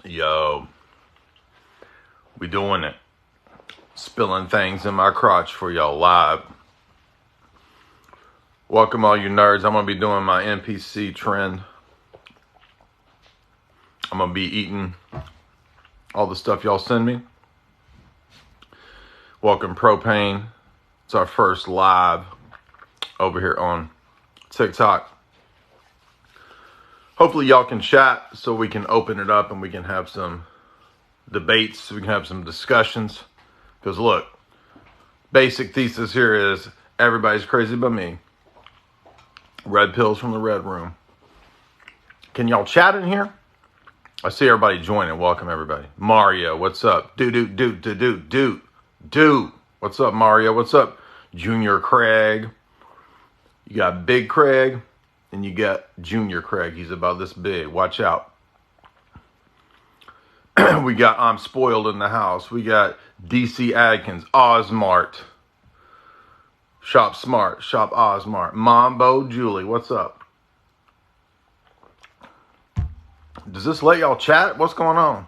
Yo, we doing it. Spilling things in my crotch for y'all live. Welcome all you nerds. I'm going to be doing my NPC trend. I'm going to be eating all the stuff y'all send me. Welcome Propane. It's our first live over here on TikTok. Hopefully y'all can chat so we can open it up and we can have some debates. We can have some discussions. Because look, basic thesis here is everybody's crazy but me. Red pills from the red room. Can y'all chat in here? I see everybody joining. Welcome everybody. Mario, what's up? Dude. What's up, Mario? What's up, Junior Craig? You got Big Craig. And you got Junior Craig. He's about this big. Watch out. We got I'm Spoiled in the house. We got DC Adkins. Osmart. Shop Smart. Shop Osmart. Mambo Julie. What's up? Does this let y'all chat? What's going on?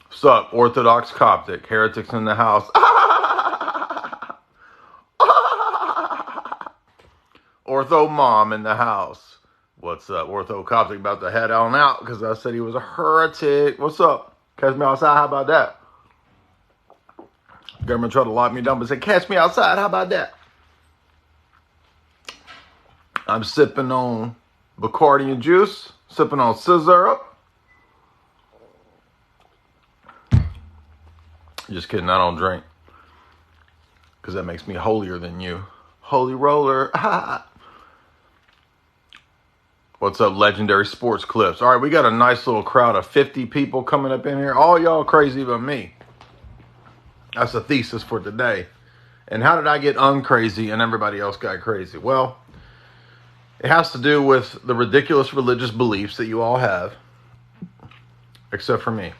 What's up? Orthodox Coptic. Heretics in the house. Ortho Mom in the house. What's up? Ortho Coptic about to head on out because I said he was a heretic. What's up? Catch me outside. How about that? Government tried to lock me down but said, catch me outside. How about that? I'm sipping on Bacardi and juice. Sipping on scissor. Just kidding. I don't drink. Because that makes me holier than you. Holy roller. What's up, Legendary Sports Clips? All right, we got a nice little crowd of 50 people coming up in here. All y'all crazy but me. That's a thesis for today. And how did I get uncrazy and everybody else got crazy? Well, it has to do with the ridiculous religious beliefs that you all have. Except for me.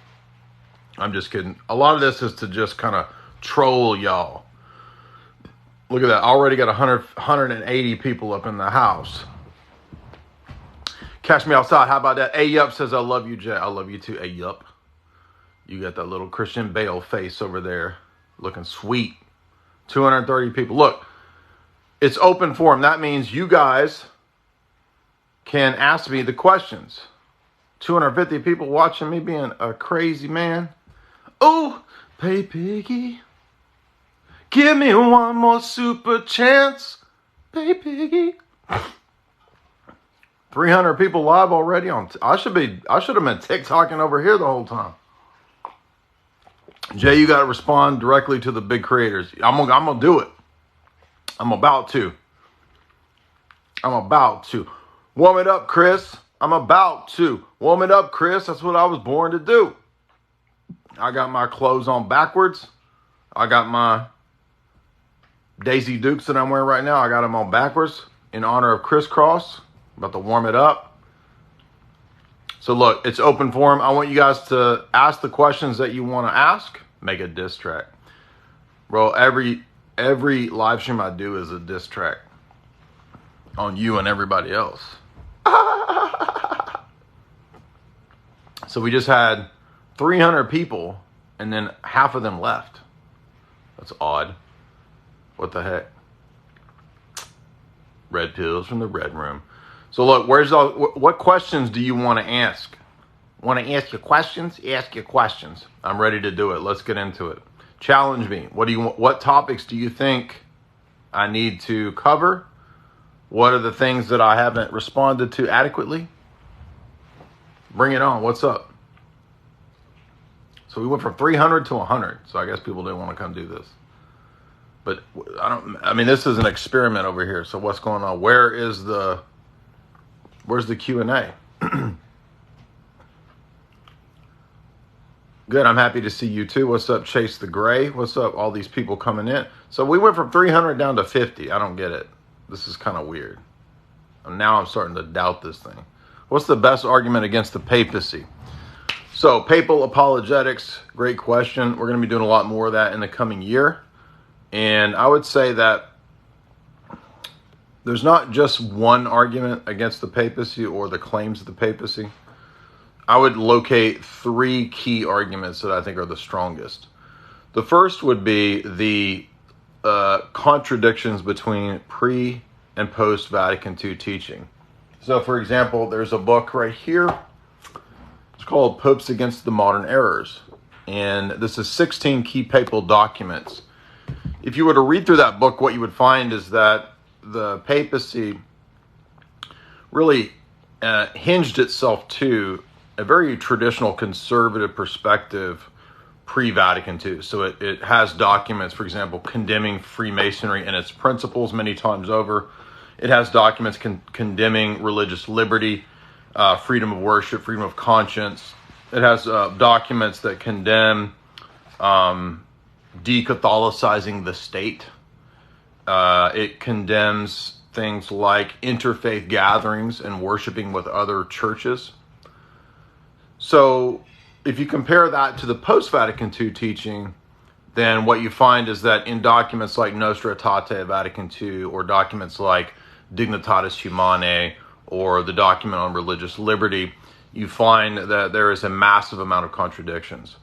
I'm just kidding. A lot of this is to just kind of troll y'all. Look at that. I already got 180 people up in the house. Catch me outside. How about that? A-Yup says, I love you, Jay. I love you too, A-Yup. You got that little Christian Bale face over there. Looking sweet. 230 people. Look, it's open forum. That means you guys can ask me the questions. 250 people watching me being a crazy man. Oh, pay piggy. Give me one more super chance. Pay piggy. 300 people live already on. I should have been TikToking over here the whole time. Jay, you got to respond directly to the big creators. I'm gonna do it. I'm about to. Warm it up, Chris. I'm about to. Warm it up, Chris. That's what I was born to do. I got my clothes on backwards. I got my Daisy Dukes that I'm wearing right now. I got them on backwards in honor of Crisscross. About to warm it up. So look, it's open forum. I want you guys to ask the questions that you want to ask. Make a diss track. Bro, every live stream I do is a diss track on you and everybody else. So we just had 300 people and then half of them left. That's odd. What the heck? Red pills from the red room. So look, what questions do you want to ask? Want to ask your questions? Ask your questions. I'm ready to do it. Let's get into it. Challenge me. What topics do you think I need to cover? What are the things that I haven't responded to adequately? Bring it on. What's up? So we went from 300 to 100. So I guess people didn't want to come do this. But this is an experiment over here. So what's going on? Where's the Q&A? Good, I'm happy to see you too. What's up, Chase the Gray? What's up, all these people coming in? So we went from 300 down to 50. I don't get it. This is kind of weird. And now I'm starting to doubt this thing. What's the best argument against the papacy? So, papal apologetics, great question. We're going to be doing a lot more of that in the coming year. And I would say that there's not just one argument against the papacy or the claims of the papacy. I would locate three key arguments that I think are the strongest. The first would be the contradictions between pre- and post-Vatican II teaching. So, for example, there's a book right here. It's called Popes Against the Modern Errors. And this is 16 key papal documents. If you were to read through that book, what you would find is that the papacy really hinged itself to a very traditional conservative perspective pre-Vatican II. So it has documents, for example, condemning Freemasonry and its principles many times over. It has documents condemning religious liberty, freedom of worship, freedom of conscience. It has documents that condemn de-Catholicizing the state. It condemns things like interfaith gatherings and worshiping with other churches. So if you compare that to the post-Vatican II teaching, then what you find is that in documents like Nostra Aetate Vatican II, or documents like Dignitatis Humanae, or the document on religious liberty, you find that there is a massive amount of contradictions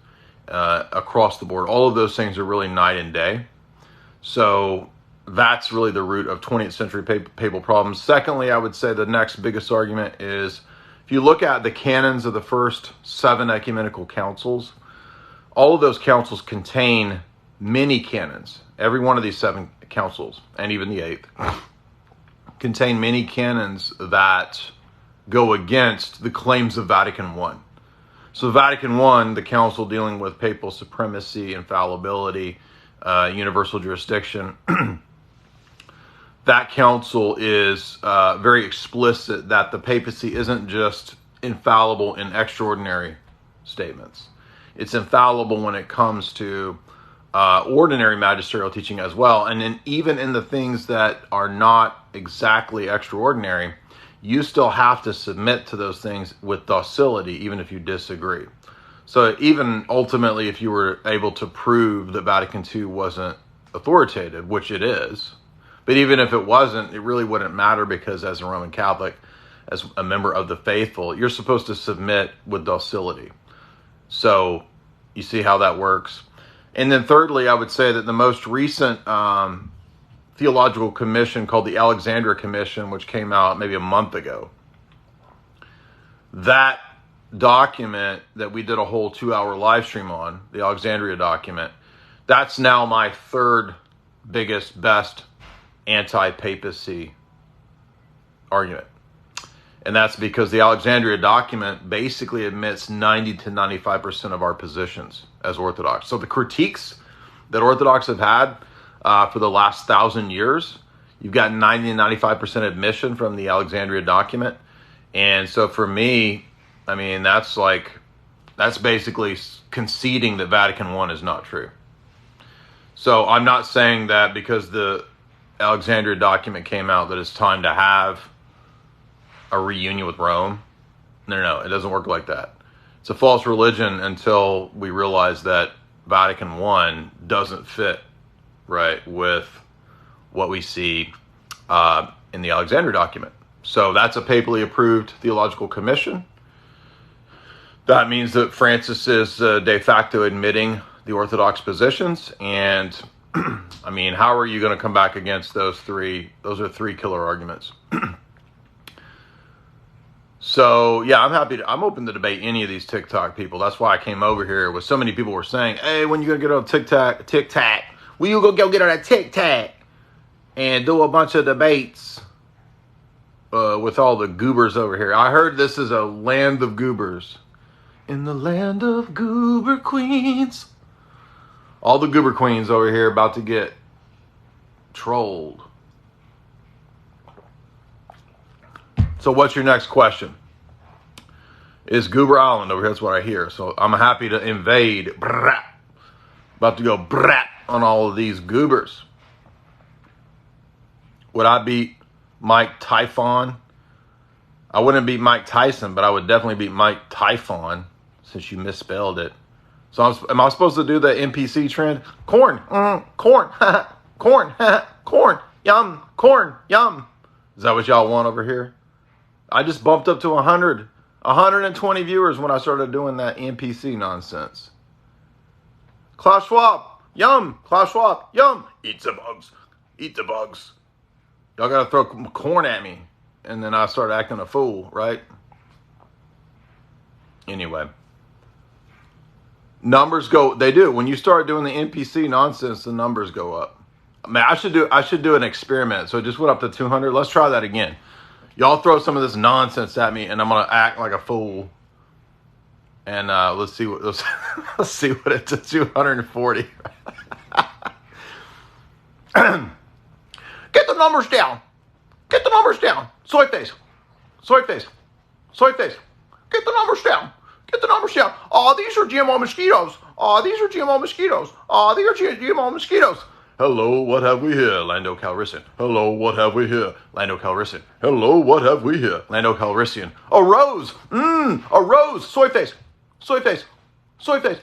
across the board. All of those things are really night and day. So that's really the root of 20th century papal problems. Secondly, I would say the next biggest argument is, if you look at the canons of the first 7 ecumenical councils, all of those councils contain many canons. Every one of these 7 councils, and even the 8th, contain many canons that go against the claims of Vatican I. So Vatican I, the council dealing with papal supremacy, infallibility, universal jurisdiction, that council is very explicit that the papacy isn't just infallible in extraordinary statements. It's infallible when it comes to ordinary magisterial teaching as well. And then even in the things that are not exactly extraordinary, you still have to submit to those things with docility, even if you disagree. So even ultimately, if you were able to prove that Vatican II wasn't authoritative, which it is, but even if it wasn't, it really wouldn't matter, because as a Roman Catholic, as a member of the faithful, you're supposed to submit with docility. So you see how that works. And then thirdly, I would say that the most recent theological commission, called the Alexandria Commission, which came out maybe a month ago, that document that we did a whole 2-hour live stream on, the Alexandria document, that's now my third biggest, best anti-papacy argument. And that's because the Alexandria document basically admits 90 to 95% of our positions as Orthodox. So the critiques that Orthodox have had for the last 1,000 years, you've got 90 to 95% admission from the Alexandria document. And so for me, I mean, that's basically conceding that Vatican I is not true. So I'm not saying that because the Alexandria document came out that it's time to have a reunion with Rome. No, it doesn't work like that. It's a false religion until we realize that Vatican I doesn't fit right with what we see in the Alexandria document. So that's a papally approved theological commission. That means that Francis is de facto admitting the Orthodox positions. And I mean, how are you going to come back against those three? Those are 3 killer arguments. So yeah, I'm open to debate any of these TikTok people. That's why I came over here. With so many people were saying, hey, when you going to get on TikTok? When you going to go get on that TikTok and do a bunch of debates with all the goobers over here? I heard this is a land of goobers. In the land of goober queens. All the goober queens over here about to get trolled. So what's your next question? Is Goober Island over here? That's what I hear. So I'm happy to invade. About to go brat on all of these goobers. Would I beat Mike Typhon? I wouldn't beat Mike Tyson, but I would definitely beat Mike Typhon, since you misspelled it. So am I supposed to do the NPC trend? Corn, corn, corn, corn, yum, corn, yum. Is that what y'all want over here? I just bumped up to 100. 120 viewers when I started doing that NPC nonsense. Klaus Schwab, yum. Klaus Schwab, yum. Eat the bugs. Eat the bugs. Y'all gotta throw corn at me. And then I start acting a fool, right? Anyway. Numbers go, they do. When you start doing the NPC nonsense, the numbers go up. Man, I should do an experiment. So it just went up to 200. Let's try that again. Y'all throw some of this nonsense at me, and I'm gonna act like a fool. And let's see what it's at 240. Get the numbers down. Get the numbers down. Soy face. Soy face. Soy face. Get the numbers down. Get the numbers down. Oh, these are GMO mosquitoes. Oh, these are GMO mosquitoes. Oh, these are GMO mosquitoes. Hello, what have we here? Lando Calrissian. Hello, what have we here? Lando Calrissian. Hello, what have we here? Lando Calrissian. A rose. A rose. Soy face. Soy face. Soy face.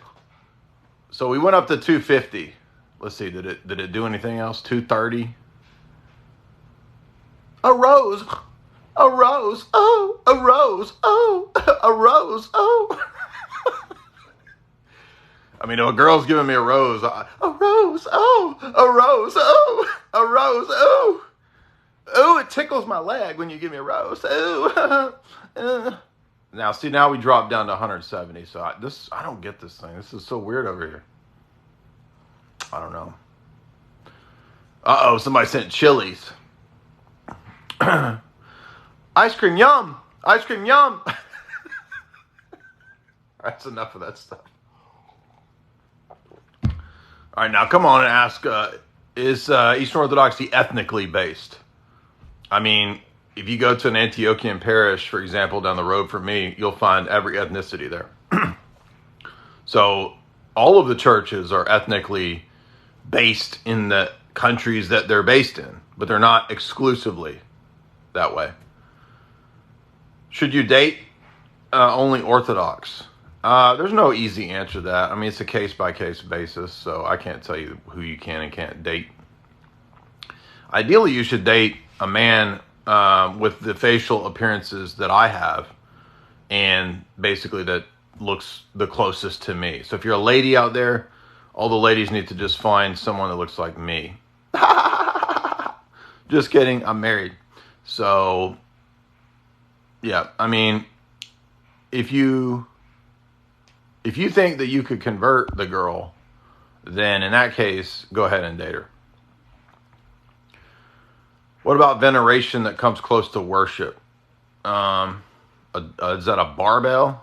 So we went up to 250. Let's see, did it do anything else? 230. A rose. A rose. Oh, a rose. Oh, a rose. Oh. I mean, if a girl's giving me a rose, a rose. Oh, a rose. Oh, a rose. Oh. Oh, it tickles my leg when you give me a rose. Oh. Now, see, now we dropped down to 170. So I don't get this thing. This is so weird over here. I don't know. Uh-oh, somebody sent chilies. Ice cream, yum. Ice cream, yum. That's enough of that stuff. All right, now come on and ask, is Eastern Orthodoxy ethnically based? I mean, if you go to an Antiochian parish, for example, down the road from me, you'll find every ethnicity there. So all of the churches are ethnically based in the countries that they're based in, but they're not exclusively that way. Should you date only Orthodox? There's no easy answer to that. I mean, it's a case-by-case basis, so I can't tell you who you can and can't date. Ideally, you should date a man with the facial appearances that I have, and basically that looks the closest to me. So if you're a lady out there, all the ladies need to just find someone that looks like me. Just kidding, I'm married. So, yeah, I mean, if you think that you could convert the girl, then in that case, go ahead and date her. What about veneration that comes close to worship? Is that a barbell?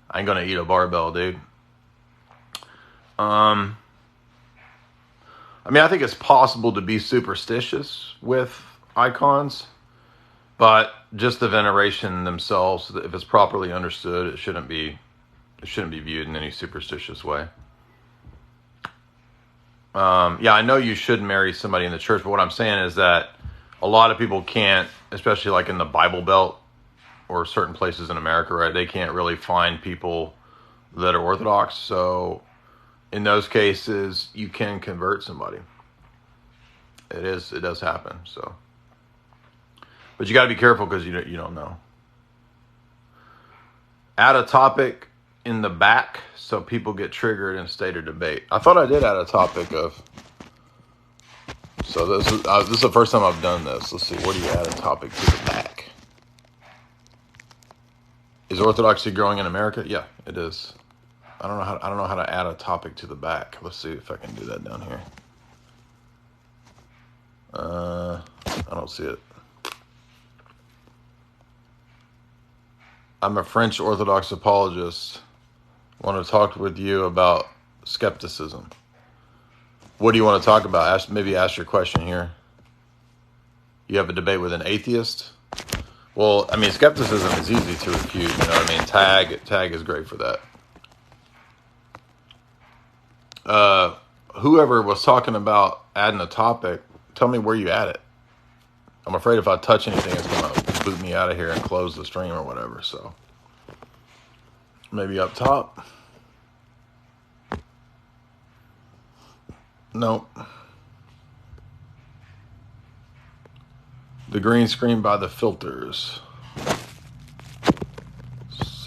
I ain't gonna eat a barbell, dude. I mean, I think it's possible to be superstitious with icons, but just the veneration themselves, if it's properly understood, it shouldn't be viewed in any superstitious way. Yeah, I know you should marry somebody in the church, but what I'm saying is that a lot of people can't, especially like in the Bible Belt or certain places in America, right? They can't really find people that are Orthodox. So in those cases, you can convert somebody. It does happen. So, but you got to be careful because you don't know. Add a topic in the back so people get triggered and state a debate. I thought I did add a topic of. So this is the first time I've done this. Let's see. What do you add a topic to the back? Is Orthodoxy growing in America? Yeah, it is. I don't know how to add a topic to the back. Let's see if I can do that down here. I don't see it. I'm a French Orthodox apologist. I want to talk with you about skepticism. What do you want to talk about? Maybe ask your question here. You have a debate with an atheist? Well, I mean, skepticism is easy to refute. You know what I mean? Tag is great for that. Whoever was talking about adding a topic, tell me where you add it. I'm afraid if I touch anything, it's going to boot me out of here and close the stream or whatever. So maybe up top. Nope. The green screen by the filters.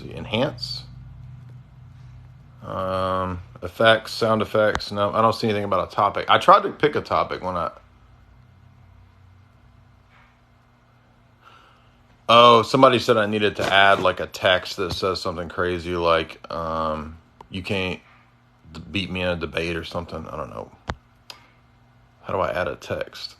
see, enhance. Effects, sound effects. No, I don't see anything about a topic. I tried to pick a topic when I... Oh, somebody said I needed to add like a text that says something crazy like, you can't beat me in a debate or something. I don't know. How do I add a text?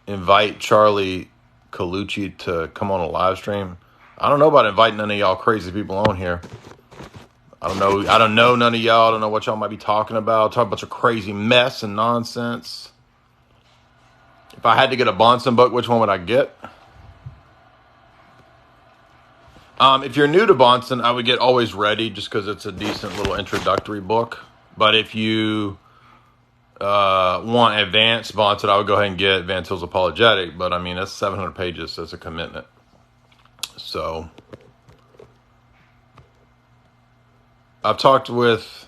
Invite Charlie Colucci to come on a live stream. I don't know about inviting none of y'all crazy people on here. I don't know none of y'all. I don't know what y'all might be talking about. Talk a bunch of crazy mess and nonsense. If I had to get a Bonson book, which one would I get? If you're new to Bonson, I would get Always Ready just because it's a decent little introductory book. But if you want advanced Bonson, I would go ahead and get Van Til's Apologetic. But I mean, that's 700 pages, so it's a commitment. So you've talked with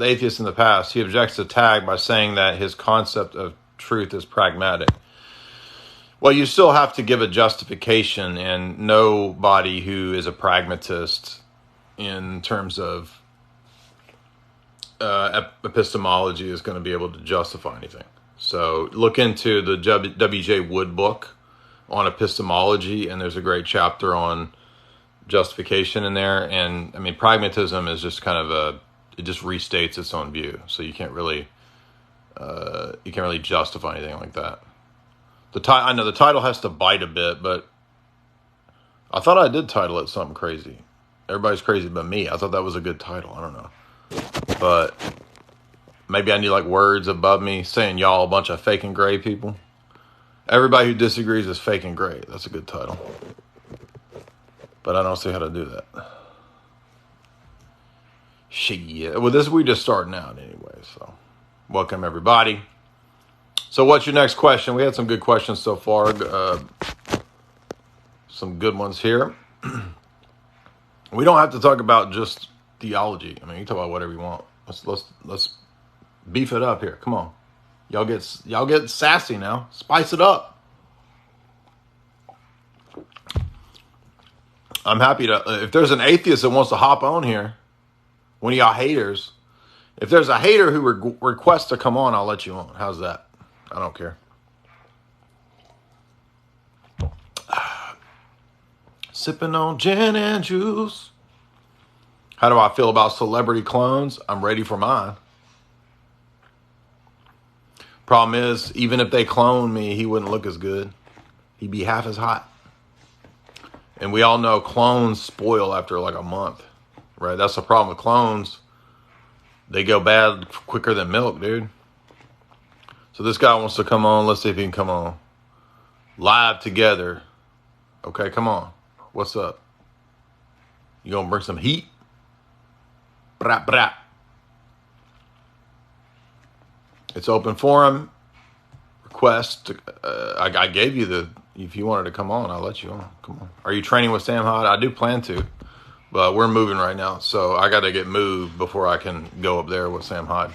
atheists in the past. He objects to Tag by saying that his concept of truth is pragmatic. Well, you still have to give a justification, and nobody who is a pragmatist in terms of epistemology is going to be able to justify anything. So look into the W.J. Wood book on epistemology, and there's a great chapter on justification in there. And I mean, pragmatism is just kind of it just restates its own view. So you can't really justify anything like that. I know the title has to bite a bit, but I thought I did title it something crazy. Everybody's crazy but me. I thought that was a good title. I don't know. But maybe I need like words above me saying y'all a bunch of fake and gray people. Everybody who disagrees is fake and gray. That's a good title. But I don't see how to do that. Shit. Well, we just starting out anyway, so welcome everybody. So what's your next question? We had some good questions so far. Some good ones here. We don't have to talk about just theology. I mean, you can talk about whatever you want. Let's beef it up here. Come on. Y'all get sassy now. Spice it up. I'm happy to, if there's an atheist that wants to hop on here, one of y'all haters, if there's a hater who requests to come on, I'll let you on. How's that? I don't care. Sipping on gin and juice. How do I feel about celebrity clones? I'm ready for mine. Problem is, even if they clone me, he wouldn't look as good. He'd be half as hot. And we all know clones spoil after like a month, right? That's the problem with clones. They go bad quicker than milk, dude. So this guy wants to come on. Let's see if he can come on. Live together. Okay, come on. What's up? You gonna bring some heat? Brap, brap. It's open forum. Request. I gave you if you wanted to come on, I'll let you on. Come on. Are you training with Sam Hod? I do plan to, but we're moving right now. So I got to get moved before I can go up there with Sam Hod.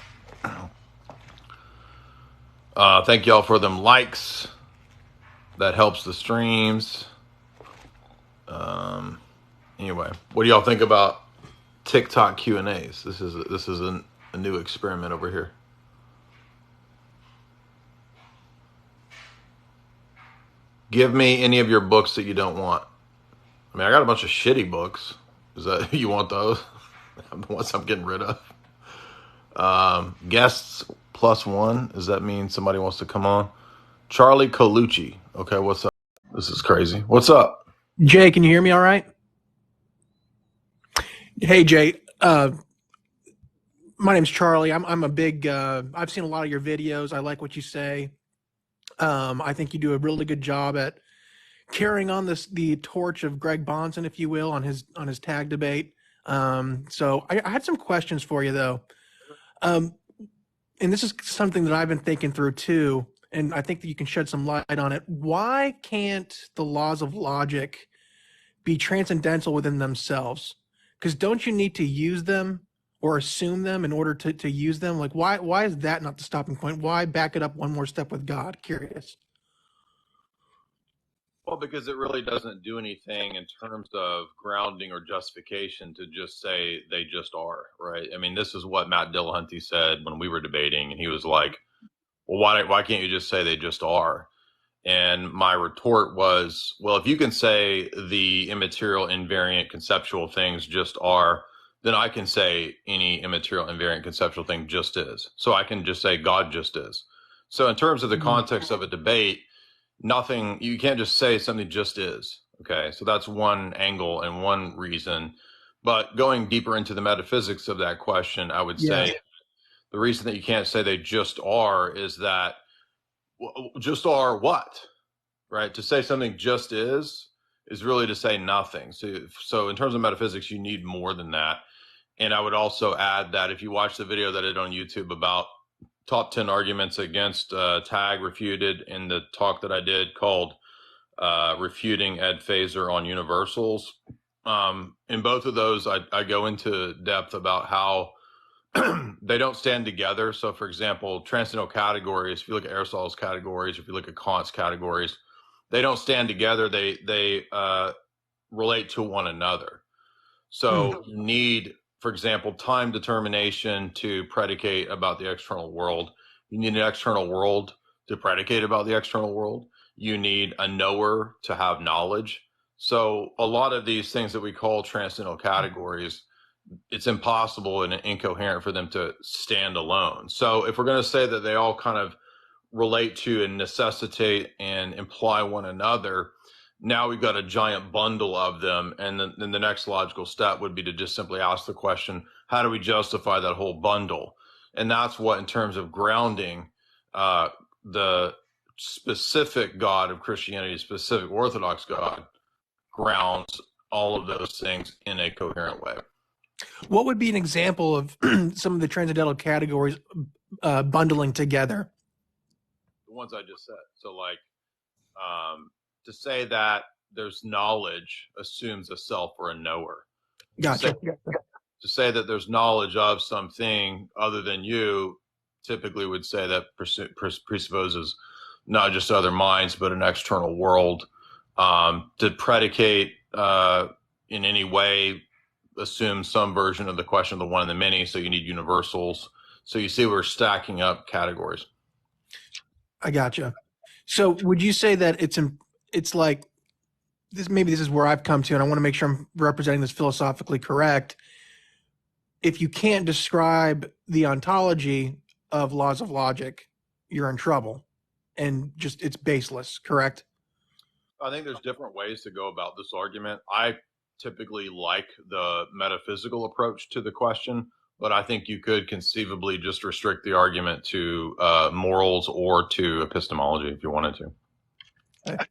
Thank y'all for them likes. That helps the streams. Anyway, what do y'all think about Tik Tok Q&As? This is a new experiment over here. Give me any of your books that you don't want. I mean, I got a bunch of shitty books. Is that you want those? The ones I'm getting rid of. Guests +1. Does that mean somebody wants to come on? Charlie Colucci. Okay, what's up? This is crazy. What's up? Jay, can you hear me all right? Hey, Jay. My name's Charlie. I'm a big, I've seen a lot of your videos. I like what you say. I think you do a really good job at carrying on the torch of Greg Bonson, if you will, on his tag debate. So I had some questions for you though. And this is something that I've been thinking through too, and I think that you can shed some light on it. Why can't the laws of logic be transcendental within themselves? Because don't you need to use them or assume them in order to use them? Like, why is that not the stopping point? Why back it up one more step with God? Curious. Well, because it really doesn't do anything in terms of grounding or justification to just say they just are, right? I mean, this is what Matt Dillahunty said when we were debating, and he was like, well, why can't you just say they just are? And my retort was, well, if you can say the immaterial, invariant, conceptual things just are, then I can say any immaterial, invariant, conceptual thing just is. So I can just say God just is. So in terms of the context of a debate, nothing, you can't just say something just is. Okay. So that's one angle and one reason. But going deeper into the metaphysics of that question, I would say the reason that you can't say they just are is that just are what? Right? To say something just is really to say nothing. So in terms of metaphysics, you need more than that. And I would also add that if you watch the video that I did on YouTube about top 10 arguments against Tag Refuted in the talk that I did called Refuting Ed Phaser on Universals, in both of those, I go into depth about how they don't stand together. So, for example, transcendental categories, if you look at Aristotle's categories, if you look at Kant's categories, they don't stand together. They relate to one another. So you need, for example, time determination to predicate about the external world. You need an external world to predicate about the external world. You need a knower to have knowledge. So a lot of these things that we call transcendental categories, it's impossible and incoherent for them to stand alone. So if we're going to say that they all kind of relate to and necessitate and imply one another, now we've got a giant bundle of them. And then the next logical step would be to just simply ask the question, how do we justify that whole bundle? And that's what, in terms of grounding, the specific God of Christianity, specific Orthodox God, grounds all of those things in a coherent way. What would be an example of some of the transcendental categories bundling together? The ones I just said. So, like, to say that there's knowledge assumes a self or a knower. Gotcha. To say that there's knowledge of something other than you typically would say that presupposes not just other minds, but an external world. To predicate in any way assumes some version of the question of the one and the many, so you need universals. So you see we're stacking up categories. I gotcha. So would you say that it's like this? Maybe this is where I've come to, and I want to make sure I'm representing this philosophically correct. If you can't describe the ontology of laws of logic, you're in trouble, and just it's baseless. Correct? I think there's different ways to go about this argument. I typically like the metaphysical approach to the question, but I think you could conceivably just restrict the argument to morals or to epistemology if you wanted to. Okay.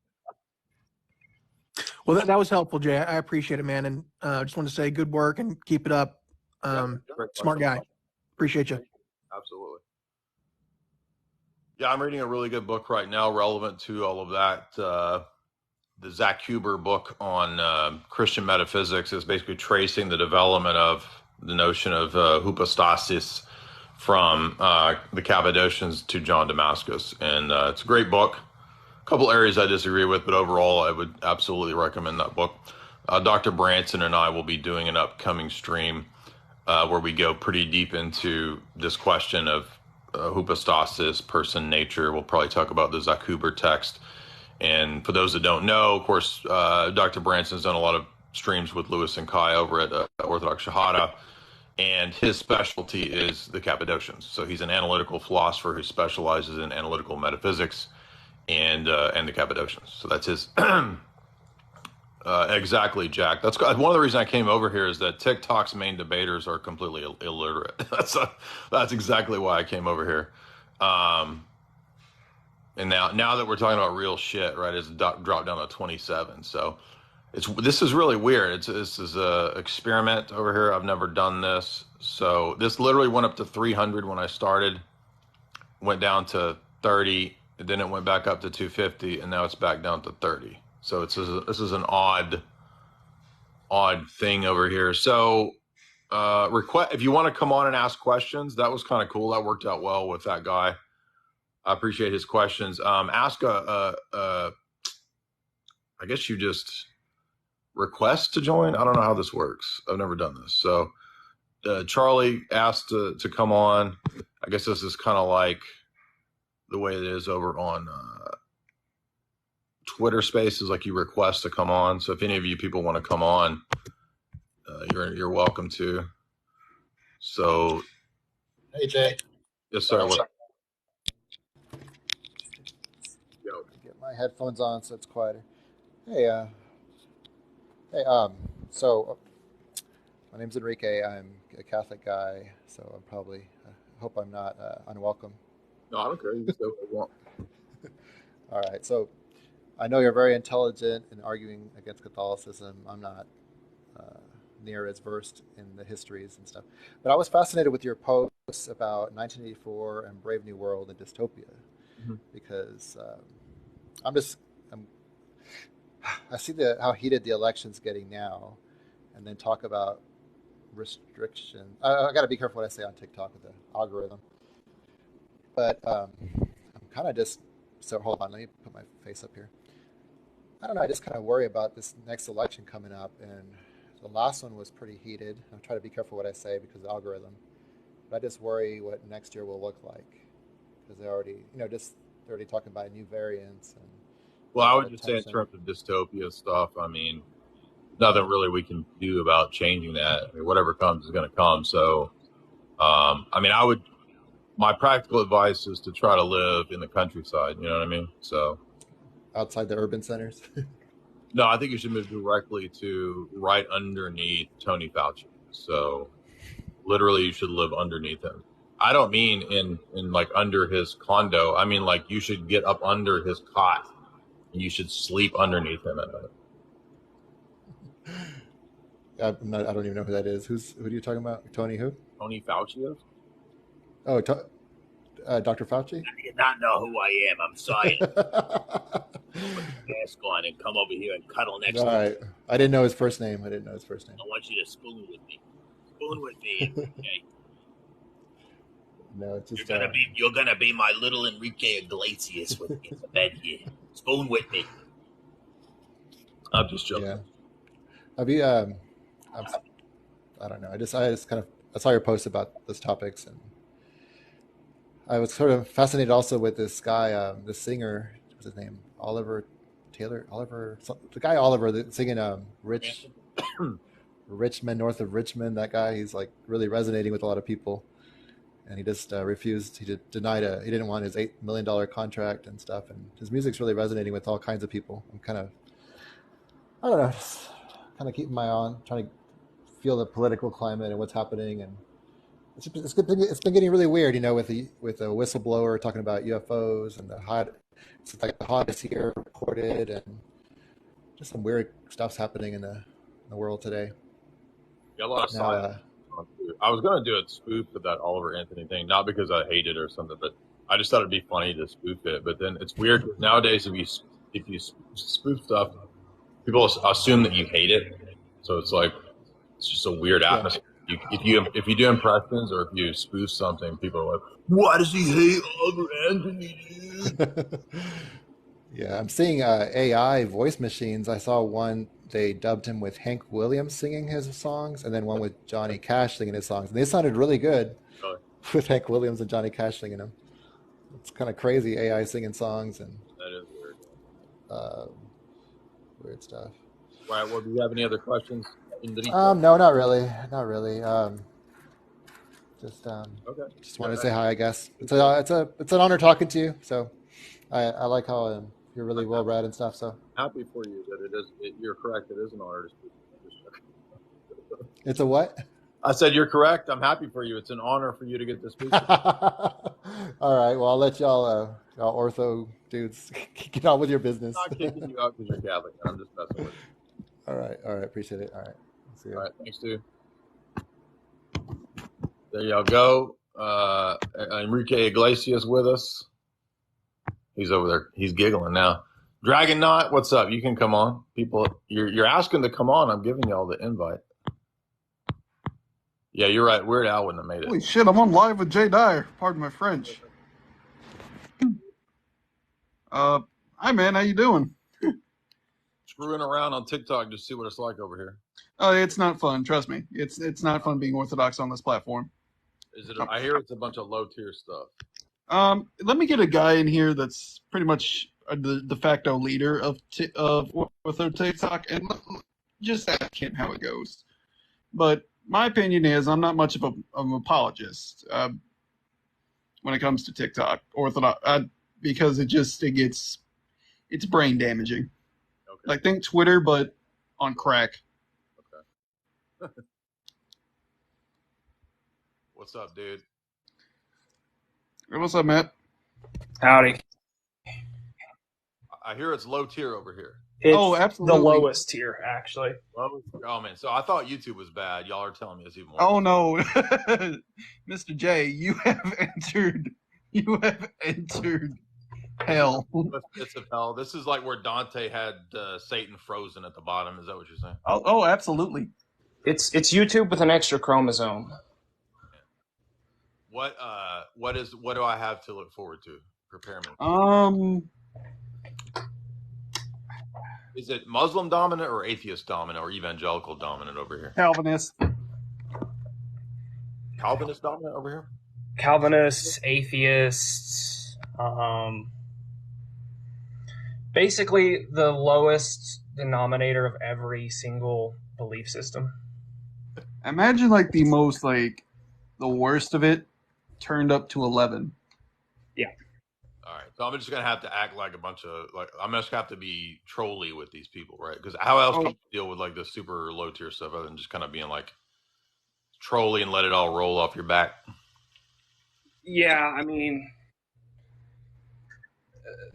Well, that was helpful, Jay. I appreciate it, man. And I just want to say good work and keep it up. Smart guy. Appreciate you. Absolutely. Yeah, I'm reading a really good book right now relevant to all of that. The Zach Huber book on Christian metaphysics is basically tracing the development of the notion of hypostasis from the Cappadocians to John Damascus. And it's a great book. A couple areas I disagree with, but overall I would absolutely recommend that book. Dr. Branson and I will be doing an upcoming stream where we go pretty deep into this question of hypostasis, person, nature. We'll probably talk about the Zach Huber text. And for those that don't know, of course, Dr. Branson's done a lot of streams with Lewis and Kai over at Orthodox Shahada, and his specialty is the Cappadocians. So he's an analytical philosopher who specializes in analytical metaphysics and the Cappadocians. So that's his exactly, Jack. That's one of the reasons I came over here is that TikTok's main debaters are completely illiterate. That's exactly why I came over here. And now that we're talking about real shit, right, it's dropped down to 27. So this is really weird. This is a experiment over here. I've never done this. So this literally went up to 300 when I started, went down to 30, and then it went back up to 250, and now it's back down to 30. So this is an odd thing over here. So if you want to come on and ask questions, that was kind of cool. That worked out well with that guy. I appreciate his questions. Ask I guess you just request to join. I don't know how this works. I've never done this. So Charlie asked to come on. I guess this is kind of like the way it is over on Twitter Spaces. Like you request to come on. So if any of you people want to come on, you're welcome to. So, Hey Jay. yes, sir. What? Get my headphones on so it's quieter. Hey, so my name's Enrique. I'm a Catholic guy, so I'm probably. I hope I'm not unwelcome. No, I don't care. You can say what you want. All right. So I know you're very intelligent in arguing against Catholicism. I'm not near as versed in the histories and stuff, but I was fascinated with your posts about 1984 and Brave New World and dystopia, because I see how heated the election's getting now, and then talk about restriction. I got to be careful what I say on TikTok with the algorithm. But I'm kind of just, so hold on, let me put my face up here. I don't know, I just kind of worry about this next election coming up, and the last one was pretty heated. I'm trying to be careful what I say because of the algorithm. But I just worry what next year will look like, because they're already, they're already talking about new variants. And well, I would just say in terms of dystopia stuff, I mean, nothing really we can do about changing that. I mean, whatever comes is going to come. So, I mean, my practical advice is to try to live in the countryside. You know what I mean? So, outside the urban centers. No, I think you should move directly to right underneath Tony Fauci. So, literally, you should live underneath him. I don't mean in like under his condo. I mean like you should get up under his cot and you should sleep underneath him at night. I don't even know who that is. Who are you talking about? Tony who? Tony Fauci is? Oh, Dr. Fauci? I do not know who I am. I'm sorry. Put the mask on and come over here and cuddle next to me. All right. I didn't know his first name. I want you to spoon with me. Spoon with me, okay? No, it's just you're gonna be my little Enrique Iglesias with me in the bed here. Spoon with me. I'm just joking. Yeah. Have you? I don't know. I just kind of I saw your post about those topics, and I was sort of fascinated also with this guy, this singer. What's his name? Oliver Taylor. The guy Oliver singing Richmond, north of Richmond. That guy, he's like really resonating with a lot of people, and he just refused. He denied he didn't want his $8 million contract and stuff. And his music's really resonating with all kinds of people. I'm kind of, I don't know, just kind of keeping my eye on, trying to feel the political climate and what's happening. And it's been getting really weird, with a whistleblower talking about UFOs and it's like the hottest year recorded, and just some weird stuff's happening in the world today. Yeah, a lot of science. I was going to do a spoof of that Oliver Anthony thing, not because I hate it or something, but I just thought it'd be funny to spoof it. But then it's weird nowadays if you spoof stuff, people assume that you hate it. So it's like it's just a weird atmosphere. Yeah. If you do impressions or if you spoof something, people are like, "Why does he hate Oliver Anthony, dude?" Yeah, I'm seeing AI voice machines. I saw one. They dubbed him with Hank Williams singing his songs, and then one with Johnny Cash singing his songs. And they sounded really good with Hank Williams and Johnny Cash singing them. It's kind of crazy, AI singing songs, and that is weird. Weird stuff. Right. Well, do you have any other questions? No, not really. Just wanted to say hi. I guess it's an honor talking to you. So I like how you're really well read and stuff. So happy for you that you're correct. It is an honor to speak. It's a what? I said you're correct. I'm happy for you. It's an honor for you to get to speak. All right. Well, I'll let y'all ortho dudes get on with your business. I'm not kicking you out because you're Catholic. I'm just messing with you. All right. Appreciate it. All right. See you. All right. Thanks, dude. There y'all go. Enrique Iglesias with us. He's over there. He's giggling now. Dragon Knot, what's up? You can come on. People, you're asking to come on. I'm giving y'all the invite. Yeah, you're right. Weird Al wouldn't have made it. Holy shit, I'm on live with Jay Dyer. Pardon my French. Hi, man. How you doing? screwing around on TikTok to see what it's like over here. Oh, it's not fun. Trust me. It's not fun being Orthodox on this platform. Is it? I hear it's a bunch of low tier stuff. Let me get a guy in here that's pretty much the de facto leader of TikTok, and just ask him how it goes. But my opinion is I'm not much of an apologist when it comes to TikTok Orthodox because it's brain damaging. Okay. Like think Twitter, but on crack. Okay. What's up, dude? Hey, what's up, Matt? Howdy. I hear it's low tier over here. It's absolutely. the lowest tier, actually. Oh man, so I thought YouTube was bad. Y'all are telling me it's even worse. Oh no, Mr. J, you have entered hell. It's of hell. This is like where Dante had Satan frozen at the bottom. Is that what you're saying? Oh, absolutely. It's YouTube with an extra chromosome. What do I have to look forward to? Prepare me. Is it Muslim dominant or atheist dominant or evangelical dominant over here? Calvinist. Calvinist dominant over here? Calvinists, atheists, basically the lowest denominator of every single belief system. Imagine like the worst of it turned up to 11. Yeah. All right, so I'm just gonna have to act like a bunch of I'm just gonna have to be trolly with these people, right? Because how else can you deal with like the super low tier stuff other than just kind of being like trolly and let it all roll off your back? Yeah, I mean,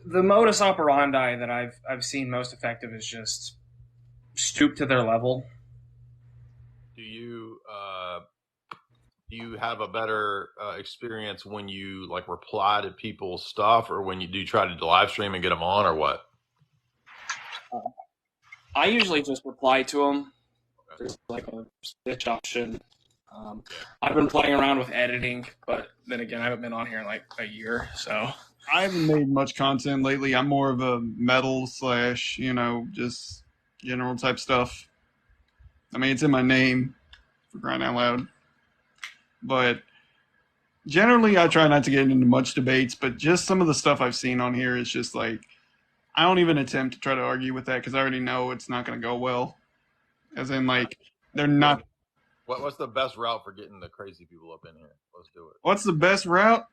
the modus operandi that I've seen most effective is just stoop to their level. Do you have a better experience when you like reply to people's stuff, or when you do try to live stream and get them on, or what? I usually just reply to them. There's like a stitch option. I've been playing around with editing, but then again, I haven't been on here in like a year, so. I haven't made much content lately. I'm more of a metal / just general type stuff. I mean, it's in my name, for crying out loud. But generally, I try not to get into much debates, but just some of the stuff I've seen on here is just like, I don't even attempt to try to argue with that because I already know it's not going to go well. As in, like, they're not. What's the best route for getting the crazy people up in here? Let's do it. What's the best route?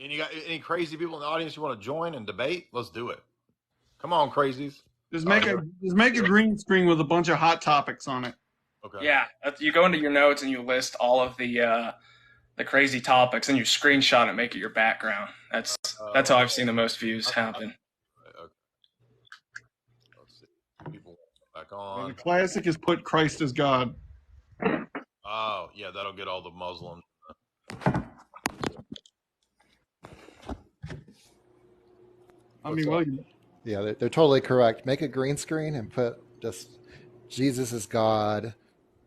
And you got any crazy people in the audience you want to join and debate? Let's do it. Come on, crazies. Just make a green screen with a bunch of hot topics on it. Okay. Yeah, you go into your notes and you list all of the crazy topics, and you screenshot it, make it your background. That's how I've seen the most views happen. Okay. Let's see. People back on. And the classic is put Christ as God. Oh yeah, that'll get all the Muslims. Yeah, they're totally correct. Make a green screen and put just Jesus is God,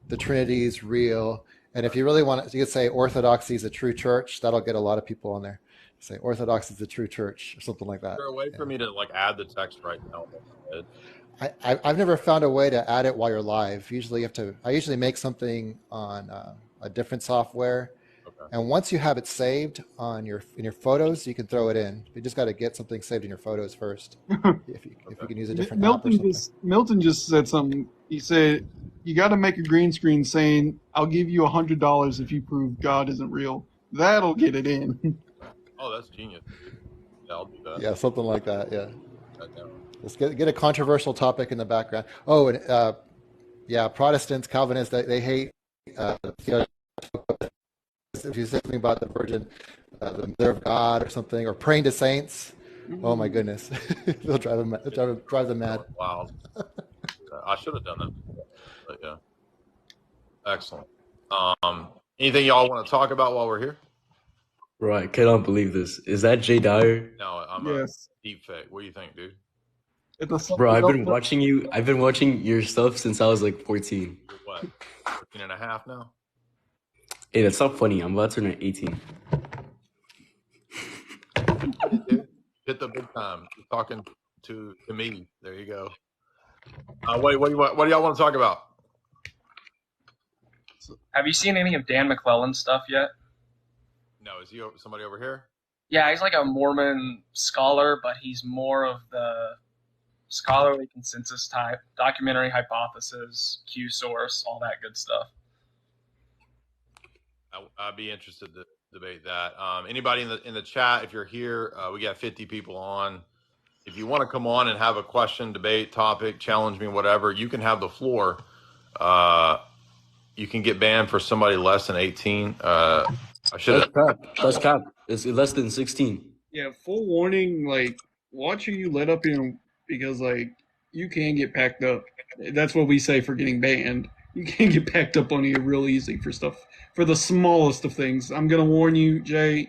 the Trinity is real, and if you really want it, you could say Orthodoxy is a true church. That'll get a lot of people on there. Say Orthodox is the true church or something like that. Is there a way for me to like add the text right now? I've never found a way to add it while you're live. Usually you have to. I usually make something on a different software. Okay. And once you have it saved in your photos, you can throw it in. You just got to get something saved in your photos first. if you can use a different app or something. Milton just said something. He said, you got to make a green screen saying, I'll give you $100 if you prove God isn't real. That'll get it in. Oh, that's genius. Yeah, I'll do that. Yeah, something like that, yeah. Let's get a controversial topic in the background. Oh, and Protestants, Calvinists, they hate if you say something about the Virgin, the Mother of God or something, or praying to saints, oh my goodness, they'll drive them mad. Wow, I should have done that, but yeah, excellent. Anything y'all want to talk about while we're here? Bro, I cannot believe this. Is that Jay Dyer? No, I'm Yes. a deep fake. What do you think, dude? Bro, I've been watching you. I've been watching your stuff since I was like 14. You're what, 14 and a half now? Hey, that's not funny. I'm about to turn 18. Hit the big time. You're talking to me. There you go. What do y'all want to talk about? Have you seen any of Dan McClellan's stuff yet? No, is he somebody over here? Yeah, he's like a Mormon scholar, but he's more of the scholarly consensus type, documentary hypothesis, Q source, all that good stuff. I'd be interested to debate that. Anybody in the chat, if you're here, we got 50 people on. If you want to come on and have a question, debate, topic, challenge me, whatever, you can have the floor. You can get banned for somebody less than 18. I should have. That's cap. It's less than 16. Yeah, full warning, like, watch who you let up in, because, like, you can get packed up. That's what we say for getting banned. You can get packed up on you real easy for stuff, for the smallest of things. I'm going to warn you, Jay,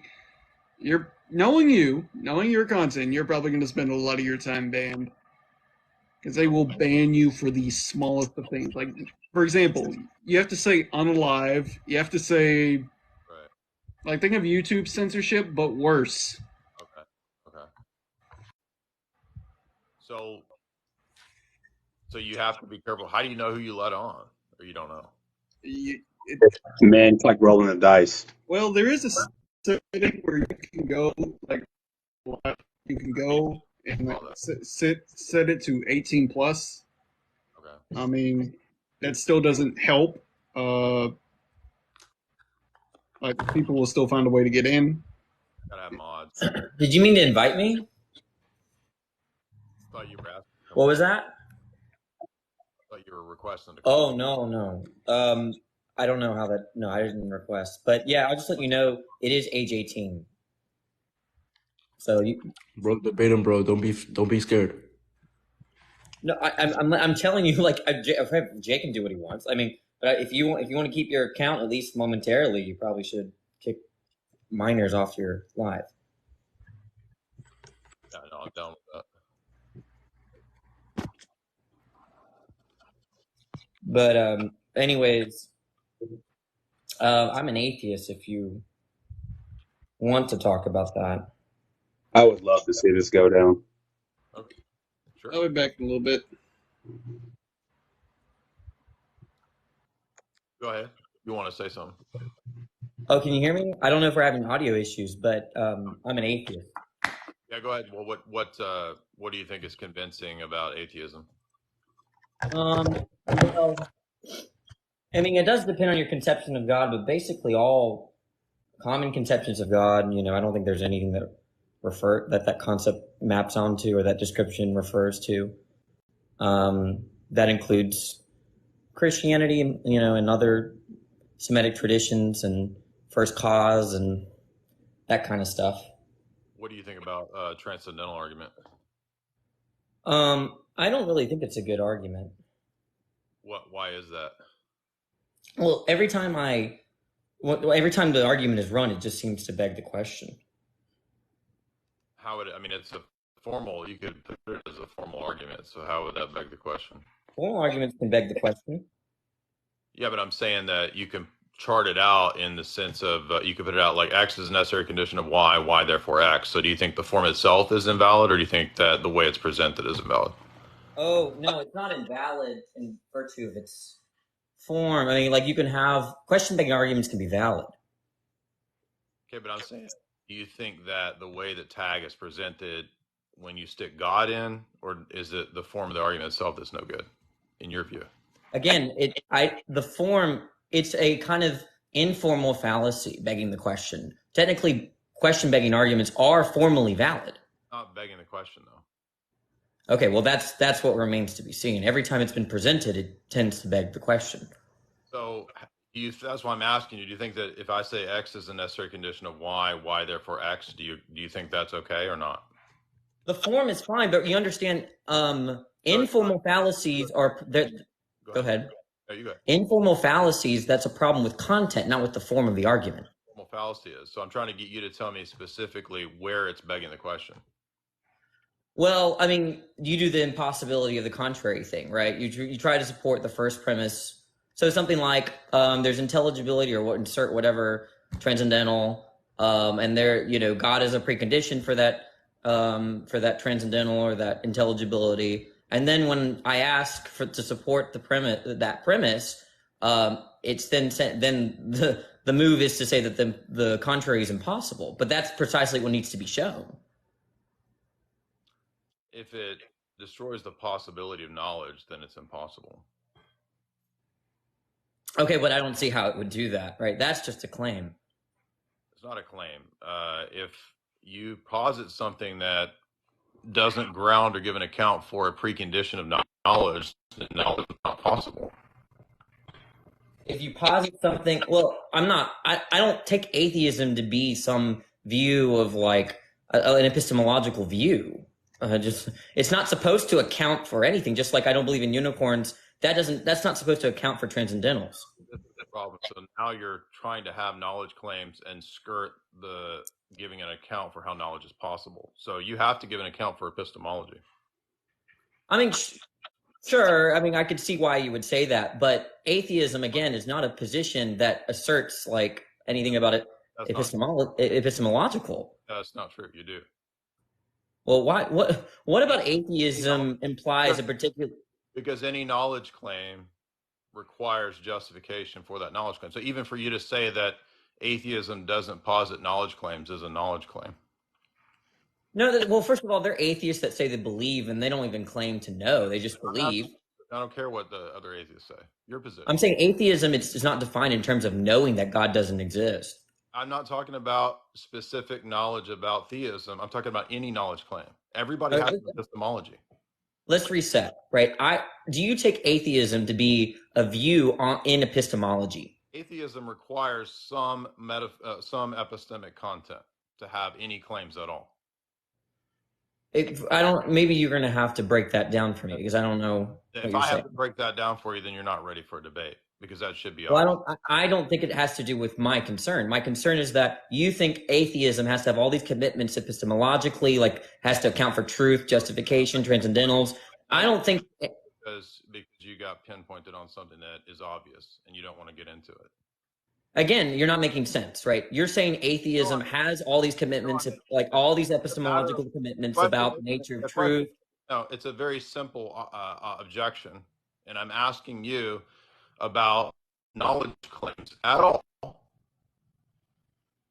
knowing your content, you're probably going to spend a lot of your time banned. Because they will ban you for the smallest of things. Like, for example, you have to say unalive. You have to say, Right. like, think of YouTube censorship, but worse. Okay. So you have to be careful. How do you know who you let on, or you don't know? Man, it's like rolling the dice. Well, there is a setting where you can go, like, you can go and like, set it to 18 plus. Okay. I mean, that still doesn't help. Like, people will still find a way to get in. Gotta have mods. Did you mean to invite me? Thought you were asking. What was that? Thought you were requesting to. Oh, no. I don't know how that. No, I didn't request. But yeah, I'll just let you know it is age 18. So you, Bro, debate him, bro. Don't be scared. no, I'm telling you, like, Jay can do what he wants. I mean, but if you want to keep your account at least momentarily, you probably should kick minors off your live. Yeah, no, I'm down with that. But anyways, I'm an atheist. If you want to talk about that. I would love to see this go down. Okay. Sure. I'll be back in a little bit. Go ahead. You want to say something? Oh, can you hear me? I don't know if we're having audio issues, but I'm an atheist. Yeah, go ahead. Well, what do you think is convincing about atheism? Well, I mean, it does depend on your conception of God, but basically all common conceptions of God, I don't think there's anything that that concept maps onto or that description refers to. That includes Christianity, and other Semitic traditions and first cause and that kind of stuff. What do you think about transcendental argument? I don't really think it's a good argument. Why is that? Well, every time the argument is run, it just seems to beg the question. It's a formal, you could put it as a formal argument, so how would that beg the question? Formal arguments can beg the question. Yeah, but I'm saying that you can chart it out in the sense of, you could put it out like X is a necessary condition of Y therefore X. So do you think the form itself is invalid, or do you think that the way it's presented is invalid? Oh, no, it's not invalid in virtue of its form. I mean, like, you can have question-begging arguments can be valid. Okay, but I'm saying, do you think that the way that tag is presented when you stick God in, or is it the form of the argument itself that's no good, in your view? Again, the form, it's a kind of informal fallacy begging the question. Technically, question-begging arguments are formally valid. Not begging the question, though. Okay, well, that's what remains to be seen. Every time it's been presented, it tends to beg the question. So that's why I'm asking you. Do you think that if I say X is a necessary condition of Y therefore X, do you think that's okay or not? The form is fine, but you understand, informal fallacies are that. Go ahead. No, you go ahead. Informal fallacies, that's a problem with content, not with the form of the argument. Formal fallacy is. So I'm trying to get you to tell me specifically where it's begging the question. Well, I mean, you do the impossibility of the contrary thing, right? You try to support the first premise. So something like there's intelligibility or insert whatever transcendental, and there, God is a precondition for that for that transcendental or that intelligibility. And then when I ask to support that premise, it's then the move is to say that the contrary is impossible. But that's precisely what needs to be shown. If it destroys the possibility of knowledge, then it's impossible. Okay, but I don't see how it would do that, right? That's just a claim. It's not a claim. If you posit something that doesn't ground or give an account for a precondition of knowledge, then knowledge is not possible. If you posit something, well, I don't take atheism to be some view of like an epistemological view. It's not supposed to account for anything. Just like I don't believe in unicorns. That's not supposed to account for transcendentals. That's the problem. So now you're trying to have knowledge claims and skirt the giving an account for how knowledge is possible. So you have to give an account for epistemology. I mean, sure. I mean, I could see why you would say that, but atheism again is not a position that asserts like anything about it epistemological. That's not true. You do. Well, why? What about atheism implies a particular? Because any knowledge claim requires justification for that knowledge claim. So even for you to say that atheism doesn't posit knowledge claims is a knowledge claim. No, well, first of all, they're atheists that say they believe, and they don't even claim to know. They just believe. I don't care what the other atheists say. Your position. I'm saying atheism is not defined in terms of knowing that God doesn't exist. I'm not talking about specific knowledge about theism. I'm talking about any knowledge claim. Everybody has epistemology. Let's reset, right? Do you take atheism to be a view in epistemology? Atheism requires some epistemic content to have any claims at all. Maybe you're going to have to break that down for me because I don't know. If I have to break that down for you, then you're not ready for a debate because that should be. Well, I don't think it has to do with my concern. My concern is that you think atheism has to have all these commitments epistemologically, like has to account for truth, justification, transcendentals. I don't think because you got pinpointed on something that is obvious and you don't want to get into it. Again, you're not making sense, right? You're saying atheism has all these commitments, like all these epistemological commitments about the nature of truth. No, it's a very simple objection, and I'm asking you about knowledge claims at all.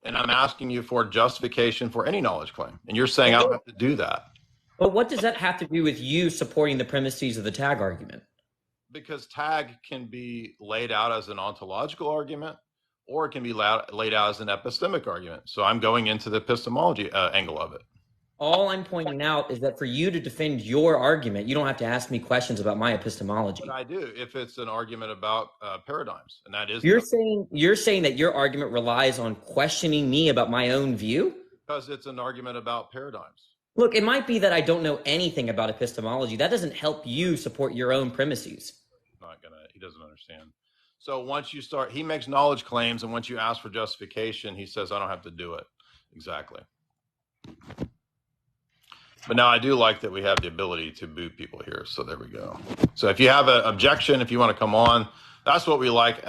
And I'm asking you for justification for any knowledge claim. And you're saying I don't have to do that. But what does that have to do with you supporting the premises of the tag argument? Because tag can be laid out as an ontological argument, or it can be laid out as an epistemic argument. So I'm going into the epistemology angle of it. All I'm pointing out is that for you to defend your argument, you don't have to ask me questions about my epistemology. But I do, if it's an argument about paradigms, and that is. You're saying that your argument relies on questioning me about my own view? Because it's an argument about paradigms. Look, it might be that I don't know anything about epistemology. That doesn't help you support your own premises. He doesn't understand. So once you start, he makes knowledge claims, and once you ask for justification, he says, I don't have to do it. Exactly. But now I do like that we have the ability to boot people here. So there we go. So if you have an objection, if you want to come on, that's what we like.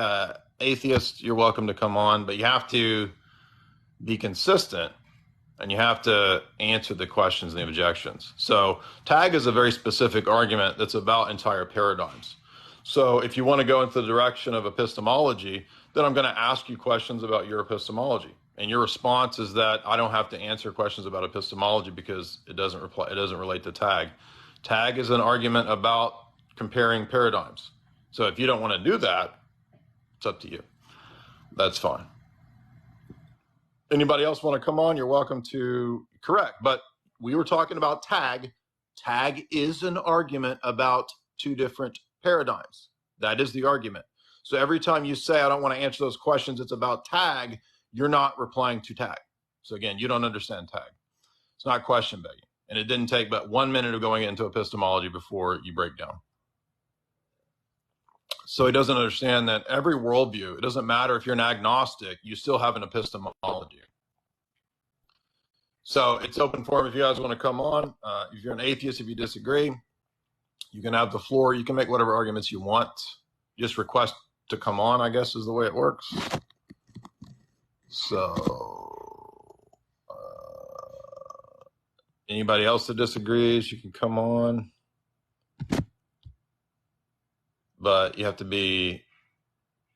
Atheists, you're welcome to come on, but you have to be consistent and you have to answer the questions and the objections. So tag is a very specific argument that's about entire paradigms. So if you want to go into the direction of epistemology, then I'm going to ask you questions about your epistemology. And your response is that I don't have to answer questions about epistemology because it doesn't relate to tag. Tag is an argument about comparing paradigms. So if you don't want to do that, it's up to you. That's fine. Anybody else want to come on? You're welcome to correct. But we were talking about tag. Tag is an argument about two different paradigms. That is the argument. So every time you say, I don't want to answer those questions, it's about tag, you're not replying to tag. So again, you don't understand tag. It's not question begging. And it didn't take but 1 minute of going into epistemology before you break down. So he doesn't understand that every worldview, it doesn't matter if you're an agnostic, you still have an epistemology. So it's open forum if you guys want to come on. If you're an atheist, if you disagree, you can have the floor. You can make whatever arguments you want. Just request to come on, I guess, is the way it works. So Anybody else that disagrees, you can come on. But you have to be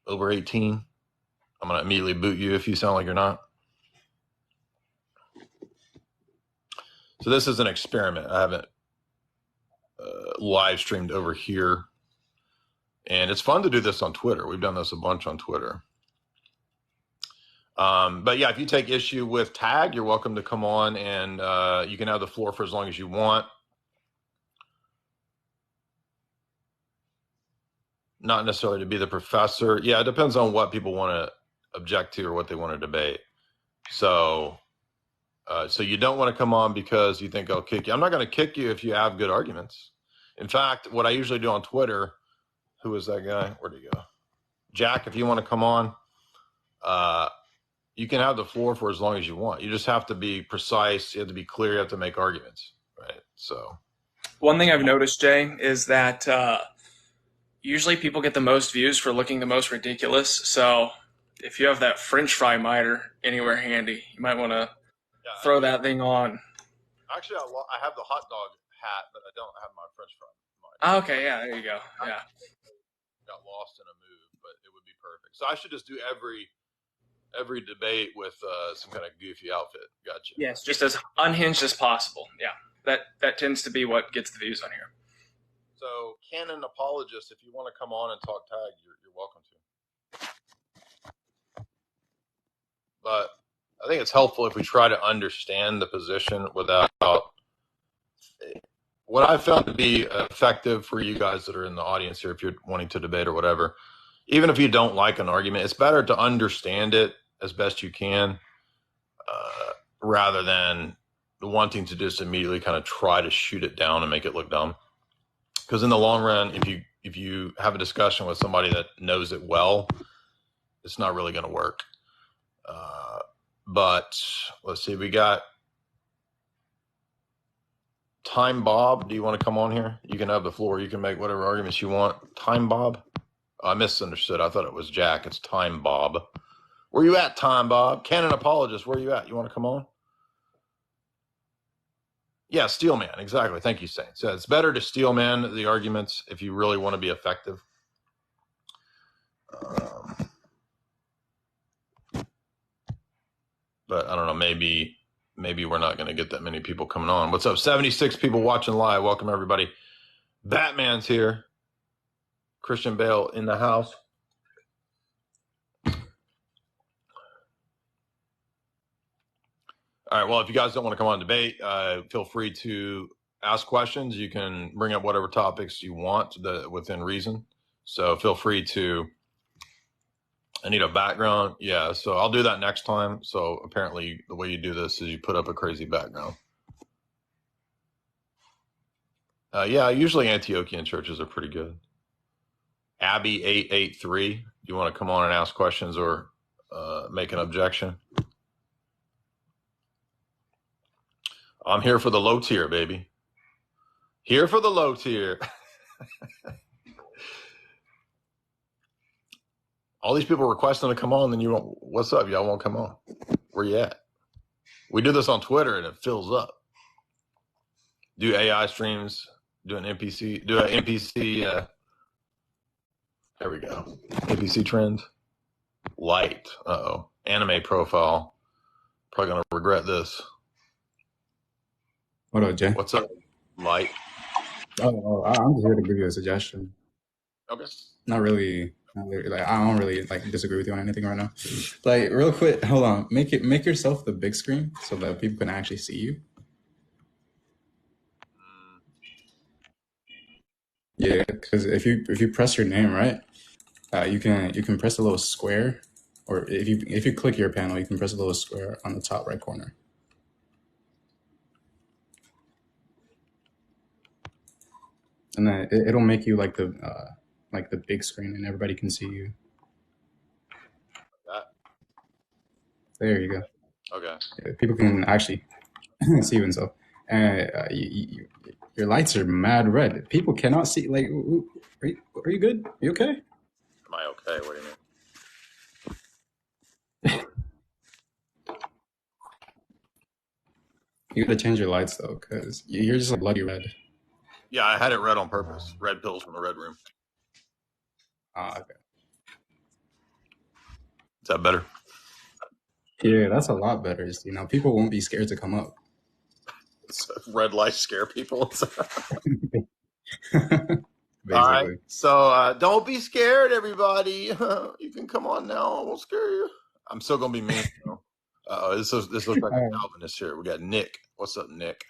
over 18. I'm going to immediately boot you if you sound like you're not. So this is an experiment. I haven't live streamed over here. And it's fun to do this on Twitter. We've done this a bunch on Twitter. But yeah, if you take issue with tag, you're welcome to come on, and you can have the floor for as long as you want. Not necessarily to be the professor. Yeah, it depends on what people want to object to or what they want to debate. So you don't want to come on because you think I'll kick you. I'm not going to kick you if you have good arguments. In fact, what I usually do on Twitter, who is that guy? Where'd he go? Jack, if you want to come on, you can have the floor for as long as you want. You just have to be precise. You have to be clear. You have to make arguments, right? So one thing I've noticed, Jay, is that usually people get the most views for looking the most ridiculous. So if you have that French fry miter anywhere handy, you might want to throw that thing on. Actually, I have the hot dog hat, but I don't have my French fry miter. Okay, yeah, there you go. Yeah. Got lost in a move, but it would be perfect. So I should just do every debate with some kind of goofy outfit. Gotcha. Yes, just as unhinged as possible. Yeah, that tends to be what gets the views on here. So, canon apologists, if you want to come on and talk tag, you're welcome to. But I think it's helpful if we try to understand the position without. What I found to be effective for you guys that are in the audience here, if you're wanting to debate or whatever, even if you don't like an argument, it's better to understand it as best you can, rather than wanting to just immediately kind of try to shoot it down and make it look dumb. Because in the long run, if you have a discussion with somebody that knows it well, it's not really going to work. But let's see, we got Time Bob. Do you want to come on here? You can have the floor. You can make whatever arguments you want. Time Bob? I misunderstood. I thought it was Jack. It's Time Bob. Where you at, Time Bob? Canon apologist, where you at? You want to come on? Yeah, Steelman. Exactly. Thank you, Saint. So it's better to Steelman the arguments if you really want to be effective. But I don't know. Maybe we're not going to get that many people coming on. What's up? 76 people watching live. Welcome, everybody. Batman's here. Christian Bale in the house. All right. Well, if you guys don't want to come on debate, feel free to ask questions. You can bring up whatever topics you want within reason. So feel free to. I need a background. Yeah. So I'll do that next time. So apparently the way you do this is you put up a crazy background. Yeah. Usually Antiochian churches are pretty good. Abby 883. Do you want to come on and ask questions or make an objection? I'm here for the low tier, baby. Here for the low tier. All these people requesting to come on, then you won't. What's up? Y'all won't come on. Where you at? We do this on Twitter and it fills up. Do AI streams. Do an NPC. Do an NPC. There we go. NPC trends. Light. Uh-oh. Anime profile. Probably going to regret this. What up, Jay? What's up, Light? Oh, I'm just here to give you a suggestion. Okay. Not really. Like, I don't really disagree with you on anything right now. Like, real quick, hold on. Make yourself the big screen so that people can actually see you. Yeah, because if you press your name right, you can press a little square, or if you click your panel, you can press a little square on the top right corner. And then it'll make you like the big screen, and everybody can see you. There you go. Okay. Yeah, people can actually see you and stuff. And your lights are mad red. People cannot see. Like, are you good? You okay? Am I okay? What do you mean? You gotta change your lights though, because you're just like bloody red. Yeah, I had it red on purpose. Red pills from the red room. Ah, okay. Is that better? Yeah, that's a lot better. You know, people won't be scared to come up. So red lights scare people. Basically. All right. So don't be scared, everybody. You can come on now. I won't scare you. I'm still gonna be mean. This looks like a Calvinist here. We got Nick. What's up, Nick?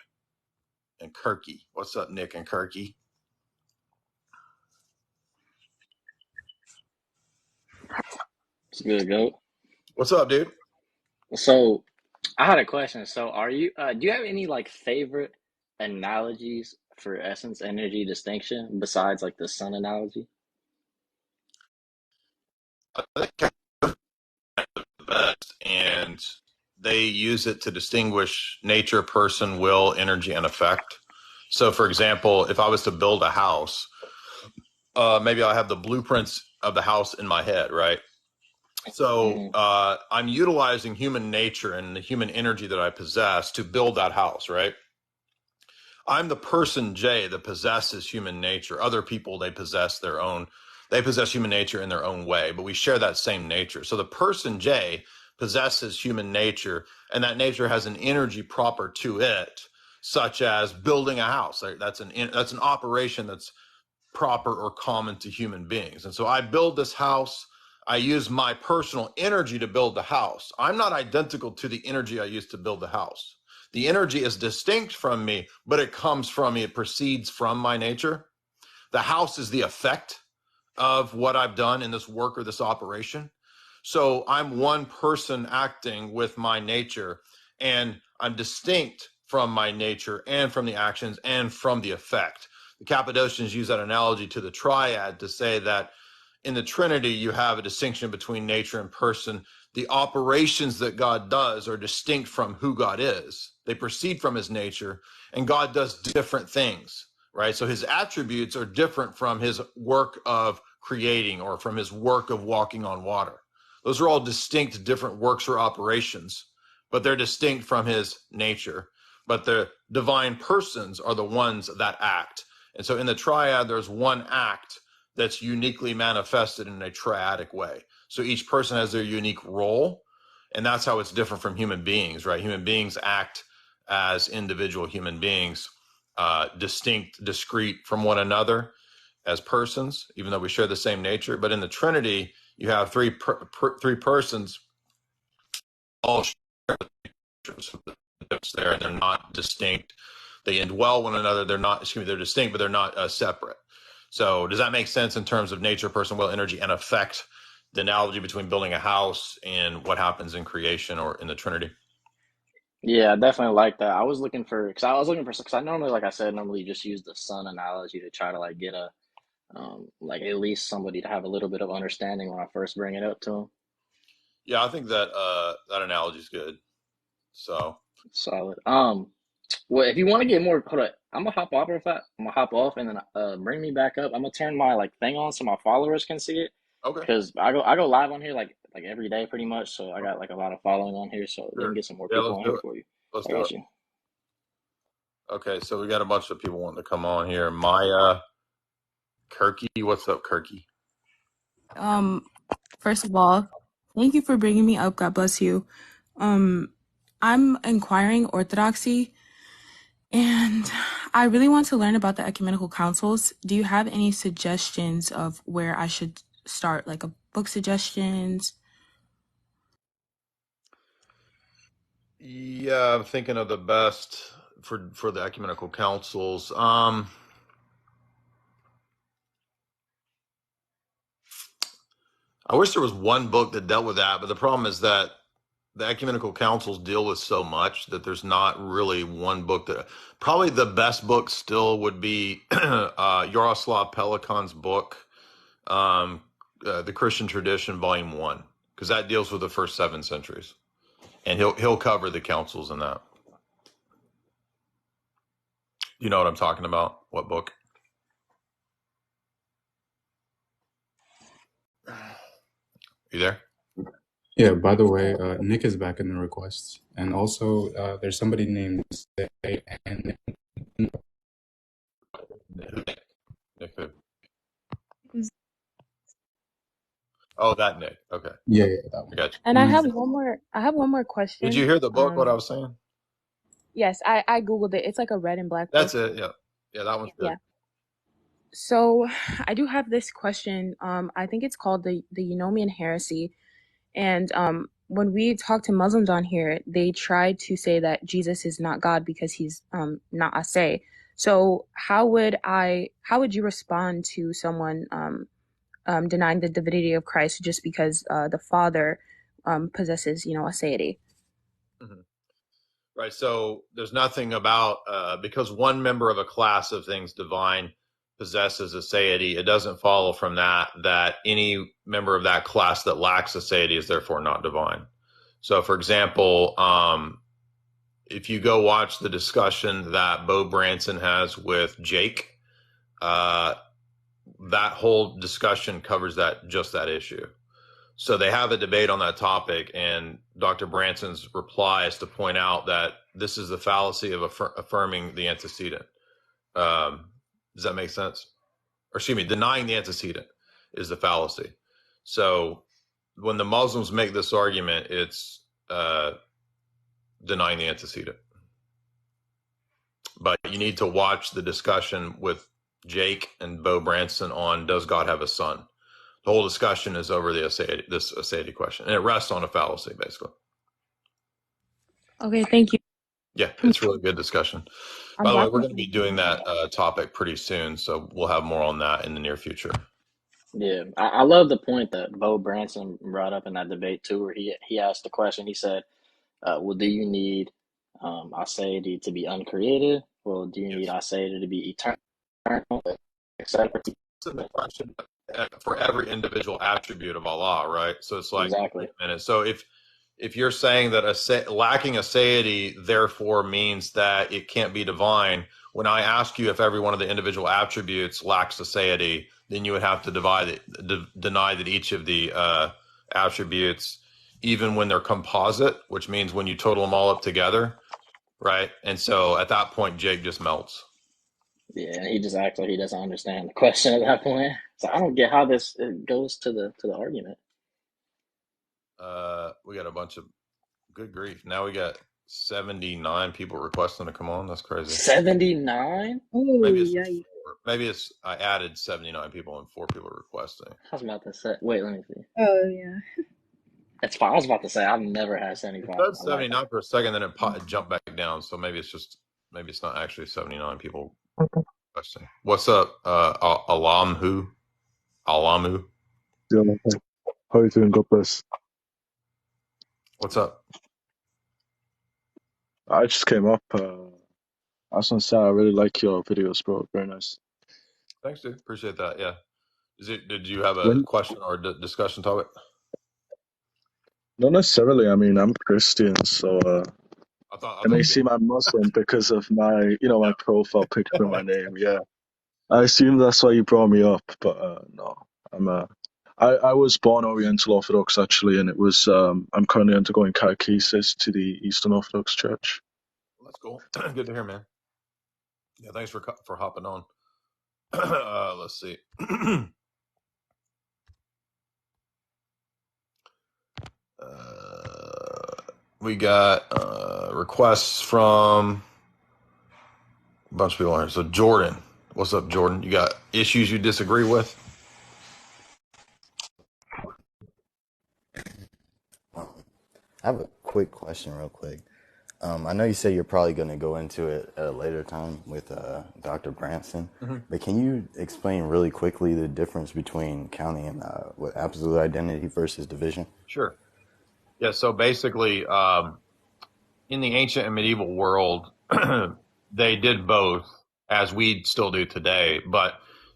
And Kirky. What's up, Nick and Kirky? It's good, goat. What's up, dude? So I had a question. So are you do you have any like favorite analogies for essence energy distinction besides like the sun analogy? I think the best, and they use it to distinguish nature, person, will, energy, and effect. So, for example, if I was to build a house, maybe I have the blueprints of the house in my head, right? So I'm utilizing human nature and the human energy that I possess to build that house, right? I'm the person J that possesses human nature. Other people, they possess human nature in their own way, but we share that same nature. So the person J possesses human nature, and that nature has an energy proper to it, such as building a house. That's an operation that's proper or common to human beings. And so I build this house. I use my personal energy to build the house. I'm not identical to the energy I use to build the house. The energy is distinct from me, but it comes from me. It proceeds from my nature. The house is the effect of what I've done in this work or this operation. So I'm one person acting with my nature, and I'm distinct from my nature and from the actions and from the effect. The Cappadocians use that analogy to the triad to say that in the Trinity, you have a distinction between nature and person. The operations that God does are distinct from who God is. They proceed from his nature, and God does different things, right? So his attributes are different from his work of creating or from his work of walking on water. Those are all distinct, different works or operations, but they're distinct from his nature. But the divine persons are the ones that act. And so in the triad, there's one act that's uniquely manifested in a triadic way. So each person has their unique role, and that's how it's different from human beings, right? Human beings act as individual human beings, distinct, discrete from one another as persons, even though we share the same nature. But in the Trinity, you have three persons, all share there, and they're not distinct. They indwell one another. They're distinct, but they're not separate. So does that make sense in terms of nature, person, will, energy, and effect, the analogy between building a house and what happens in creation or in the Trinity? Yeah, I definitely like that. Because I normally, like I said, normally just use the sun analogy to try to like get a like at least somebody to have a little bit of understanding when I first bring it up to them. Yeah, I think that that analogy is good. So solid. Well, if you want to get more, hold on. I'm gonna hop off I'm gonna hop off and then bring me back up. I'm gonna turn my like thing on so my followers can see it. Okay. Because I go live on here like every day pretty much, so I got like a lot of following on here, so we can get some more people on here for you. Let's do it. Okay, so we got a bunch of people wanting to come on here. Maya, Kirky, what's up, Kirky? First of all, thank you for bringing me up. God bless you. I'm inquiring Orthodoxy, and I really want to learn about the ecumenical councils. Do you have any suggestions of where I should start, like a book suggestions? Yeah, I'm thinking of the best for the ecumenical councils. I wish there was one book that dealt with that, but the problem is that the ecumenical councils deal with so much that there's not really one book that. Probably the best book still would be Yaroslav Pelikan's book, The Christian Tradition, Volume 1, because that deals with the first 7 centuries, and he'll cover the councils in that. You know what I'm talking about? What book? You there? Yeah, by the way, Nick is back in the requests. And also, there's somebody named Say and Nick who? Oh, that Nick. Okay. yeah, that I one. got you. And I have one more. I have one more question. Did you hear the book? What I was saying? Yes, I googled it. It's like a red and black book. That's it. Yeah, yeah, that one's good. Yeah. So I do have this question. I think it's called the Eunomian heresy, and when we talk to Muslims on here, they try to say that Jesus is not God because he's not asay. So how would you respond to someone denying the divinity of Christ just because the Father possesses aseity? Mm-hmm. Right. So there's nothing about because one member of a class of things divine possesses aseity, it doesn't follow from that any member of that class that lacks aseity is therefore not divine. So, for example, if you go watch the discussion that Bo Branson has with Jake, that whole discussion covers just that issue. So they have a debate on that topic, and Dr. Branson's reply is to point out that this is the fallacy of affirming the antecedent. Does that make sense? Or excuse me, denying the antecedent is the fallacy. So when the Muslims make this argument, it's denying the antecedent. But you need to watch the discussion with Jake and Bo Branson on does God have a son? The whole discussion is over this aseity question, and it rests on a fallacy, basically. Okay, thank you. Yeah, it's a really good discussion. By the way, we're going to be doing that topic pretty soon, so we'll have more on that in the near future. Yeah, I love the point that Bo Branson brought up in that debate too, where he asked the question. He said, "Well, do you need aseity to be uncreated? Well, do you need aseity to be eternal, etc.?" Question for every individual attribute of Allah, right? So it's like exactly. So if you're saying that lacking aseity therefore means that it can't be divine, when I ask you if every one of the individual attributes lacks aseity, then you would have to deny that each of the attributes, even when they're composite, which means when you total them all up together, right? And so at that point, Jake just melts. Yeah, he just acts like he doesn't understand the question at that point. So I don't get how this goes to the argument. We got a bunch of good grief. Now we got 79 people requesting to come on. That's crazy. 79? Maybe it's I added 79 people and 4 people requesting. I was about to say. Wait, let me see. Oh yeah. That's fine. I was about to say I've never had 75. It said 79 for a second, then it jumped back down. So maybe it's not actually 79 people requesting. What's up, Alamu? Yeah, how are you doing? God bless. What's up? I just came up. I just want to say I really like your videos, bro. Very nice. Thanks, dude. Appreciate that. Yeah. Did you have a question or discussion topic? Not necessarily. I mean, I'm Christian, so it may seem I'm Muslim because of my, my profile picture and my name. Yeah, I assume that's why you brought me up, but no, I was born Oriental Orthodox actually, and it was I'm currently undergoing catechesis to the Eastern Orthodox Church. That's cool. Good to hear, man. Yeah, thanks for hopping on. Let's see. We got requests from a bunch of people on here. So Jordan, what's up, Jordan? You got issues you disagree with? I have a quick question real quick. I know you said you're probably going to go into it at a later time with Dr. Branson, but can you explain really quickly the difference between counting and absolute identity versus division? Sure. Yeah, so basically, in the ancient and medieval world, they did both, as we still do today. But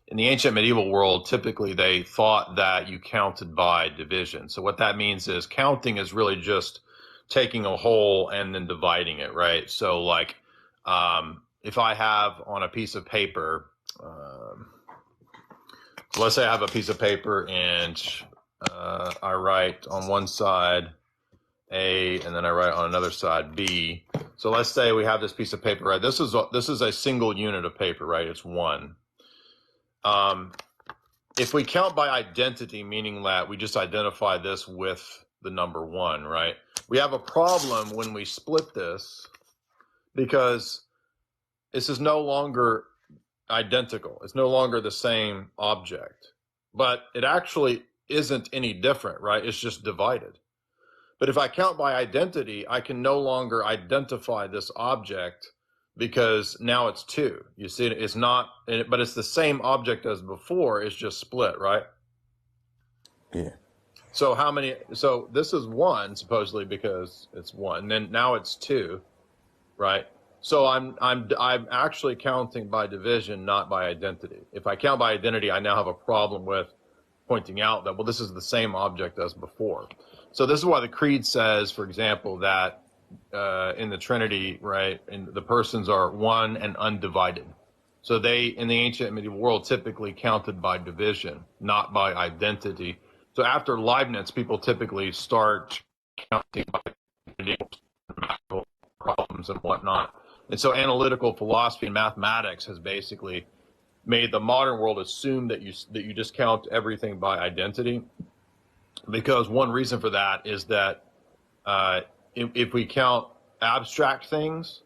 in the ancient medieval world, typically they thought that you counted by division. So what that means is counting is really just taking a whole and then dividing it, right? So like if I have on a piece of paper, let's say I have a piece of paper and I I write on one side A, and then I write on another side B. So let's say we have this piece of paper, right? This is a single unit of paper, right? It's 1. If we count by identity, meaning that we just identify this with the number 1, right? We have a problem when we split this because this is no longer identical. It's no longer the same object, but it actually isn't any different, right? It's just divided. But if I count by identity, I can no longer identify this object because now it's 2. You see, it's not, but it's the same object as before. It's just split, right? Yeah. So how many? So this is 1 supposedly because it's 1. And then now it's 2, right? So I'm actually counting by division, not by identity. If I count by identity, I now have a problem with pointing out that, well, this is the same object as before. So this is why the Creed says, for example, that in the Trinity, right, and the persons are one and undivided. So they, in the ancient medieval world, typically counted by division, not by identity. So after Leibniz, people typically start counting by mathematical problems and whatnot. And so analytical philosophy and mathematics has basically made the modern world assume that you just count everything by identity. Because one reason for that is that if we count abstract things,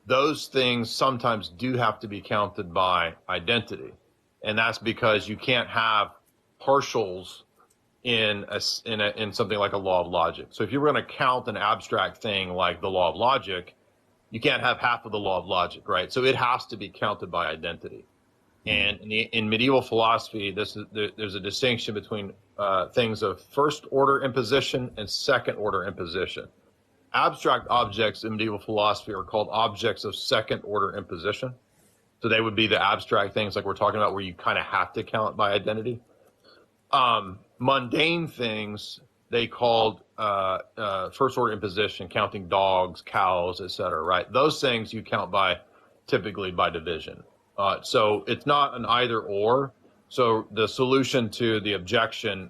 those things sometimes do have to be counted by identity. And that's because you can't have partials in something like a law of logic. So if you were going to count an abstract thing like the law of logic, you can't have half of the law of logic, right? So it has to be counted by identity. And in medieval philosophy, there's a distinction between things of first order imposition and second order imposition. Abstract objects in medieval philosophy are called objects of second order imposition. So they would be the abstract things like we're talking about where you kind of have to count by identity. Mundane things they called first order imposition, counting dogs, cows, etc. Right? Those things you count typically by division. So it's not an either or. So the solution to the objection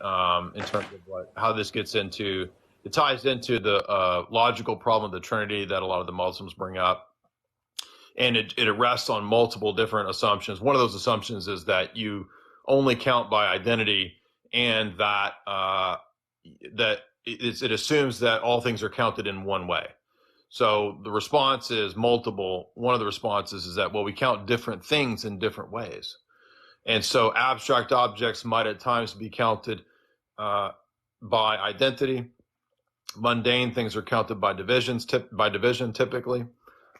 in terms of how this gets into, it ties into the logical problem of the Trinity that a lot of the Muslims bring up. And it rests on multiple different assumptions. One of those assumptions is that you only count by identity, and that it assumes that all things are counted in one way. So the response is multiple. One of the responses is that, well, we count different things in different ways. And so abstract objects might at times be counted by identity. Mundane things are counted by division typically.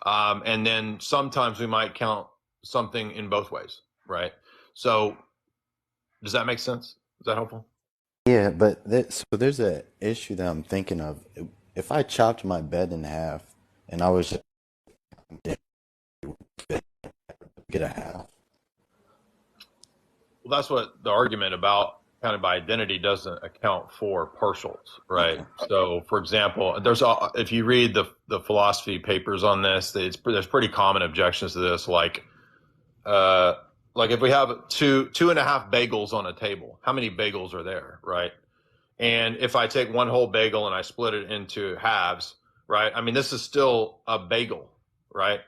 And then sometimes we might count something in both ways, right? So does that make sense? Is that helpful? Yeah, but so there's an issue that I'm thinking of. If I chopped my bed in half and I was just get a half. Well, that's what the argument about counted by identity doesn't account for partials, right? So, for example, if you read the philosophy papers on this, there's pretty common objections to this, like if we have two and a half bagels on a table, how many bagels are there, right? And if I take one whole bagel and I split it into halves, right? I mean, this is still a bagel, right?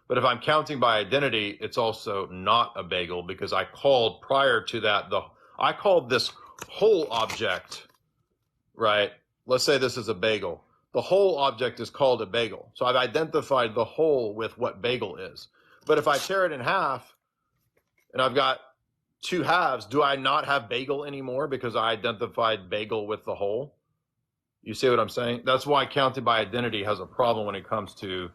But if I'm counting by identity, it's also not a bagel because I called prior to that, I called this whole object, right? Let's say this is a bagel. The whole object is called a bagel. So I've identified the whole with what bagel is. But if I tear it in half and I've got two halves, do I not have bagel anymore because I identified bagel with the whole? You see what I'm saying? That's why counting by identity has a problem when it comes to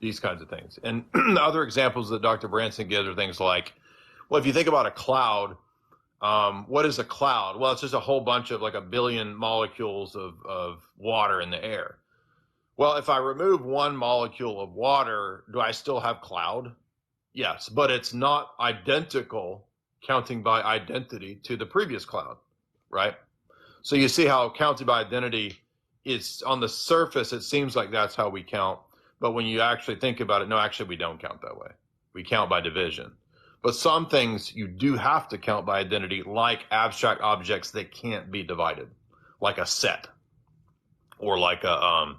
these kinds of things. And the other examples that Dr. Branson gives are things like, well, if you think about a cloud, what is a cloud? Well, it's just a whole bunch of like a billion molecules of water in the air. Well, if I remove one molecule of water, do I still have cloud? Yes, but it's not identical, counting by identity, to the previous cloud, right? So you see how counting by identity is on the surface, it seems like that's how we count. But when you actually think about it, no, actually we don't count that way. We count by division. But some things you do have to count by identity, like abstract objects that can't be divided. like a set, or like a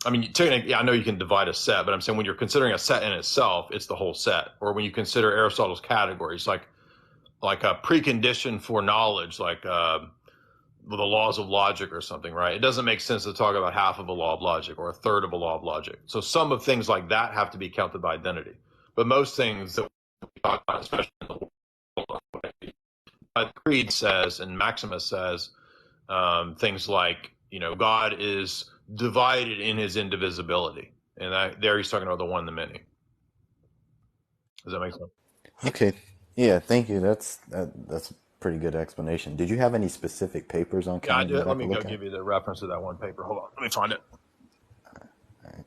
I mean, technically, I know you can divide a set, but I'm saying when you're considering a set in itself, it's the whole set. Or when you consider Aristotle's categories, like a precondition for knowledge, like the laws of logic or something, right? It doesn't make sense to talk about half of a law of logic or a third of a law of logic. So some of things like that have to be counted by identity. But most things that we talk about, especially in the world, Creed says and Maximus says things like, God is divided in his indivisibility. And there he's talking about the one and the many. Does that make sense? Okay. Yeah, thank you. That's a pretty good explanation. Did you have any specific papers on Yeah, I canon do. that Let me could go look at? give you the reference to that one paper. Hold on. Let me find it. All right.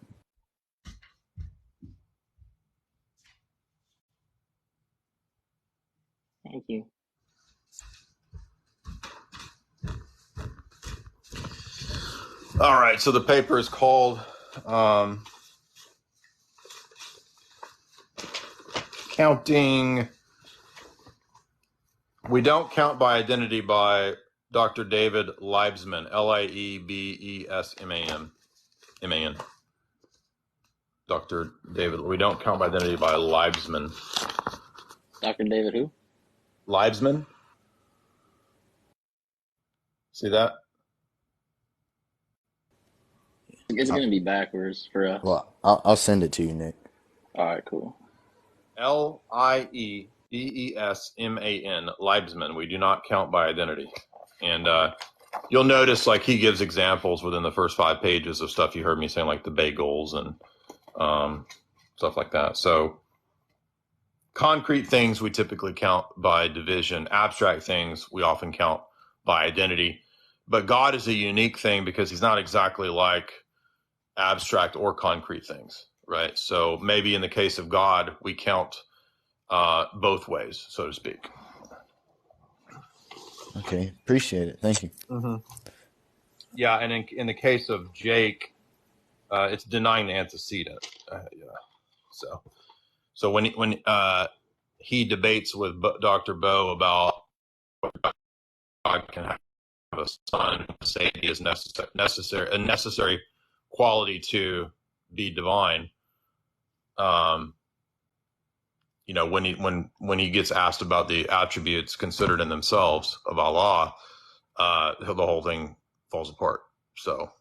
Thank you. All right. So the paper is called Counting. We Don't Count by Identity by Dr. David Liebesman, Liebesman. M-A-N. Dr. David, We Don't Count by Identity by Liebesman. Dr. David who? Liebesman. See that? It's going to be backwards for us. Well, I'll send it to you, Nick. All right, cool. Liebesman, Liebesman. We do not count by identity. And you'll notice, like, he gives examples within the first 5 pages of stuff you heard me saying, like the bagels and stuff like that. So concrete things we typically count by division. Abstract things we often count by identity. But God is a unique thing because he's not exactly like abstract or concrete things, right? So maybe in the case of God, we count both ways, so to speak. Okay, appreciate it. Thank you. Mm-hmm. Yeah, and in the case of Jake, it's denying the antecedent. So when he debates with Dr. Bo about God can have a son, say he is a necessary quality to be divine. When he gets asked about the attributes considered in themselves of Allah, the whole thing falls apart. So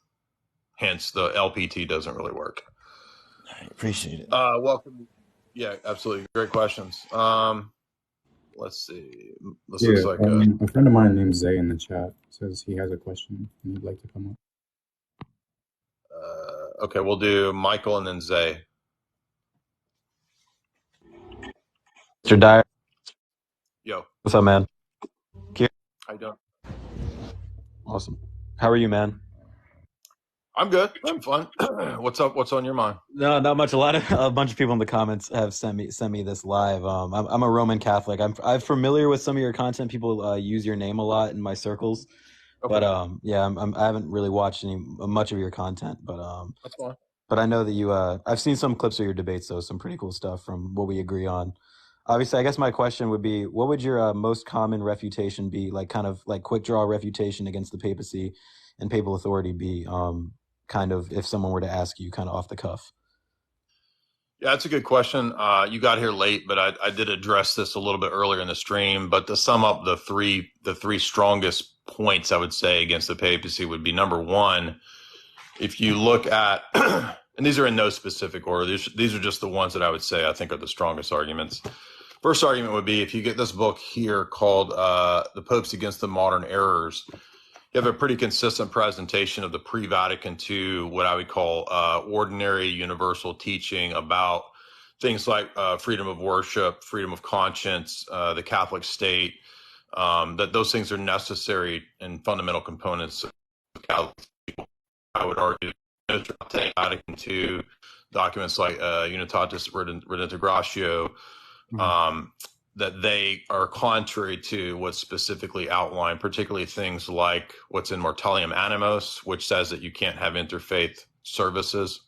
hence the LPT doesn't really work. I appreciate it. Welcome. Yeah, absolutely. Great questions. Let's see. This looks like a friend of mine named Zay in the chat says he has a question and he'd like to come up. Okay, we'll do Michael and then Zay. Mr. Dyer. Yo. What's up, man? How you doing? Awesome. How are you, man? I'm good. I'm fine. What's up? What's on your mind? No, not much. A bunch of people in the comments have sent me this live. I'm a Roman Catholic. I'm familiar with some of your content. People use your name a lot in my circles. Okay. But I haven't really watched much of your content. But that's fine. But I know that I've seen some clips of your debates, though. Some pretty cool stuff from what we agree on. Obviously, I guess my question would be, what would your most common refutation be? Like kind of like quick draw refutation against the papacy and papal authority be? Kind of, if someone were to ask you kind of off the cuff. Yeah, that's a good question. You got here late, but I did address this a little bit earlier in the stream. But to sum up the three strongest points I would say against the papacy would be, number one, if you look at, and these are in no specific order, these are just the ones that I would say I think are the strongest arguments. First argument would be, if you get this book here called The Popes Against the Modern Errors, you have a pretty consistent presentation of the pre-Vatican II, what I would call ordinary universal teaching about things like freedom of worship, freedom of conscience, the Catholic state, that those things are necessary and fundamental components of Catholic people. I would argue Vatican II, documents like Unitatis Redemptio, that they are contrary to what's specifically outlined, particularly things like what's in Mortalium Animos, which says that you can't have interfaith services.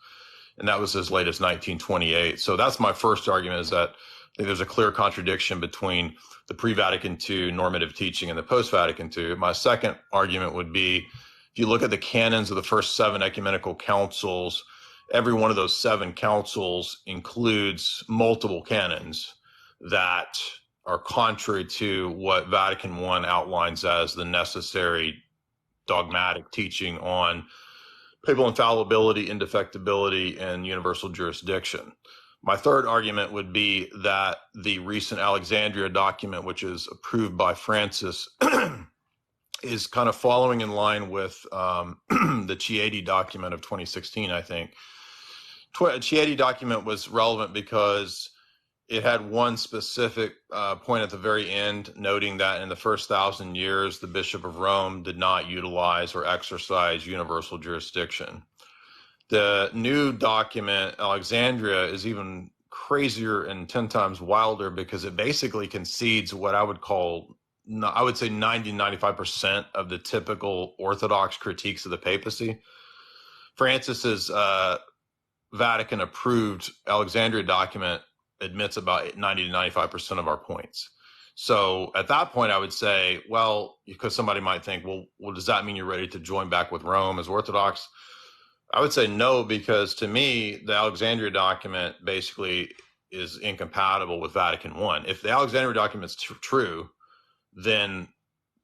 And that was as late as 1928. So that's my first argument, is that think there's a clear contradiction between the pre-Vatican II normative teaching and the post-Vatican II. My second argument would be, if you look at the canons of the first 7 ecumenical councils, every one of those 7 councils includes multiple canons that are contrary to what Vatican I outlines as the necessary dogmatic teaching on papal infallibility, indefectibility, and universal jurisdiction. My third argument would be that the recent Alexandria document, which is approved by Francis, is kind of following in line with the Chieti document of 2016, I think. Chieti document was relevant because it had one specific point at the very end, noting that in the first 1,000 years, the Bishop of Rome did not utilize or exercise universal jurisdiction. The new document, Alexandria, is even crazier and 10 times wilder because it basically concedes what I would call, I would say 95% of the typical Orthodox critiques of the papacy. Francis's Vatican approved Alexandria document admits about 90 to 95% of our points. So at that point, I would say, well, because somebody might think, well, does that mean you're ready to join back with Rome as Orthodox? I would say no, because to me, the Alexandria document basically is incompatible with Vatican I. If the Alexandria document is true, then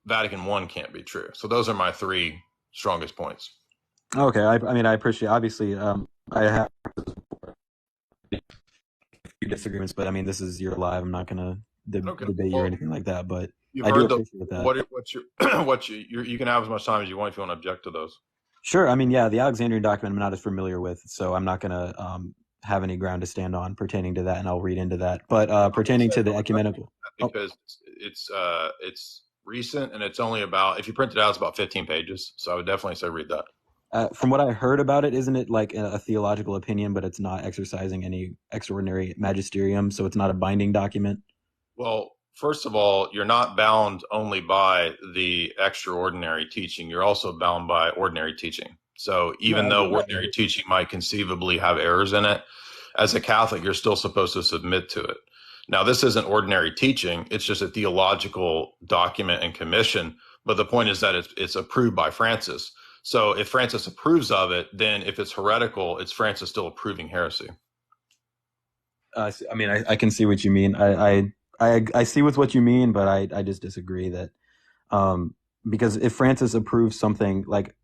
Vatican I can't be true. So those are my 3 strongest points. Okay, I mean, I appreciate. Obviously, I have a few disagreements, but I mean, this is you're live. I'm not going to debate you or anything like that. But I do appreciate that. You can have as much time as you want if you want to object to those. Sure. I mean, yeah, the Alexandrian document I'm not as familiar with, so I'm not going to have any ground to stand on pertaining to that, and I'll read into that. But pertaining to the ecumenical, because it's recent and it's only about, if you print it out, it's about 15 pages. So I would definitely say read that. From what I heard about it, isn't it like a theological opinion, but it's not exercising any extraordinary magisterium, so it's not a binding document? Well, first of all, you're not bound only by the extraordinary teaching. You're also bound by ordinary teaching. So even though ordinary teaching might conceivably have errors in it, as a Catholic, you're still supposed to submit to it. Now, this isn't ordinary teaching. It's just a theological document and commission. But the point is that it's approved by Francis. So if Francis approves of it, then if it's heretical, it's Francis still approving heresy. I mean, I can see what you mean. I see with what you mean, but I just disagree that because if Francis approves something, like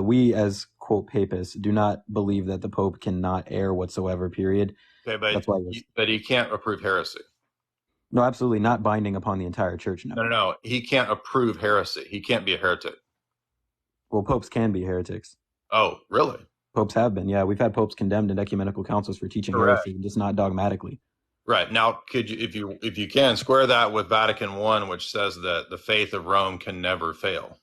we as quote papists do not believe that the Pope cannot err whatsoever, period. Okay, but he can't approve heresy. No, absolutely not binding upon the entire church. No. He can't approve heresy. He can't be a heretic. Well, popes can be heretics. Oh, really? Popes have been. Yeah, we've had popes condemned in ecumenical councils for teaching heresy, just not dogmatically. Right. Now, could you, if you can, square that with Vatican I, which says that the faith of Rome can never fail?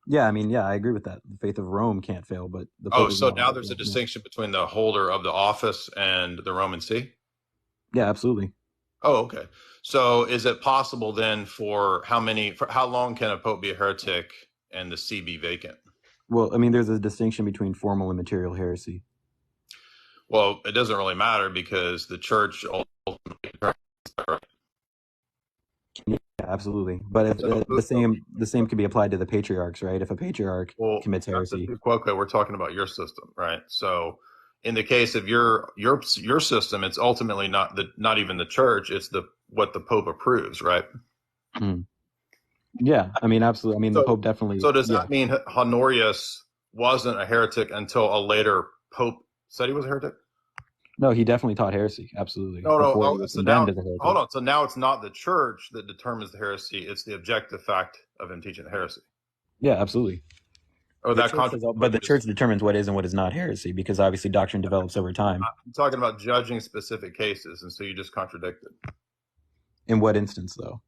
Yeah, I mean, yeah, I agree with that. The faith of Rome can't fail, but the Pope so now there's a distinction between the holder of the office and the Roman See? Yeah, absolutely. Oh, okay. So is it possible then for how long can a Pope be a heretic and the see be vacant? Well, I mean, there's a distinction between formal and material heresy. Well, it doesn't really matter because the church ultimately. Yeah, absolutely. But if, the same could be applied to the patriarchs, right? If a patriarch commits heresy. We're talking about your system, right? So in the case of your system, it's ultimately not even the church, it's what the Pope approves, right? Yeah, I mean, absolutely. I mean, the Pope definitely. So does that mean Honorius wasn't a heretic until a later Pope said he was a heretic? No, he definitely taught heresy. Absolutely. No. So now, hold on. So now it's not the church that determines the heresy; it's the objective fact of him teaching the heresy. Yeah, absolutely. But the church determines what is and what is not heresy, because obviously doctrine develops over time. I'm talking about judging specific cases, and so you just contradicted. In what instance, though?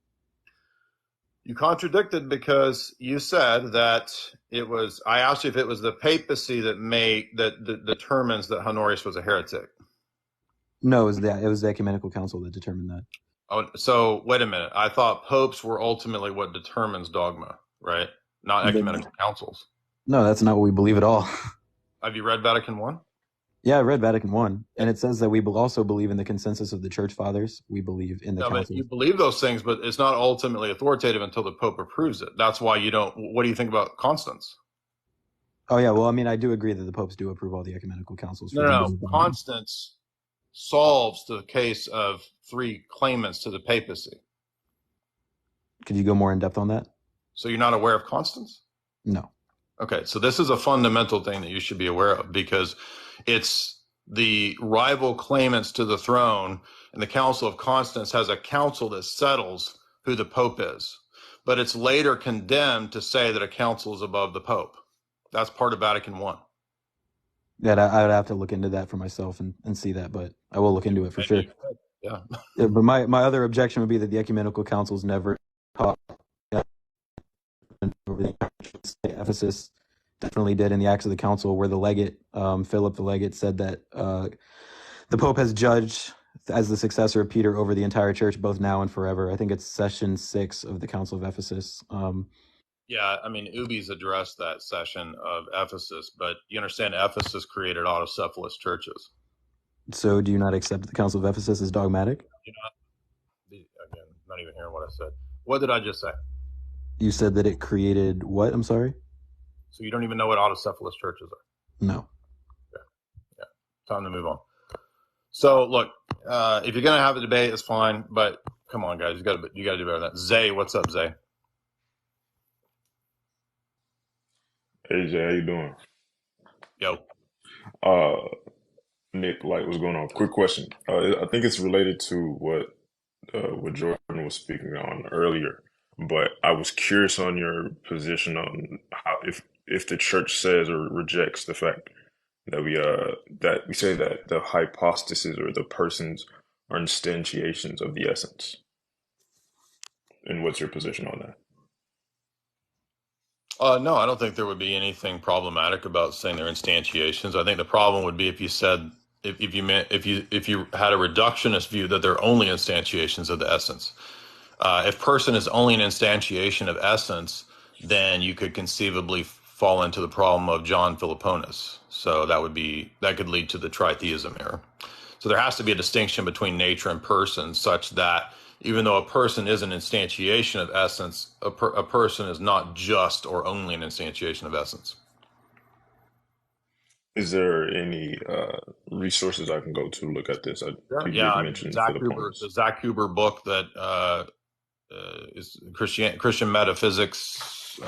You contradicted because you said that it was. I asked you if it was the papacy that determines that Honorius was a heretic. No, it was the ecumenical council that determined that. Oh, so wait a minute. I thought popes were ultimately what determines dogma, right? Not ecumenical councils. No, that's not what we believe at all. Have you read Vatican I? Yeah, I read Vatican I, and it says that we also believe in the consensus of the church fathers. We believe in the No, but councils. you believe those things, but it's not ultimately authoritative until the Pope approves it. That's why you don't. What do you think about Constance? Oh yeah, well, I mean, I do agree that the popes do approve all the ecumenical councils for No. Jesus. Constance solves the case of 3 claimants to the papacy. Could you go more in depth on that? So you're not aware of Constance? No. Okay, so this is a fundamental thing that you should be aware of, because it's the rival claimants to the throne, and the Council of Constance has a council that settles who the Pope is. But it's later condemned to say that a council is above the Pope. That's part of Vatican I. Yeah, I would have to look into that for myself and see that, but I will look into it for sure. Yeah. Yeah, but my other objection would be that the ecumenical councils never taught over the Ephesus. Definitely did in the Acts of the Council, where the legate, Philip the legate, said that the Pope has judged as the successor of Peter over the entire church, both now and forever. I think it's session 6 of the Council of Ephesus. Yeah, I mean, Ubi's addressed that session of Ephesus, but you understand Ephesus created autocephalous churches. So do you not accept the Council of Ephesus as dogmatic? Again, not even hearing what I said. What did I just say? You said that it created what? I'm sorry? So you don't even know what autocephalous churches are? No. Yeah. Time to move on. So look, if you're gonna have a debate, it's fine, but come on, guys, you gotta do better than that. Zay, what's up, Zay? Hey Jay, how you doing? Yo. Nick, like, what's going on? Quick question. I think it's related to what Jordan was speaking on earlier, but I was curious on your position on how if the church says or rejects the fact that we say that the hypostasis or the persons are instantiations of the essence. And what's your position on that? No, I don't think there would be anything problematic about saying they're instantiations. I think the problem would be if you said if you had a reductionist view that they're only instantiations of the essence. If person is only an instantiation of essence, then you could conceivably fall into the problem of John Philoponus. So that could lead to the tritheism error. So there has to be a distinction between nature and person, such that even though a person is an instantiation of essence, a person is not just or only an instantiation of essence. Is there any resources I can go to look at this? Yeah, the Zach Huber book that is Christian metaphysics.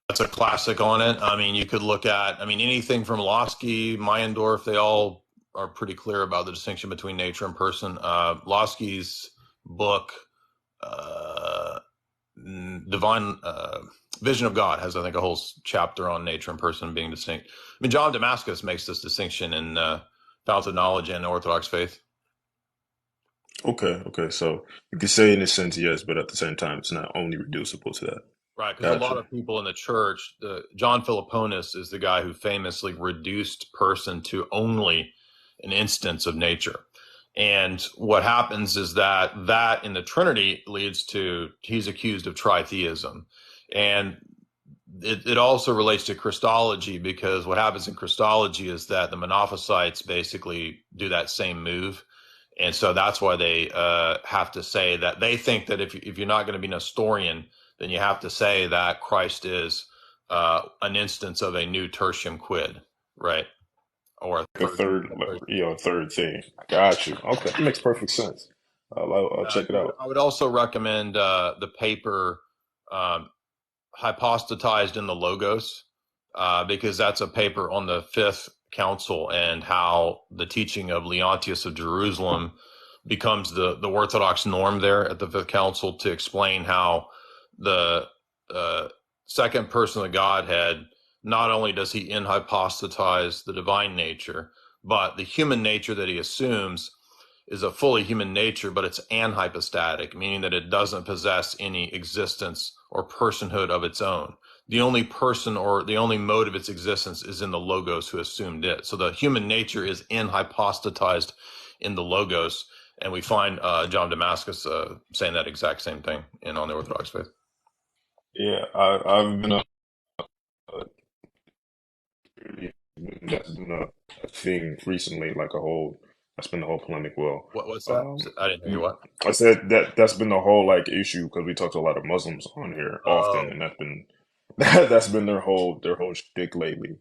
That's a classic on it. I mean, you could look at, anything from Losky, Meyendorff, they all are pretty clear about the distinction between nature and person. Losky's book, Divine Vision of God, has, I think, a whole chapter on nature and person being distinct. John Damascus makes this distinction in Fountain of Knowledge and Orthodox Faith. Okay. So you could say in a sense, yes, but at the same time, it's not only reducible to that. Right, because a lot of people in the church, John Philoponus is the guy who famously reduced person to only an instance of nature. And what happens is that in the Trinity leads to, he's accused of tritheism. And it also relates to Christology, because what happens in Christology is that the Monophysites basically do that same move. And so that's why they have to say that they think that if you're not going to be Nestorian, then you have to say that Christ is an instance of a new tertium quid, right? Or a third thing. Got you. Okay, that makes perfect sense. I'll check it out. I would also recommend the paper Hypostatized in the Logos, because that's a paper on the Fifth Council and how the teaching of Leontius of Jerusalem becomes the Orthodox norm there at the Fifth Council, to explain how the second person of the Godhead, not only does he inhypostatize the divine nature, but the human nature that he assumes is a fully human nature, but it's anhypostatic, meaning that it doesn't possess any existence or personhood of its own. The only person or the only mode of its existence is in the Logos who assumed it. So the human nature is inhypostatized in the Logos, and we find John Damascus saying that exact same thing on the Orthodox faith. Yeah, I've been That's been a thing recently, like a whole. That's been the whole polemic. Well, What's that? I didn't hear you. What? I said that's been the whole like issue because we talk to a lot of Muslims on here often, Oh, and that's been that's been their whole shtick lately.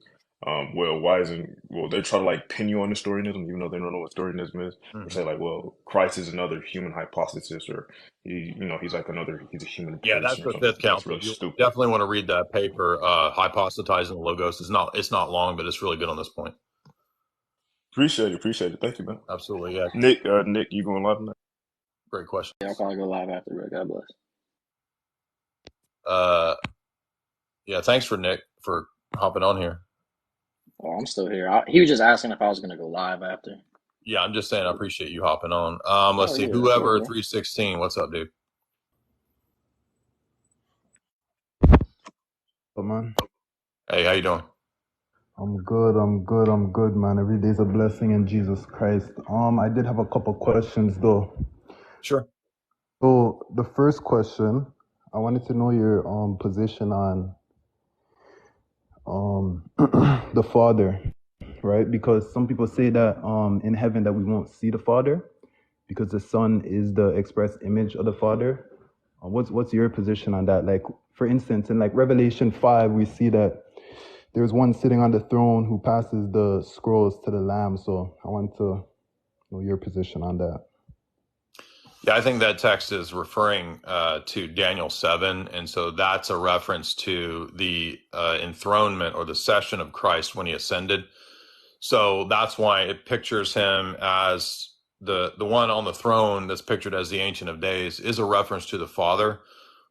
Well, why isn't they try to like pin you on Nestorianism even though they don't know what Nestorianism is, or mhm. say like, well, Christ is another human hypostasis, or he's like he's a human Yeah, that's person or the something. Fifth That's Council. really You stupid. definitely want to read that paper, Hypostatizing the Logos. It's not long, but it's really good on this point. Appreciate it. Thank you, man. Absolutely, yeah. Nick, you going live tonight? Great question. Yeah, I'll probably go live after, but God bless. Yeah, thanks for Nick for hopping on here. Oh, I'm still here. He was just asking if I was going to go live after. Yeah, I'm just saying I appreciate you hopping on. Let's Oh, see, yeah, that's all whoever good. 316, what's up, dude? Oh, man. Hey, how you doing? I'm good, man. Every day's a blessing in Jesus Christ. I did have a couple questions though. Sure. So the first question, I wanted to know your position on the Father, right? Because some people say that in heaven that we won't see the Father because the Son is the express image of the Father. What's your position on that? Like, for instance, in like Revelation 5, we see that there's one sitting on the throne who passes the scrolls to the Lamb. So I want to know your position on that. Yeah, I think that text is referring to Daniel 7. And so that's a reference to the enthronement or the session of Christ when he ascended. So that's why it pictures him as the one on the throne that's pictured as the Ancient of Days is a reference to the Father.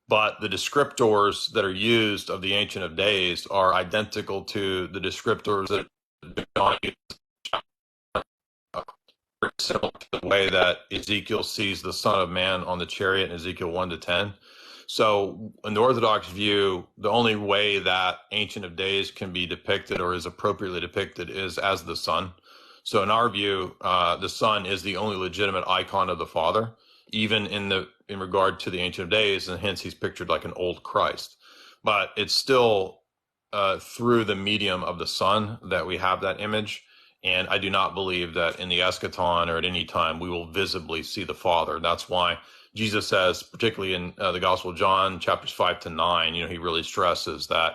But the descriptors that are used of the Ancient of Days are identical to the descriptors that John used, similar to the way that Ezekiel sees the Son of Man on the chariot in Ezekiel 1-10. So in the Orthodox view, the only way that Ancient of Days can be depicted or is appropriately depicted is as the Son. So in our view, the Son is the only legitimate icon of the Father, even in regard to the Ancient of Days, and hence he's pictured like an old Christ. But it's still through the medium of the Son that we have that image. And I do not believe that in the eschaton or at any time we will visibly see the Father. That's why Jesus says, particularly in the Gospel of John, chapters 5-9, he really stresses that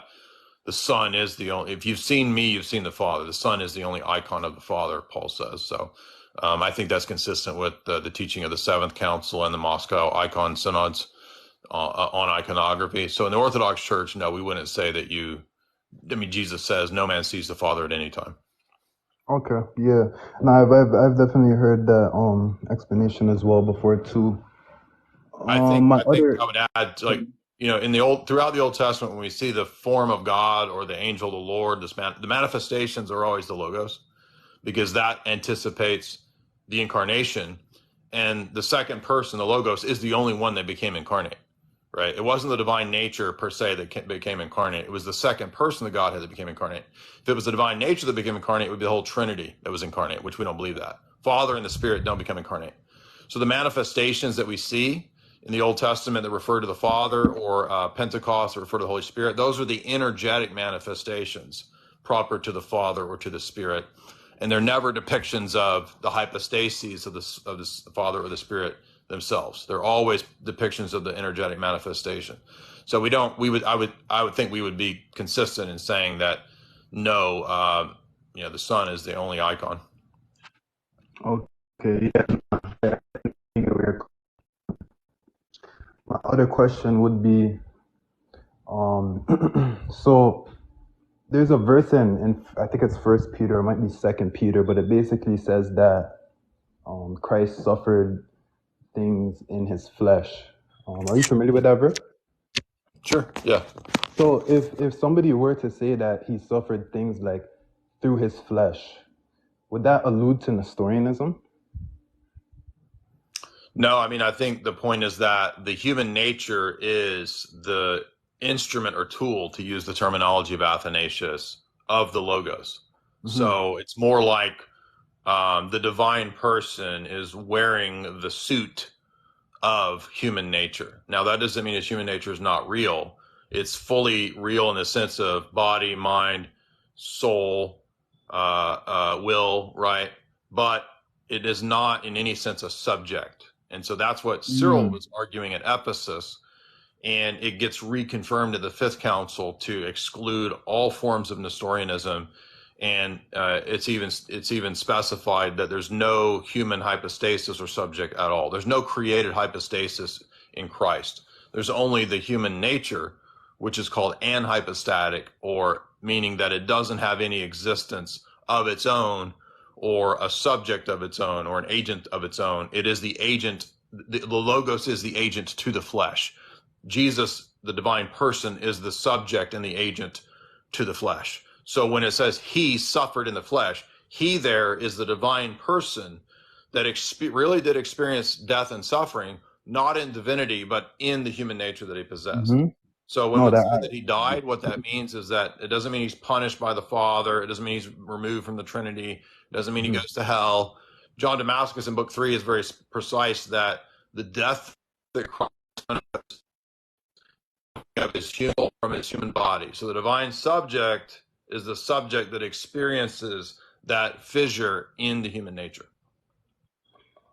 the Son is the only, if you've seen me, you've seen the Father. The Son is the only icon of the Father, Paul says. So I think that's consistent with the teaching of the Seventh Council and the Moscow Icon Synods on iconography. So in the Orthodox Church, no, we wouldn't say that Jesus says no man sees the Father at any time. Okay, yeah. No, I've definitely heard that explanation as well before too. I think I would add, like, throughout the Old Testament, when we see the form of God or the angel of the Lord, the manifestations are always the Logos, because that anticipates the incarnation. And the second person, the Logos, is the only one that became incarnate, right? It wasn't the divine nature per se that became incarnate. It was the second person of Godhead that became incarnate. If it was the divine nature that became incarnate, it would be the whole Trinity that was incarnate, which we don't believe that. Father and the Spirit don't become incarnate. So the manifestations that we see in the Old Testament that refer to the Father, or Pentecost that refer to the Holy Spirit, those are the energetic manifestations proper to the Father or to the Spirit. And they're never depictions of the hypostases of the Father or the Spirit themselves. They're always depictions of the energetic manifestation. So I would think we would be consistent in saying that no, the Son is the only icon. Okay, yeah. My other question would be, so there's a verse in I think it's First Peter, it might be Second Peter, but it basically says that Christ suffered things in his flesh. Are you familiar with that verse? Sure. Yeah. So if somebody were to say that he suffered things like through his flesh, would that allude to Nestorianism? No, I mean, I think the point is that the human nature is the instrument or tool, to use the terminology of Athanasius, of the Logos. Mm-hmm. So it's more like the divine person is wearing the suit of human nature. Now, that doesn't mean his human nature is not real. It's fully real in the sense of body, mind, soul, will, right? But it is not in any sense a subject. And so that's what Cyril was arguing at Ephesus. And it gets reconfirmed at the Fifth Council to exclude all forms of Nestorianism. And it's even specified that there's no human hypostasis or subject at all. There's no created hypostasis in Christ. There's only the human nature, which is called anhypostatic, or meaning that it doesn't have any existence of its own or a subject of its own or an agent of its own. It is the agent. The Logos is the agent to the flesh. Jesus, the divine person, is the subject and the agent to the flesh. So when it says he suffered in the flesh, he there is the divine person that really did experience death and suffering, not in divinity, but in the human nature that he possessed. So when we say that he died, what that means is that it doesn't mean he's punished by the Father. It doesn't mean he's removed from the Trinity. It doesn't mean he goes to hell. John Damascus in Book 3 is very precise that the death that Christ is healed from his human body. So the divine subject is the subject that experiences that fissure in the human nature.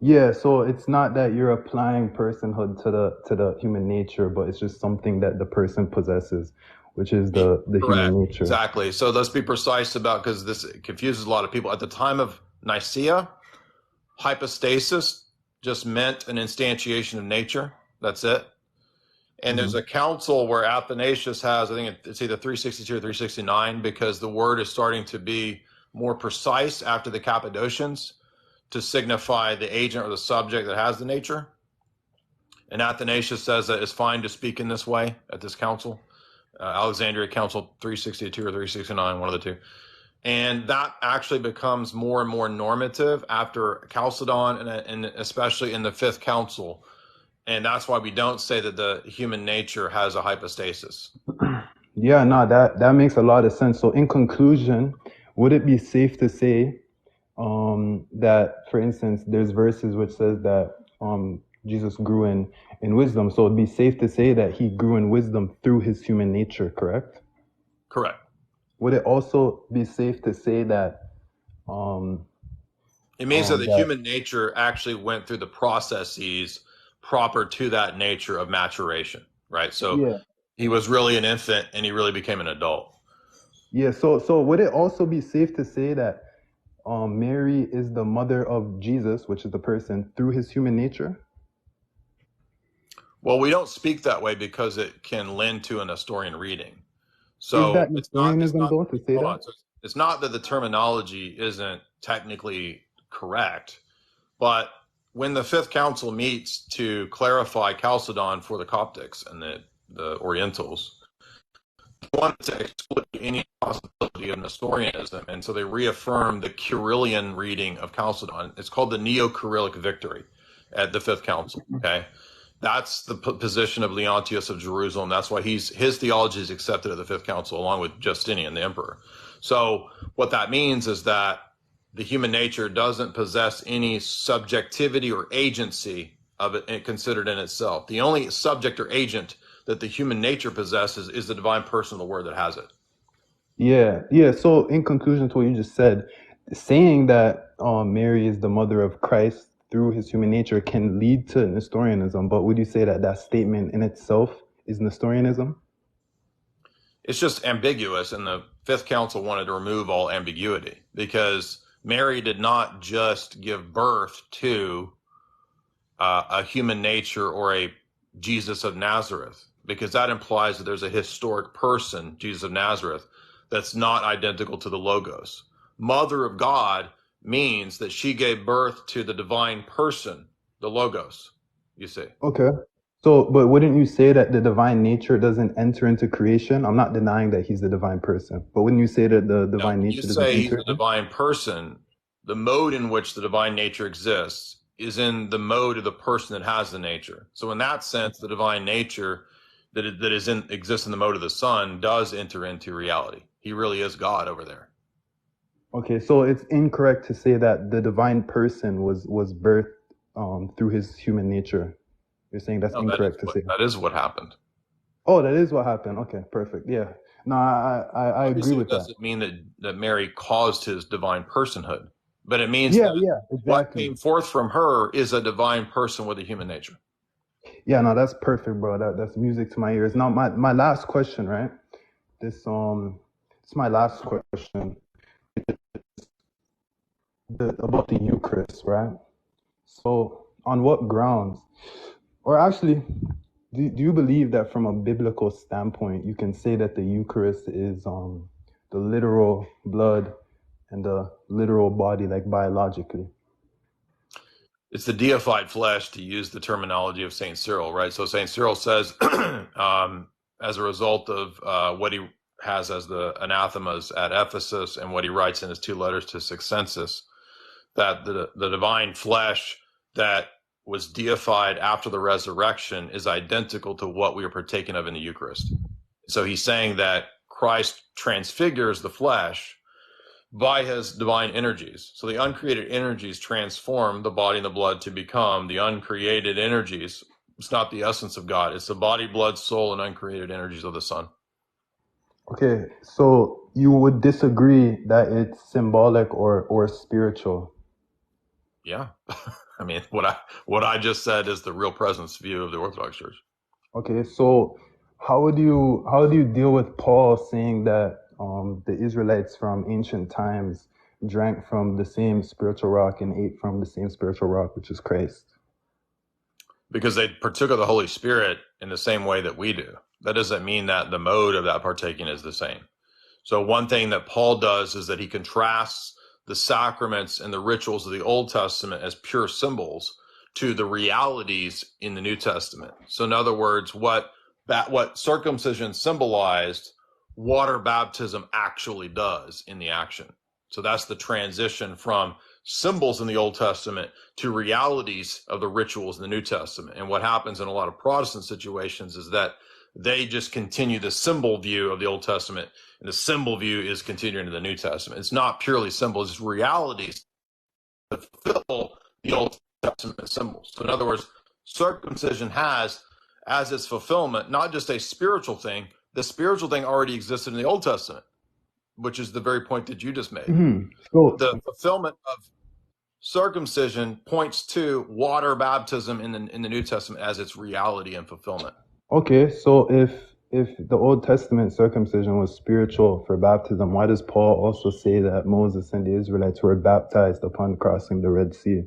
Yeah, so it's not that you're applying personhood to the human nature, but it's just something that the person possesses, which is the human nature. Exactly. So let's be precise about, because this confuses a lot of people. At the time of Nicaea, hypostasis just meant an instantiation of nature. That's it. And there's a council where Athanasius has, I think it's either 362 or 369, because the word is starting to be more precise after the Cappadocians to signify the agent or the subject that has the nature. And Athanasius says that it's fine to speak in this way at this council. Alexandria Council 362 or 369, one of the two. And that actually becomes more and more normative after Chalcedon and especially in the Fifth Council. And that's why we don't say that the human nature has a hypostasis. Yeah, no, that makes a lot of sense. So in conclusion, would it be safe to say that, for instance, there's verses which says that Jesus grew in wisdom. So it'd be safe to say that he grew in wisdom through his human nature, correct? Correct. Would it also be safe to say that it means that the human nature actually went through the processes proper to that nature of maturation, right? So he was really an infant and he really became an adult. Yeah, so would it also be safe to say that Mary is the mother of Jesus, which is the person, through his human nature? Well, we don't speak that way because it can lend to a Nestorian reading. So is that Nestorianism though to say that? It's not that the terminology isn't technically correct, but when the Fifth Council meets to clarify Chalcedon for the Coptics and the Orientals, they wanted to exclude any possibility of Nestorianism, and so they reaffirmed the Kyrillian reading of Chalcedon. It's called the Neo-Kyrillic Victory at the Fifth Council, okay? That's the position of Leontius of Jerusalem. That's why his theology is accepted at the Fifth Council, along with Justinian, the emperor. So what that means is that the human nature doesn't possess any subjectivity or agency of it considered in itself. The only subject or agent that the human nature possesses is the divine person of the word that has it. Yeah. So in conclusion to what you just said, saying that Mary is the mother of Christ through his human nature can lead to Nestorianism, but would you say that that statement in itself is Nestorianism? It's just ambiguous, and the Fifth Council wanted to remove all ambiguity because Mary did not just give birth to a human nature or a Jesus of Nazareth, because that implies that there's a historic person, Jesus of Nazareth, that's not identical to the Logos. Mother of God means that she gave birth to the divine person, the Logos, you see. Okay. So, but wouldn't you say that the divine nature doesn't enter into creation? I'm not denying that he's the divine person, but wouldn't you say that the divine nature doesn't enter? You say he's the divine person. The mode in which the divine nature exists is in the mode of the person that has the nature. So in that sense, the divine nature that exists in the mode of the Son does enter into reality. He really is God over there. Okay, so it's incorrect to say that the divine person was birthed through his human nature. You're saying that's incorrect to say. That is what happened. Oh, that is what happened. Okay, perfect. Yeah. No, I agree Obviously, it with that. doesn't mean that Mary caused his divine personhood, but it means Yeah, that yeah, what exactly. came forth from her is a divine person with a human nature. Yeah, no, that's perfect, bro. That's music to my ears. Now, my last question, right? It's my last question about the Eucharist, right? So, on what grounds, or actually, do you believe that from a biblical standpoint, you can say that the Eucharist is the literal blood and the literal body, like biologically? It's the deified flesh, to use the terminology of St. Cyril, right? So St. Cyril says, as a result of what he has as the anathemas at Ephesus and what he writes in his 2 letters to Sacraments, that the divine flesh that was deified after the resurrection is identical to what we are partaking of in the Eucharist. So he's saying that Christ transfigures the flesh by his divine energies. So the uncreated energies transform the body and the blood to become the uncreated energies. It's not the essence of God. It's the body, blood, soul, and uncreated energies of the Son. Okay, so you would disagree that it's symbolic or spiritual? Yeah. I mean, what I just said is the real presence view of the Orthodox Church. Okay, so how do you deal with Paul saying that the Israelites from ancient times drank from the same spiritual rock and ate from the same spiritual rock, which is Christ? Because they partook of the Holy Spirit in the same way that we do. That doesn't mean that the mode of that partaking is the same. So one thing that Paul does is that he contrasts the sacraments and the rituals of the Old Testament as pure symbols to the realities in the New Testament. So in other words, what circumcision symbolized, water baptism actually does in the action. So that's the transition from symbols in the Old Testament to realities of the rituals in the New Testament. And what happens in a lot of Protestant situations is that they just continue the symbol view of the Old Testament, and the symbol view is continuing to the New Testament. It's not purely symbols, it's realities that fulfill the Old Testament symbols. So in other words, circumcision has as its fulfillment not just a spiritual thing. The spiritual thing already existed in the Old Testament, which is the very point that you just made. Mm-hmm. So the fulfillment of circumcision points to water baptism in the New Testament as its reality and fulfillment. okay, so if the Old Testament circumcision was spiritual for baptism, why does Paul also say that Moses and the Israelites were baptized upon crossing the Red Sea?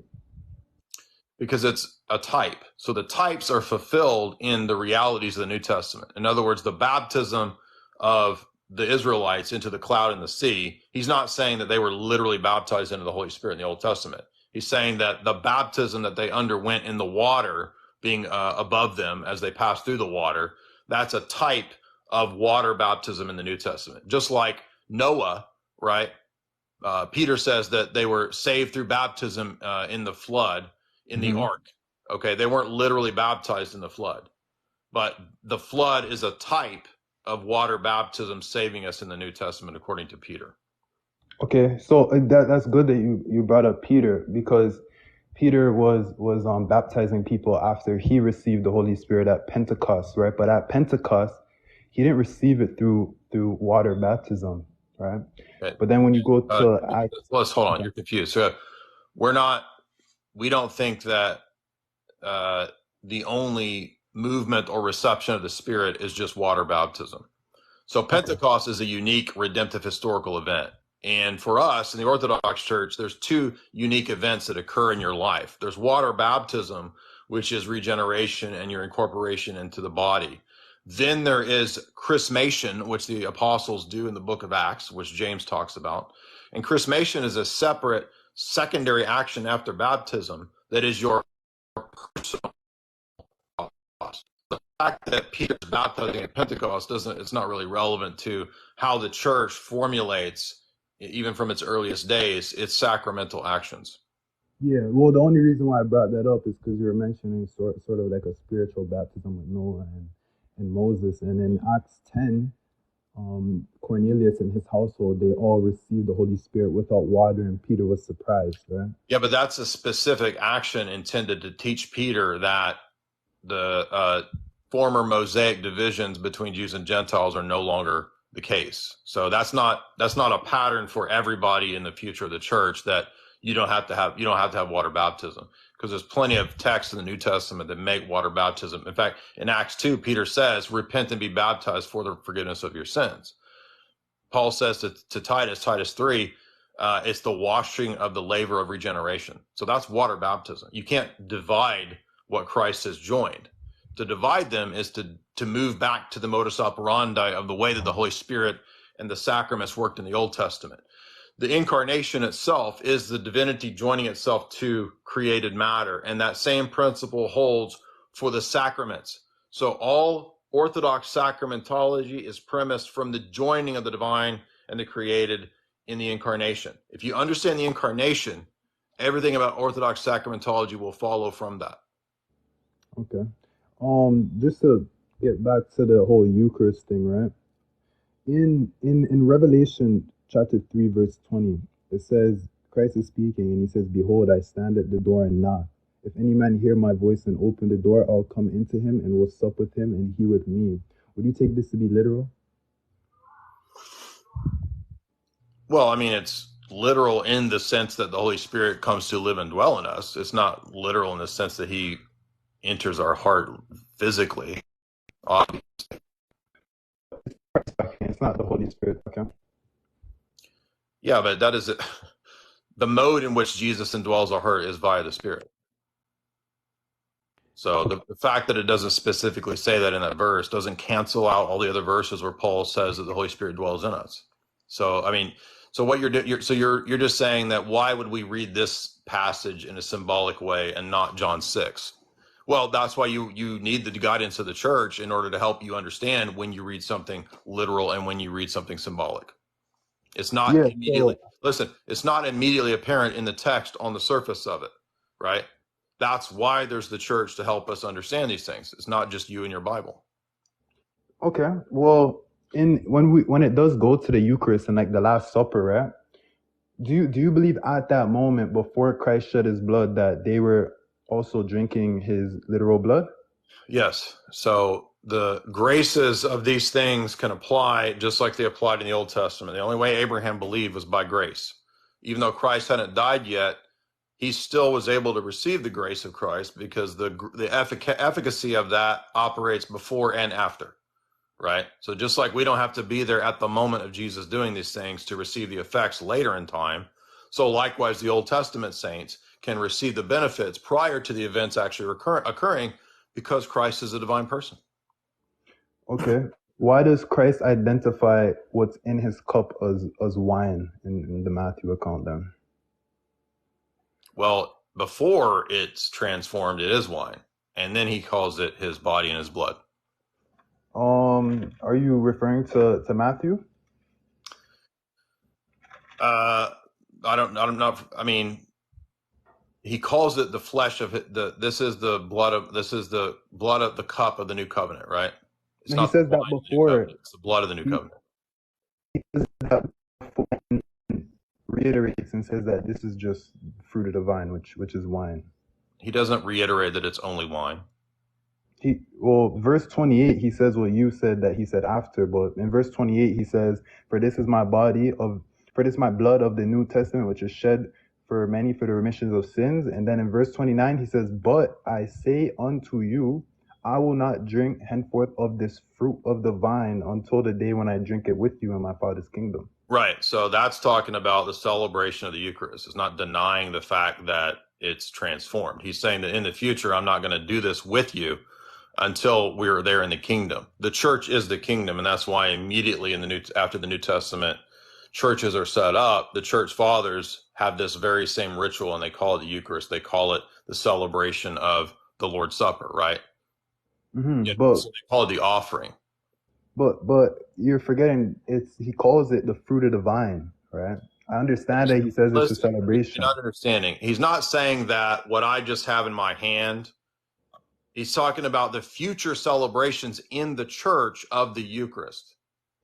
Because it's a type. So the types are fulfilled in the realities of the New Testament. In other words, the baptism of the Israelites into the cloud and the sea, he's not saying that they were literally baptized into the Holy Spirit in the Old Testament. He's saying that the baptism that they underwent in the water being above them as they passed through the water, that's a type of water baptism in the New Testament. Just like Noah, right? Peter says that they were saved through baptism in the flood, in the ark. Okay, they weren't literally baptized in the flood, but the flood is a type of water baptism saving us in the New Testament, according to Peter. Okay, so that's good that you brought up Peter, because Peter was baptizing people after he received the Holy Spirit at Pentecost, right? But at Pentecost, he didn't receive it through water baptism, right? Okay. But then when you go to let's hold on, you're confused. So we don't think that the only movement or reception of the Spirit is just water baptism. So Pentecost is a unique redemptive historical event. And for us in the Orthodox Church, there's 2 unique events that occur in your life. There's water baptism, which is regeneration and your incorporation into the body. Then there is chrismation, which the apostles do in the book of Acts, which James talks about. And chrismation is a separate secondary action after baptism that is your personal cost. The fact that Peter's baptizing at Pentecost it's not really relevant to how the church formulates, even from its earliest days, its sacramental actions. Yeah, well, the only reason why I brought that up is because you were mentioning sort of like a spiritual baptism with Noah and Moses. And in Acts 10, Cornelius and his household, they all received the Holy Spirit without water, and Peter was surprised, right? Yeah, but that's a specific action intended to teach Peter that the former Mosaic divisions between Jews and Gentiles are no longer the case. So that's not a pattern for everybody in the future of the church, that you don't have to have water baptism, because there's plenty of texts in the New Testament that make water baptism. In fact, in Acts 2, Peter says, repent and be baptized for the forgiveness of your sins. Paul says to Titus 3, it's the washing of the laver of regeneration. So that's water baptism. You can't divide what Christ has joined. To divide them is to move back to the modus operandi of the way that the Holy Spirit and the sacraments worked in the Old Testament. The incarnation itself is the divinity joining itself to created matter, and that same principle holds for the sacraments. So all Orthodox sacramentology is premised from the joining of the divine and the created in the incarnation. If you understand the incarnation, everything about Orthodox sacramentology will follow from that. Okay. Just to get back to the whole Eucharist thing, right? In Revelation chapter 3, verse 20, it says, Christ is speaking, and he says, behold, I stand at the door and knock. If any man hear my voice and open the door, I'll come into him and will sup with him and he with me. Would you take this to be literal? Well, I mean, it's literal in the sense that the Holy Spirit comes to live and dwell in us. It's not literal in the sense that he enters our heart physically. Obviously. It's not the Holy Spirit, okay? Yeah, but that is it. The mode in which Jesus indwells our heart is via the Spirit. So the fact that it doesn't specifically say that in that verse doesn't cancel out all the other verses where Paul says that the Holy Spirit dwells in us. So, I mean, so what you're just saying that why would we read this passage in a symbolic way and not John 6? Well, that's why you need the guidance of the church in order to help you understand when you read something literal and when you read something symbolic. It's not immediately, listen, it's not immediately apparent in the text on the surface of it, right? That's why there's the church to help us understand these things. It's not just you and your Bible. Okay. Well, when it does go to the Eucharist and like the Last Supper, right? Do you believe at that moment before Christ shed his blood that they were also drinking his literal blood? Yes. So the graces of these things can apply just like they applied in the Old Testament. The only way Abraham believed was by grace. Even though Christ hadn't died yet, he still was able to receive the grace of Christ because the efficacy of that operates before and after, right? So just like we don't have to be there at the moment of Jesus doing these things to receive the effects later in time, so likewise the Old Testament saints can receive the benefits prior to the events actually occurring because Christ is a divine person. Okay. Why does Christ identify what's in his cup as wine in the Matthew account then? Well, before it's transformed, it is wine. And then he calls it his body and his blood. Are you referring to Matthew? I mean, he calls it the flesh of this is the blood of the cup of the new covenant, right? It's no, he says that before. It's the blood of the new covenant. He says that before and reiterates and says that this is just fruit of the vine, which is wine. He doesn't reiterate that it's only wine. Verse 28, he says what you said that he said after, but in verse 28 he says, for this is my blood of the New Testament, which is shed for many for the remissions of sins. And then in verse 29 he says, but I say unto you, I will not drink henceforth of this fruit of the vine until the day when I drink it with you in my Father's kingdom. Right. So that's talking about the celebration of the Eucharist. It's not denying the fact that it's transformed. He's saying that in the future, I'm not going to do this with you until we're there in the kingdom. The church is the kingdom, and that's why immediately after the New Testament churches are set up, the church fathers have this very same ritual, and they call it the Eucharist. They call it the celebration of the Lord's Supper, right? Mm-hmm. So they call it the offering. But you're forgetting he calls it the fruit of the vine, right? I understand that he says it's a celebration. You're not understanding. He's not saying that what I just have in my hand. He's talking about the future celebrations in the church of the Eucharist.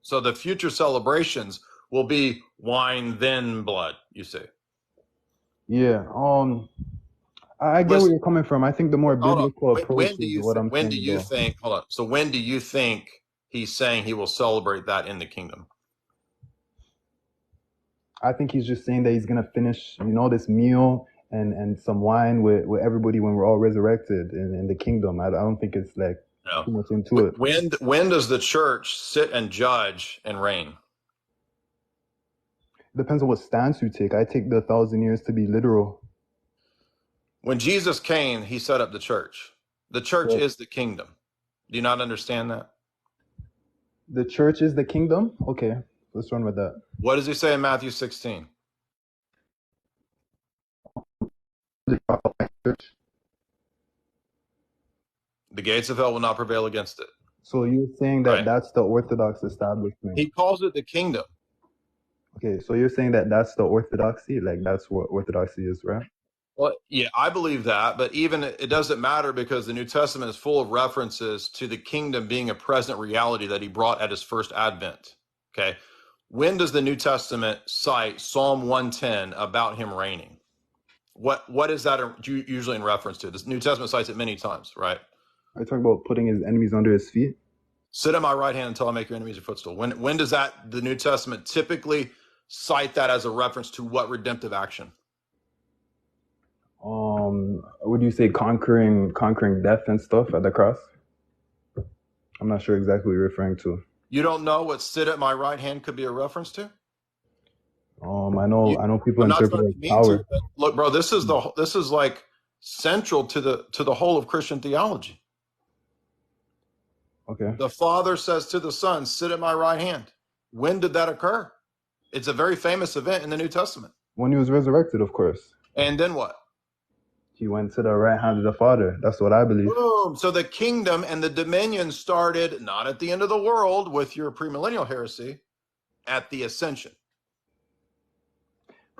So the future celebrations will be wine, then blood, you see. Yeah. I get where you're coming from. I think the more biblical approach is what I'm saying. Hold on. So when do you think he's saying he will celebrate that in the kingdom? I think he's just saying that he's gonna finish, this meal and some wine with everybody when we're all resurrected in the kingdom. I don't think it's like too much into it. When does the church sit and judge and reign? Depends on what stance you take. I take the 1,000 years to be literal. When Jesus came, he set up the church. The church Correct. is the kingdom. Do you not understand that? The church is the kingdom? Okay, let's run with that. What does he say in Matthew 16? The gates of hell will not prevail against it. So you're saying that Right. that's the Orthodox establishment? He calls it the kingdom. Okay, so you're saying that that's the orthodoxy? Like that's what orthodoxy is, right? Well, yeah, I believe that, but even it doesn't matter because the New Testament is full of references to the kingdom being a present reality that he brought at his first advent. Okay. When does the New Testament cite Psalm 110 about him reigning? What is that usually in reference to? The New Testament cites it many times, right? Are you talking about putting his enemies under his feet? Sit at my right hand until I make your enemies your footstool. When does that the New Testament typically cite that as a reference to what redemptive action? Would you say conquering death and stuff at the cross? I'm not sure exactly what you're referring to. You don't know what sit at my right hand could be a reference to? I know people I'm not interpret trying it to as be power. mean to, but look, bro, this is like central to the whole of Christian theology. Okay. The Father says to the Son, sit at my right hand. When did that occur? It's a very famous event in the New Testament. When he was resurrected, of course. And then what? He went to the right hand of the Father. That's what I believe. Boom. So the kingdom and the dominion started not at the end of the world with your premillennial heresy, at the ascension.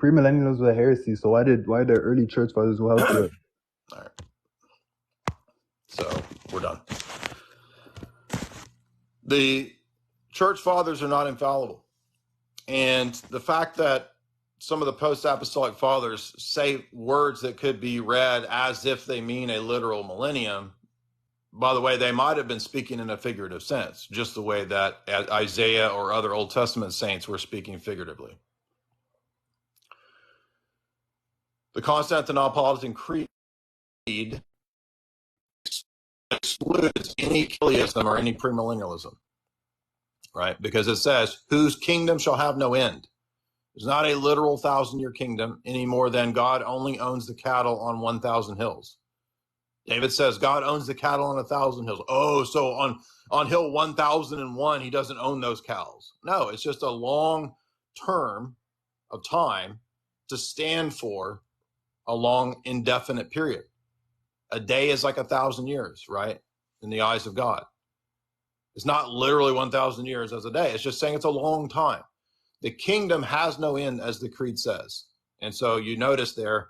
Premillennials were a heresy, so why the early church fathers who held to it? All right. So we're done. The church fathers are not infallible. And the fact that some of the post-apostolic fathers say words that could be read as if they mean a literal millennium, by the way, they might have been speaking in a figurative sense, just the way that Isaiah or other Old Testament saints were speaking figuratively. The Constantinopolitan Creed excludes any Kiliism or any premillennialism, right? Because it says, whose kingdom shall have no end. There's not a literal 1,000-year kingdom any more than God only owns the cattle on 1,000 hills. David says God owns the cattle on 1,000 hills. Oh, so on hill 1,001, he doesn't own those cows. No, it's just a long term of time to stand for a long indefinite period. A day is like 1,000 years, right? In the eyes of God. It's not literally 1,000 years as a day. It's just saying it's a long time. The kingdom has no end, as the creed says. And so you notice there,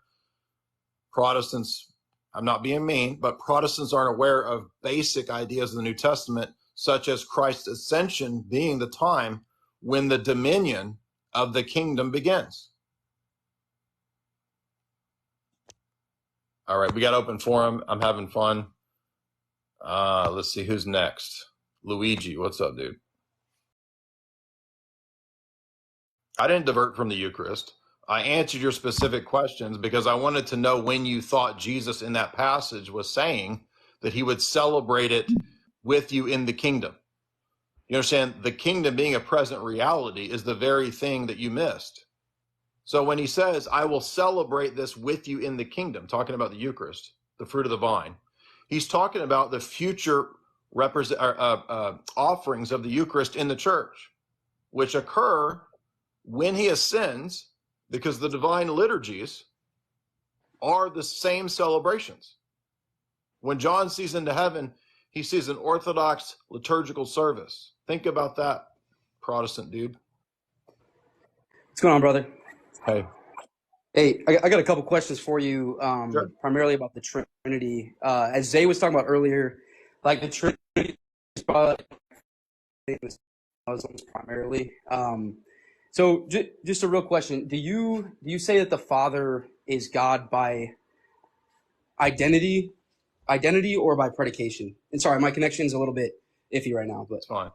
Protestants, I'm not being mean, but Protestants aren't aware of basic ideas of the New Testament, such as Christ's ascension being the time when the dominion of the kingdom begins. All right, we got open forum. I'm having fun. Let's see who's next. Luigi, what's up, dude? I didn't divert from the Eucharist. I answered your specific questions because I wanted to know when you thought Jesus in that passage was saying that he would celebrate it with you in the kingdom. You understand? The kingdom being a present reality is the very thing that you missed. So when he says, I will celebrate this with you in the kingdom, talking about the Eucharist, the fruit of the vine, he's talking about the future offerings of the Eucharist in the church, which occur when he ascends, because the divine liturgies are the same celebrations. When John sees into heaven, he sees an Orthodox liturgical service. Think about that, Protestant dude. What's going on, brother? Hey. Hey, I got a couple questions for you, Sure. primarily about the Trinity. As Zay was talking about earlier, like the Trinity is probably Muslims primarily. So just a real question: Do you say that the Father is God by identity, or by predication? And sorry, my connection's a little bit iffy right now, but it's fine.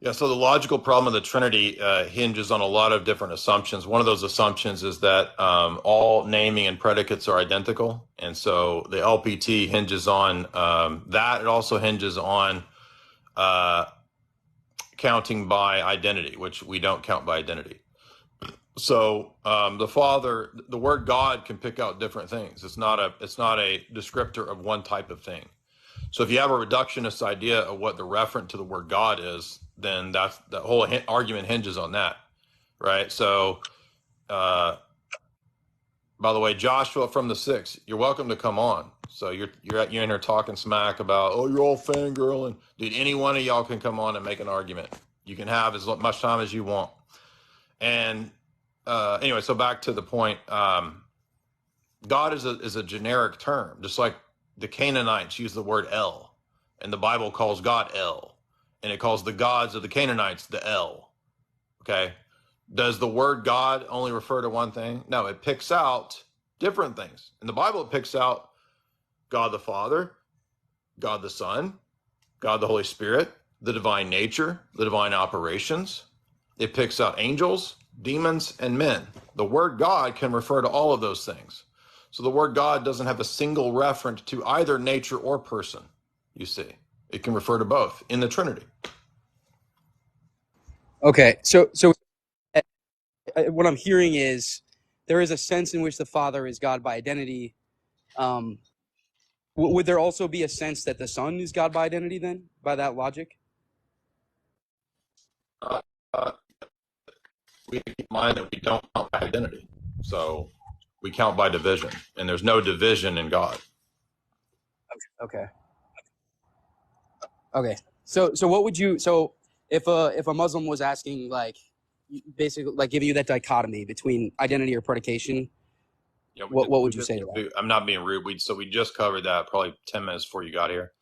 Yeah, so the logical problem of the Trinity hinges on a lot of different assumptions. One of those assumptions is that all naming and predicates are identical. And so the LPT hinges on that. It also hinges on counting by identity, which we don't count by identity. So the Father, the word God can pick out different things. It's not a descriptor of one type of thing. So if you have a reductionist idea of what the referent to the word God is, then that whole argument hinges on that, right? So, by the way, Joshua from the 6, you're welcome to come on. So you're in here talking smack about, oh, you're all fangirling. Dude, any one of y'all can come on and make an argument. You can have as much time as you want. And anyway, so back to the point. God is a generic term, just like the Canaanites use the word El, and the Bible calls God El, and it calls the gods of the Canaanites the El. Okay. Does the word God only refer to one thing? No, it picks out different things. In the Bible, it picks out God the Father, God the Son, God the Holy Spirit, the divine nature, the divine operations. It picks out angels, demons, and men. The word God can refer to all of those things. So the word God doesn't have a single reference to either nature or person, you see. It can refer to both in the Trinity. Okay, so what I'm hearing is there is a sense in which the Father is God by identity. Would there also be a sense that the Son is God by identity then, by that logic? We keep in mind that we don't count by identity. So we count by division, and there's no division in God. Okay. So what would you, so if a Muslim was asking, like, basically like giving you that dichotomy between identity or predication, Yeah, what would you say to that? I'm not being rude. We just covered that probably 10 minutes before you got here.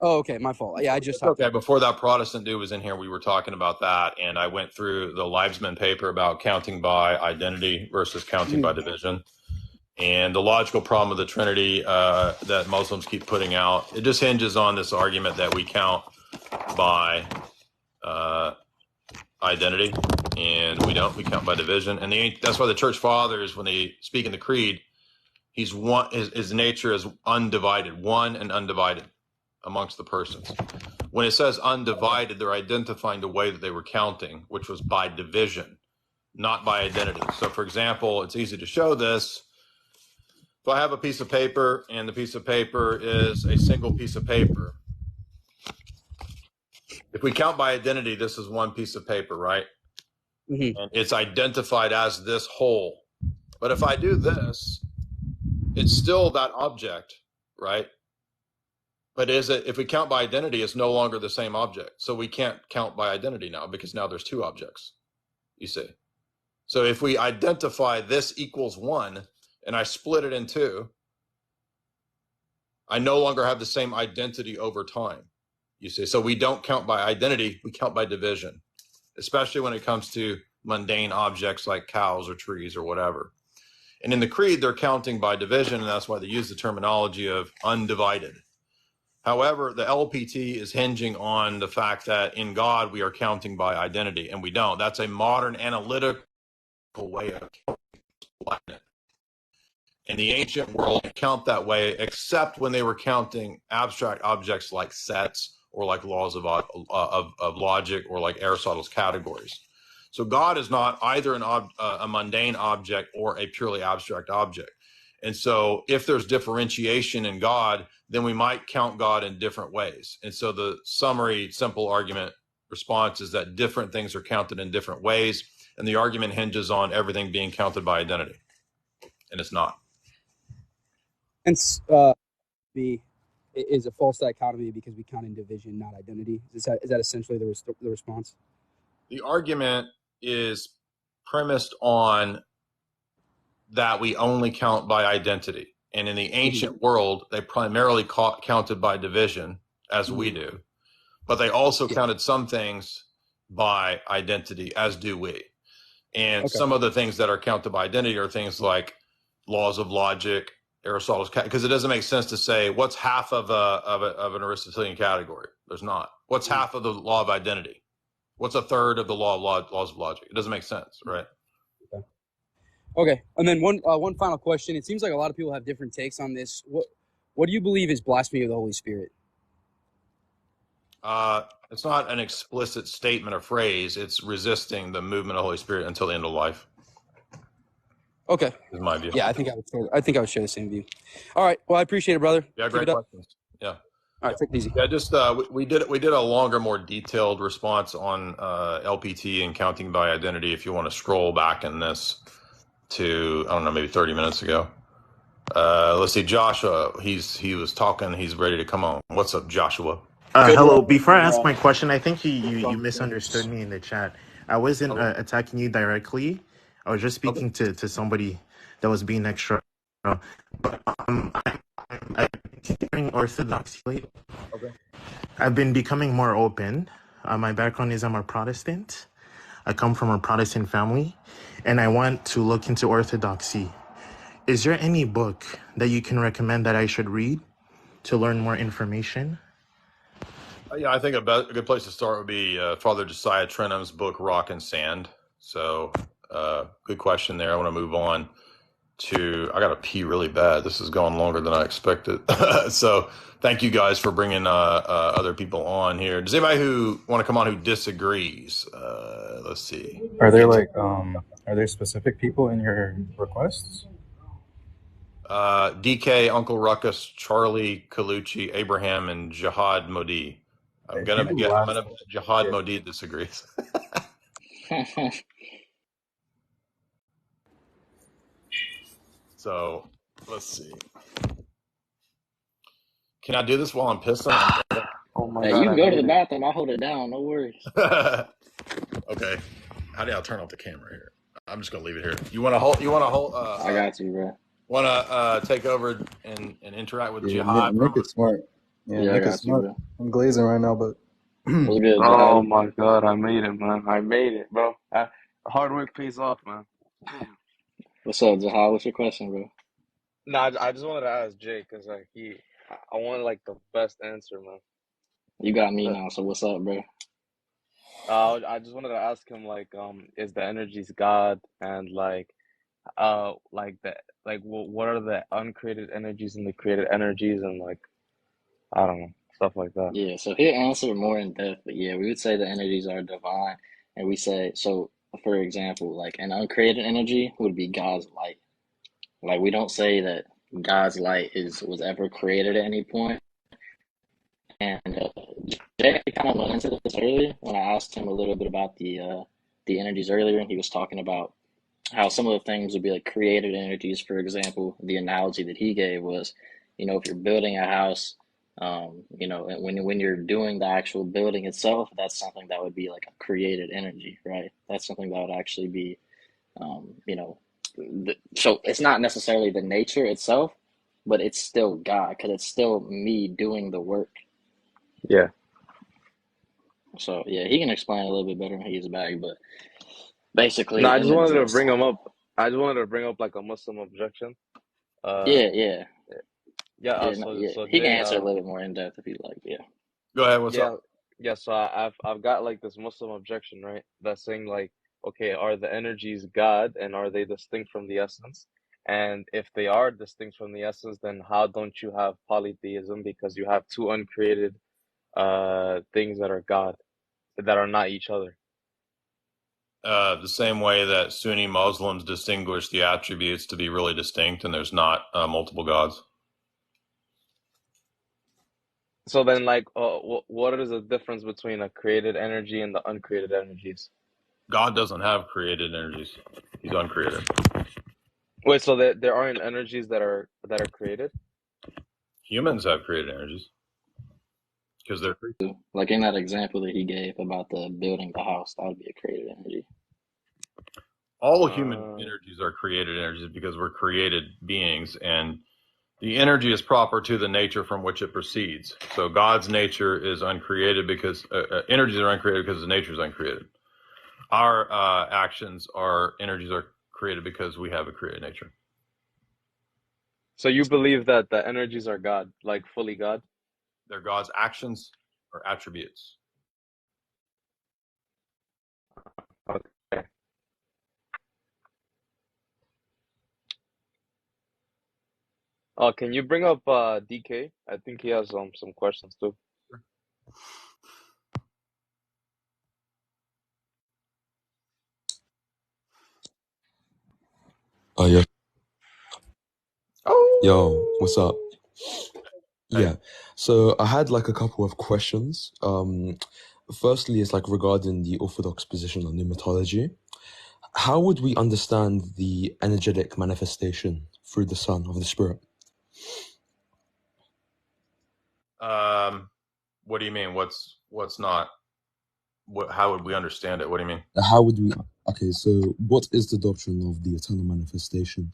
Oh, okay, my fault. Yeah, I just okay. Before that Protestant dude was in here, we were talking about that, and I went through the Leibsman paper about counting by identity versus counting by division. And the logical problem of the Trinity that Muslims keep putting out, it just hinges on this argument that we count by identity, and we don't. We count by division, and that's why the Church Fathers, when they speak in the Creed, he's one. His nature is undivided, one and undivided amongst the persons. When it says undivided, they're identifying the way that they were counting, which was by division, not by identity. So, for example, it's easy to show this. If I have a piece of paper and the piece of paper is a single piece of paper, if we count by identity, this is one piece of paper, right? Mm-hmm. And it's identified as this whole. But if I do this, it's still that object, right? But if we count by identity, it's no longer the same object. So we can't count by identity now because now there's two objects, you see. So if we identify this equals one and I split it in two, I no longer have the same identity over time, you see. So we don't count by identity, we count by division, especially when it comes to mundane objects like cows or trees or whatever. And in the Creed, they're counting by division, and that's why they use the terminology of undivided. However, the LPT is hinging on the fact that in God, we are counting by identity, and we don't. That's a modern analytical way of counting it. In the ancient world, they count that way, except when they were counting abstract objects like sets or like laws of logic or like Aristotle's categories. So God is not either a mundane object or a purely abstract object. And so if there's differentiation in God, then we might count God in different ways. And so the summary, simple argument response is that different things are counted in different ways. And the argument hinges on everything being counted by identity. And it's not. And is a false dichotomy because we count in division, not identity. Is that essentially the response? The argument is premised on that we only count by identity. And in the ancient world, they primarily counted by division, as we do. But they also counted some things by identity, as do we. And some of the things that are counted by identity are things like laws of logic, Aristotle's, because it doesn't make sense to say what's half of an Aristotelian category. There's not. What's half of the law of identity? What's a third of the laws of logic? It doesn't make sense, right? Okay, and then one final question. It seems like a lot of people have different takes on this. What do you believe is blasphemy of the Holy Spirit? It's not an explicit statement or phrase. It's resisting the movement of the Holy Spirit until the end of life. Okay, Is my view. yeah, I think I would share the same view. All right, well, I appreciate it, brother. Yeah, Keep great it up. questions. Yeah. All right, take it easy. Yeah, just we did a longer, more detailed response on LPT and counting by identity. If you want to scroll back in this to, I don't know, maybe 30 minutes ago. Let's see, Joshua. He was talking. He's ready to come on. What's up, Joshua? Hello. Before I ask my question, I think you misunderstood me in the chat. I wasn't attacking you directly. I was just speaking to somebody that was being extra. But I'm considering orthodoxy lately. Okay. I've been becoming more open. My background is I'm a Protestant. I come from a Protestant family, and I want to look into orthodoxy. Is there any book that you can recommend that I should read to learn more information? Yeah, I think a good place to start would be Father Josiah Trenum's book, Rock and Sand. So, good question there. I want to move on to, I got to pee really bad. This is going longer than I expected. So, thank you guys for bringing other people on here. Does anybody who want to come on who disagrees? Let's see. Are there are there specific people in your requests? DK, Uncle Ruckus, Charlie Colucci, Abraham, and Jihad Modi. I'm gonna Jihad Modi disagrees. So let's see. Can I do this while I'm pissing? Oh my God! You can go to the bathroom. I'll hold it down. No worries. Okay. How do I turn off the camera here? I'm just gonna leave it here. You want to hold? I got you, bro. Want to take over and interact with Yeah, Jihad? Nick is smart. Yeah, Yeah, Nick I got is smart. you, bro. I'm glazing right now, but What's good, Oh Jihad? my God, I made it, man. I made it, bro. Hard work pays off, man. What's up, Jihad? What's your question, bro? Nah, I just wanted to ask Jay because like I wanted like the best answer, man. You got me now. So what's up, bro? I just wanted to ask him like, is the energies God and like what are the uncreated energies and the created energies and like I don't know, stuff like that. Yeah, so he'll answer more in depth, but yeah, we would say the energies are divine, and we say so. For example, like an uncreated energy would be God's light. Like we don't say that God's light was ever created at any point. And Jay kind of went into this earlier when I asked him a little bit about the energies earlier, and he was talking about how some of the things would be like created energies. For example, the analogy that he gave was, if you're building a house, and when you're doing the actual building itself, that's something that would be like a created energy, right? That's something that would actually be, so it's not necessarily the nature itself, but it's still God because it's still me doing the work. Yeah. So yeah, he can explain a little bit better when he gets back, but basically, No, I just wanted to bring him up. I just wanted to bring up like a Muslim objection. Yeah. So He can Jay, answer a little bit more in depth if you like. Yeah. Go ahead. What's up? Yeah. So I've got like this Muslim objection, right? That's saying like, okay, are the energies God and are they distinct from the essence? And if they are distinct from the essence, then how don't you have polytheism? Because you have two uncreated things that are God that are not each other. The same way that Sunni Muslims distinguish the attributes to be really distinct, and there's not multiple gods. So then, like, what is the difference between a created energy and the uncreated energies? God doesn't have created energies; He's uncreated. Wait, so there aren't energies that are created? Humans have created energies because they're creatures. Like in that example that he gave about the building the house, that would be a created energy. All human energies are created energies because we're created beings, and the energy is proper to the nature from which it proceeds. So God's nature is uncreated because energies are uncreated because the nature is uncreated. Our energies are created because we have a created nature. So you believe that the energies are God, like fully God? They're God's actions or attributes. Can you bring up DK? I think he has some questions too. Yeah. Oh, Yo, what's up? hey. Yeah. So I had like a couple of questions. Firstly, it's like regarding the Orthodox position on pneumatology. How would we understand the energetic manifestation through the Son of the Spirit? What do you mean? What's not? How would we understand it? What do you mean? How would we? Okay, so what is the doctrine of the eternal manifestation?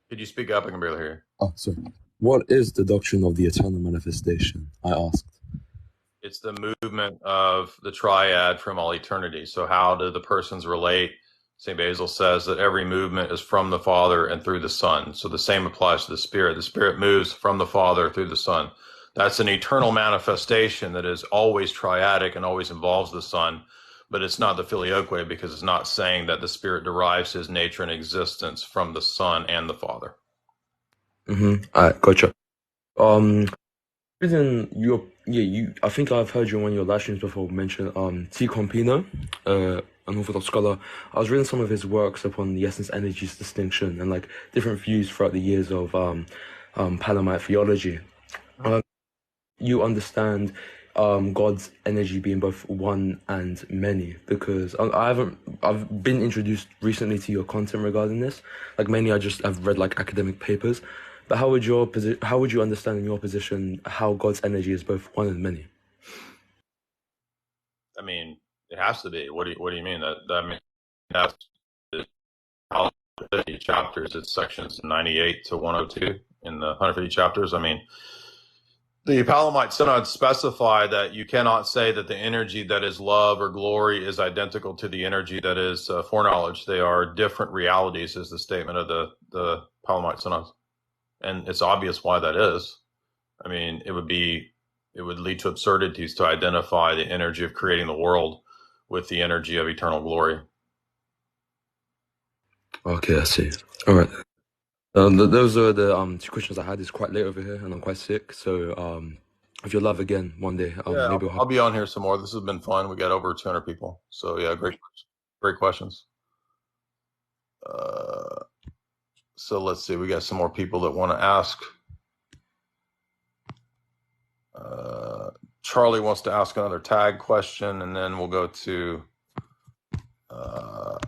Could you speak up? I can barely hear you. Oh, sorry. What is the doctrine of the eternal manifestation? I asked. It's the movement of the triad from all eternity. So how do the persons relate? St. Basil says that every movement is from the Father and through the Son. So the same applies to the Spirit. The Spirit moves from the Father through the Son. That's an eternal manifestation that is always triadic and always involves the Son, but it's not the filioque because it's not saying that the Spirit derives his nature and existence from the Son and the Father. All right, gotcha. Reason I think I've heard you on one of your live streams before mention T. Compino, an Orthodox scholar. I was reading some of his works upon the essence energies distinction and like different views throughout the years of Palamite theology. You understand God's energy being both one and many, because I've been introduced recently to your content regarding this. Like mainly I've read like academic papers. But how would you understand in your position how God's energy is both one and many? I mean, it has to be. What do you mean? That's how 50 chapters. It's sections 98 to 102 in the 150 chapters. I mean, the Palamite Synod specify that you cannot say that the energy that is love or glory is identical to the energy that is foreknowledge. They are different realities, is the statement of the Palamite Synod. And it's obvious why that is. I mean, it would lead to absurdities to identify the energy of creating the world with the energy of eternal glory. Okay, I see. All right. Those are the two questions I had. It's quite late over here, and I'm quite sick. So, if you're live again one day, Yeah, maybe I'll be on here some more. This has been fun. We got over 200 people. So yeah, great questions. So let's see. We got some more people that want to ask. Charlie wants to ask another tag question, and then we'll go to.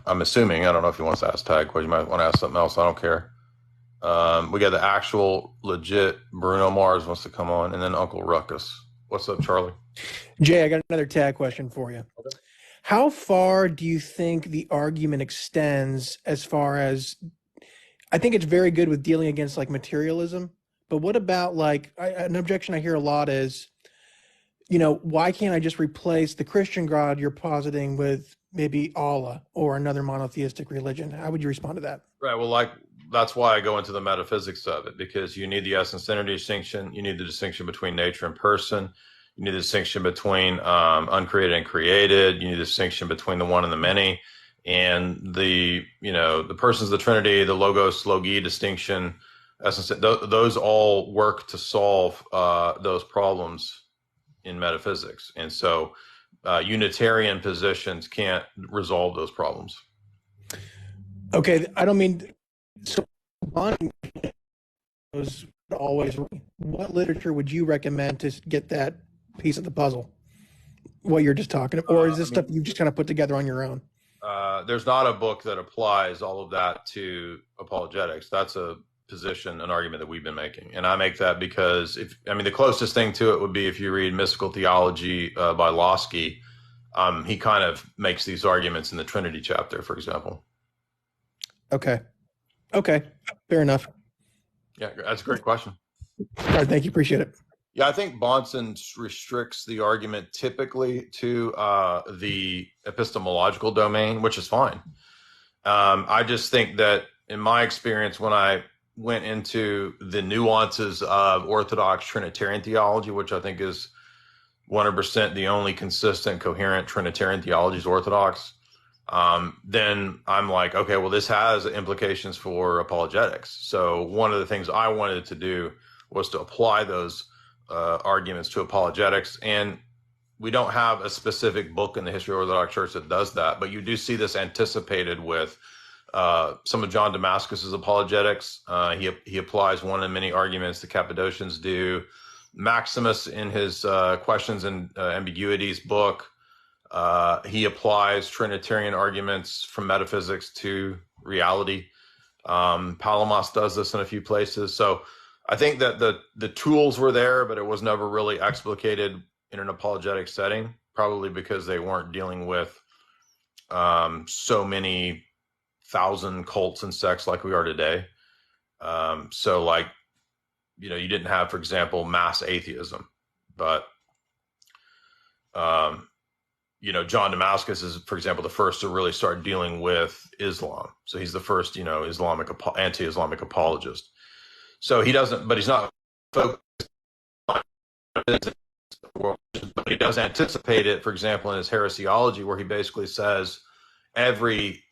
I'm assuming, I don't know if he wants to ask tag question. You might want to ask something else. I don't care. We got the actual legit Bruno Mars wants to come on, and then Uncle Ruckus. What's up, Charlie? Jay, I got another tag question for you. Okay. How far do you think the argument extends as far as, I think it's very good with dealing against like materialism, but what about like, an objection I hear a lot is, why can't I just replace the Christian God you're positing with maybe Allah or another monotheistic religion? How would you respond to that? Right. Well, that's why I go into the metaphysics of it, because you need the essence energy distinction. You need the distinction between nature and person. You need the distinction between uncreated and created. You need the distinction between the one and the many, and the persons of the Trinity, the logos logi distinction. Essence. Those all work to solve those problems in metaphysics, and so Unitarian positions can't resolve those problems. Okay, I don't mean so. Was always. What literature would you recommend to get that piece of the puzzle? What you're just talking about, or is this stuff you just kind of put together on your own? There's not a book that applies all of that to apologetics. That's a position, an argument that we've been making, and I make that because the closest thing to it would be if you read Mystical Theology by Losky. He kind of makes these arguments in the Trinity chapter, for example. Okay, fair enough. Yeah, that's a great question. All right, thank you, appreciate it. Yeah, I think Bahnsen restricts the argument typically to the epistemological domain, which is fine. I just think that in my experience, when I went into the nuances of Orthodox Trinitarian theology, which I think is 100% the only consistent, coherent Trinitarian theology is Orthodox, then I'm like, okay, well, this has implications for apologetics. So one of the things I wanted to do was to apply those arguments to apologetics. And we don't have a specific book in the history of the Orthodox Church that does that, but you do see this anticipated with some of John Damascus's apologetics. He applies one of many arguments the Cappadocians do. Maximus, in his Questions and Ambiguities book, he applies Trinitarian arguments from metaphysics to reality. Palamas does this in a few places. So I think that the tools were there, but it was never really explicated in an apologetic setting, probably because they weren't dealing with so many thousand cults and sects like we are today. So like, you didn't have, for example, mass atheism, but John Damascus is, for example, the first to really start dealing with Islam. So he's the first, anti-Islamic apologist. So he doesn't, but he's not focused on physics, but he does anticipate it, for example, in his heresiology, where he basically says every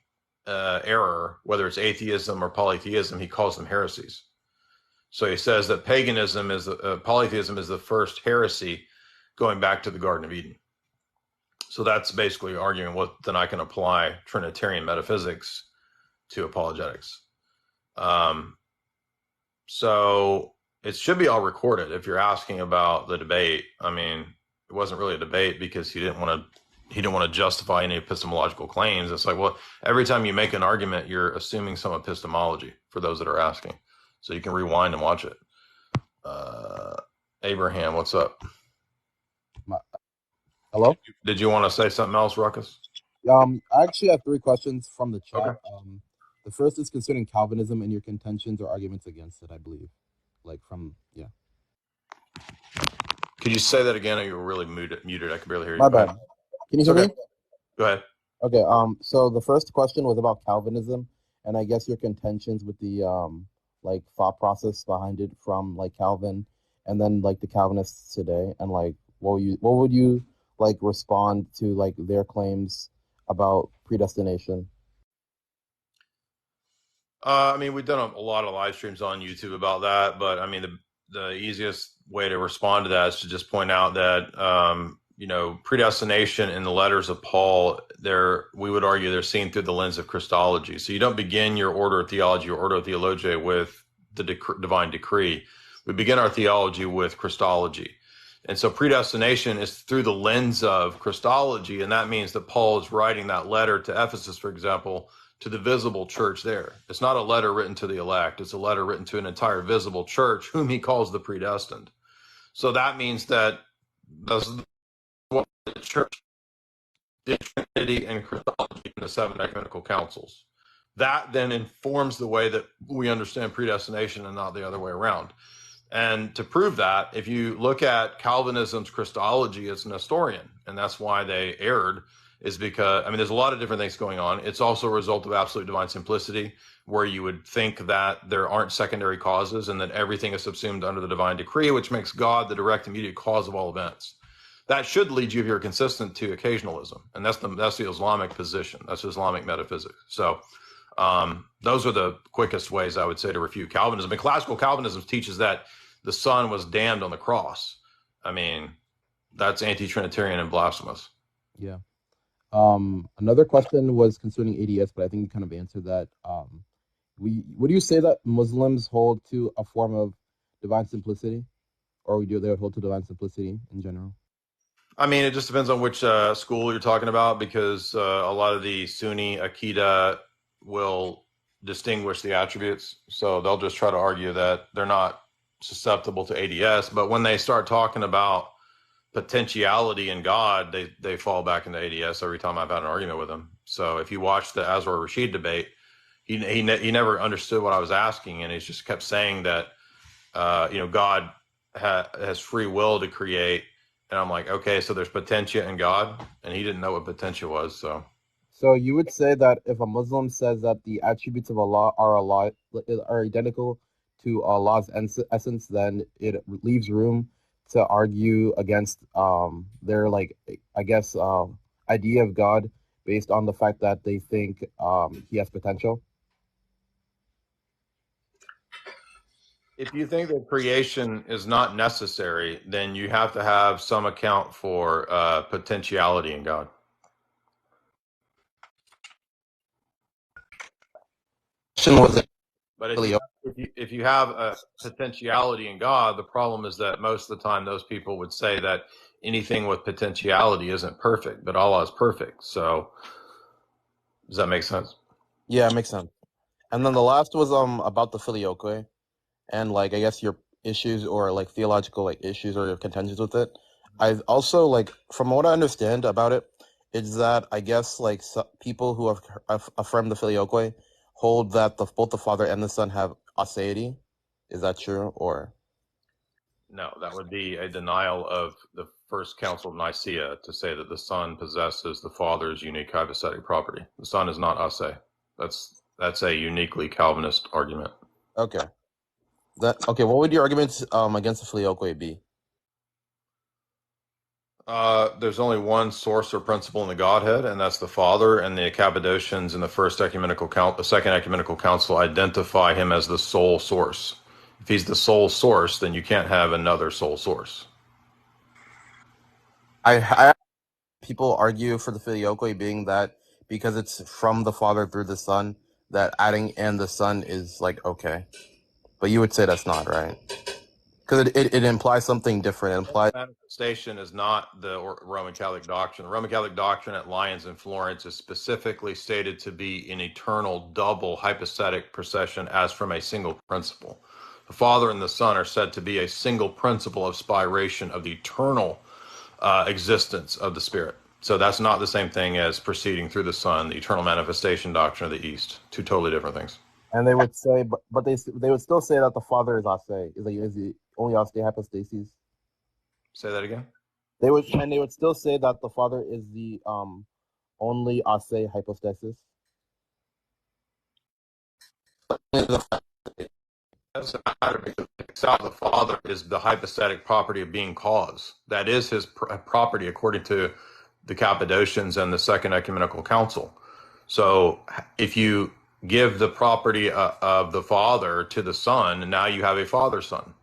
error, whether it's atheism or polytheism, he calls them heresies. So he says that paganism polytheism is the first heresy going back to the Garden of Eden. So that's basically arguing then I can apply Trinitarian metaphysics to apologetics. So it should be all recorded. If you're asking about the debate, I mean, it wasn't really a debate because he didn't want to justify any epistemological claims. It's like, well, every time you make an argument, you're assuming some epistemology for those that are asking. So you can rewind and watch it. Abraham, what's up? Hello? Did you want to say something else, Ruckus? I actually have 3 questions from the chat. Okay. The first is concerning Calvinism and your contentions or arguments against it, I believe. Could you say that again? Or you were really muted. I could barely hear you. My bad. Can you hear me? Go ahead. Okay. So the first question was about Calvinism, and I guess your contentions with the thought process behind it from Calvin, and then the Calvinists today, and what would you respond to their claims about predestination? I mean, we've done a lot of live streams on YouTube about that, but I mean, the easiest way to respond to that is to just point out that, predestination in the letters of Paul, we would argue they're seen through the lens of Christology. So you don't begin your order of theology or order of theology with the divine decree. We begin our theology with Christology. And so predestination is through the lens of Christology, and that means that Paul is writing that letter to Ephesus, for example, to the visible church there. It's not a letter written to the elect. It's a letter written to an entire visible church, whom he calls the predestined. So that means that that's what the church did, Trinity and Christology in the 7 ecumenical councils. That then informs the way that we understand predestination and not the other way around. And to prove that, if you look at Calvinism's Christology, it's Nestorian, and that's why they erred, is because, I mean, there's a lot of different things going on. It's also a result of absolute divine simplicity, where you would think that there aren't secondary causes and that everything is subsumed under the divine decree, which makes God the direct immediate cause of all events. That should lead you, if you're consistent, to occasionalism, and that's the Islamic position. That's Islamic metaphysics. So those are the quickest ways, I would say, to refute Calvinism. And classical Calvinism teaches that the Son was damned on the cross. I mean, that's anti-Trinitarian and blasphemous. Yeah. Another question was concerning ADS, but I think you kind of answered that. Would you say that Muslims hold to a form of divine simplicity, or would they hold to divine simplicity in general? I mean, it just depends on which school you're talking about, because a lot of the Sunni Aqidah will distinguish the attributes. So they'll just try to argue that they're not susceptible to ADS. But when they start talking about potentiality in God, they fall back into ADS every time I've had an argument with them. So if you watch the Azwar Rashid debate, he never understood what I was asking, and he just kept saying that God has free will to create, and I'm like, okay, so there's potentia in God, and he didn't know what potentia was. So you would say that if a Muslim says that the attributes of Allah are identical to Allah's essence, then it leaves room to argue against their idea of God based on the fact that they think he has potential? If you think that creation is not necessary, then you have to have some account for potentiality in God. But if you have a potentiality in God, the problem is that most of the time those people would say that anything with potentiality isn't perfect, but Allah is perfect. So does that make sense? Yeah, it makes sense. And then the last was about the filioque, and like I guess your issues or like theological like issues or your contentions with it. I also like from what I understand about it is that I guess like people who have affirmed the filioque hold that both the Father and the Son have aseity. Is that true or? No, that would be a denial of the First Council of Nicaea to say that the Son possesses the Father's unique hypostatic property. The Son is not ase. That's a uniquely Calvinist argument. Okay. Okay. What would your arguments against the filioque be? There's only one source or principle in the Godhead, and that's the Father. And the Cappadocians in the Second Ecumenical Council identify him as the sole source. If he's the sole source, then you can't have another sole source. I people argue for the filioque being that because it's from the Father through the Son, that adding in the Son is like okay, but you would say that's not right because it implies something different. It implies manifestation is not the Roman Catholic doctrine. The Roman Catholic doctrine at Lyons and Florence is specifically stated to be an eternal double hypostatic procession as from a single principle. The Father and the Son are said to be a single principle of spiration of the eternal existence of the Spirit. So that's not the same thing as proceeding through the Son, the eternal manifestation doctrine of the East. Two totally different things. And they would say, but they would still say that the Father is ase. Is the only ase hypostasis? Say that again. They would still say that the Father is the only ase hypostasis. Doesn't matter because the Father is the hypostatic property of being cause. That is his property according to the Cappadocians and the Second Ecumenical Council. So if you give the property of the Father to the Son, now you have a Father-Son.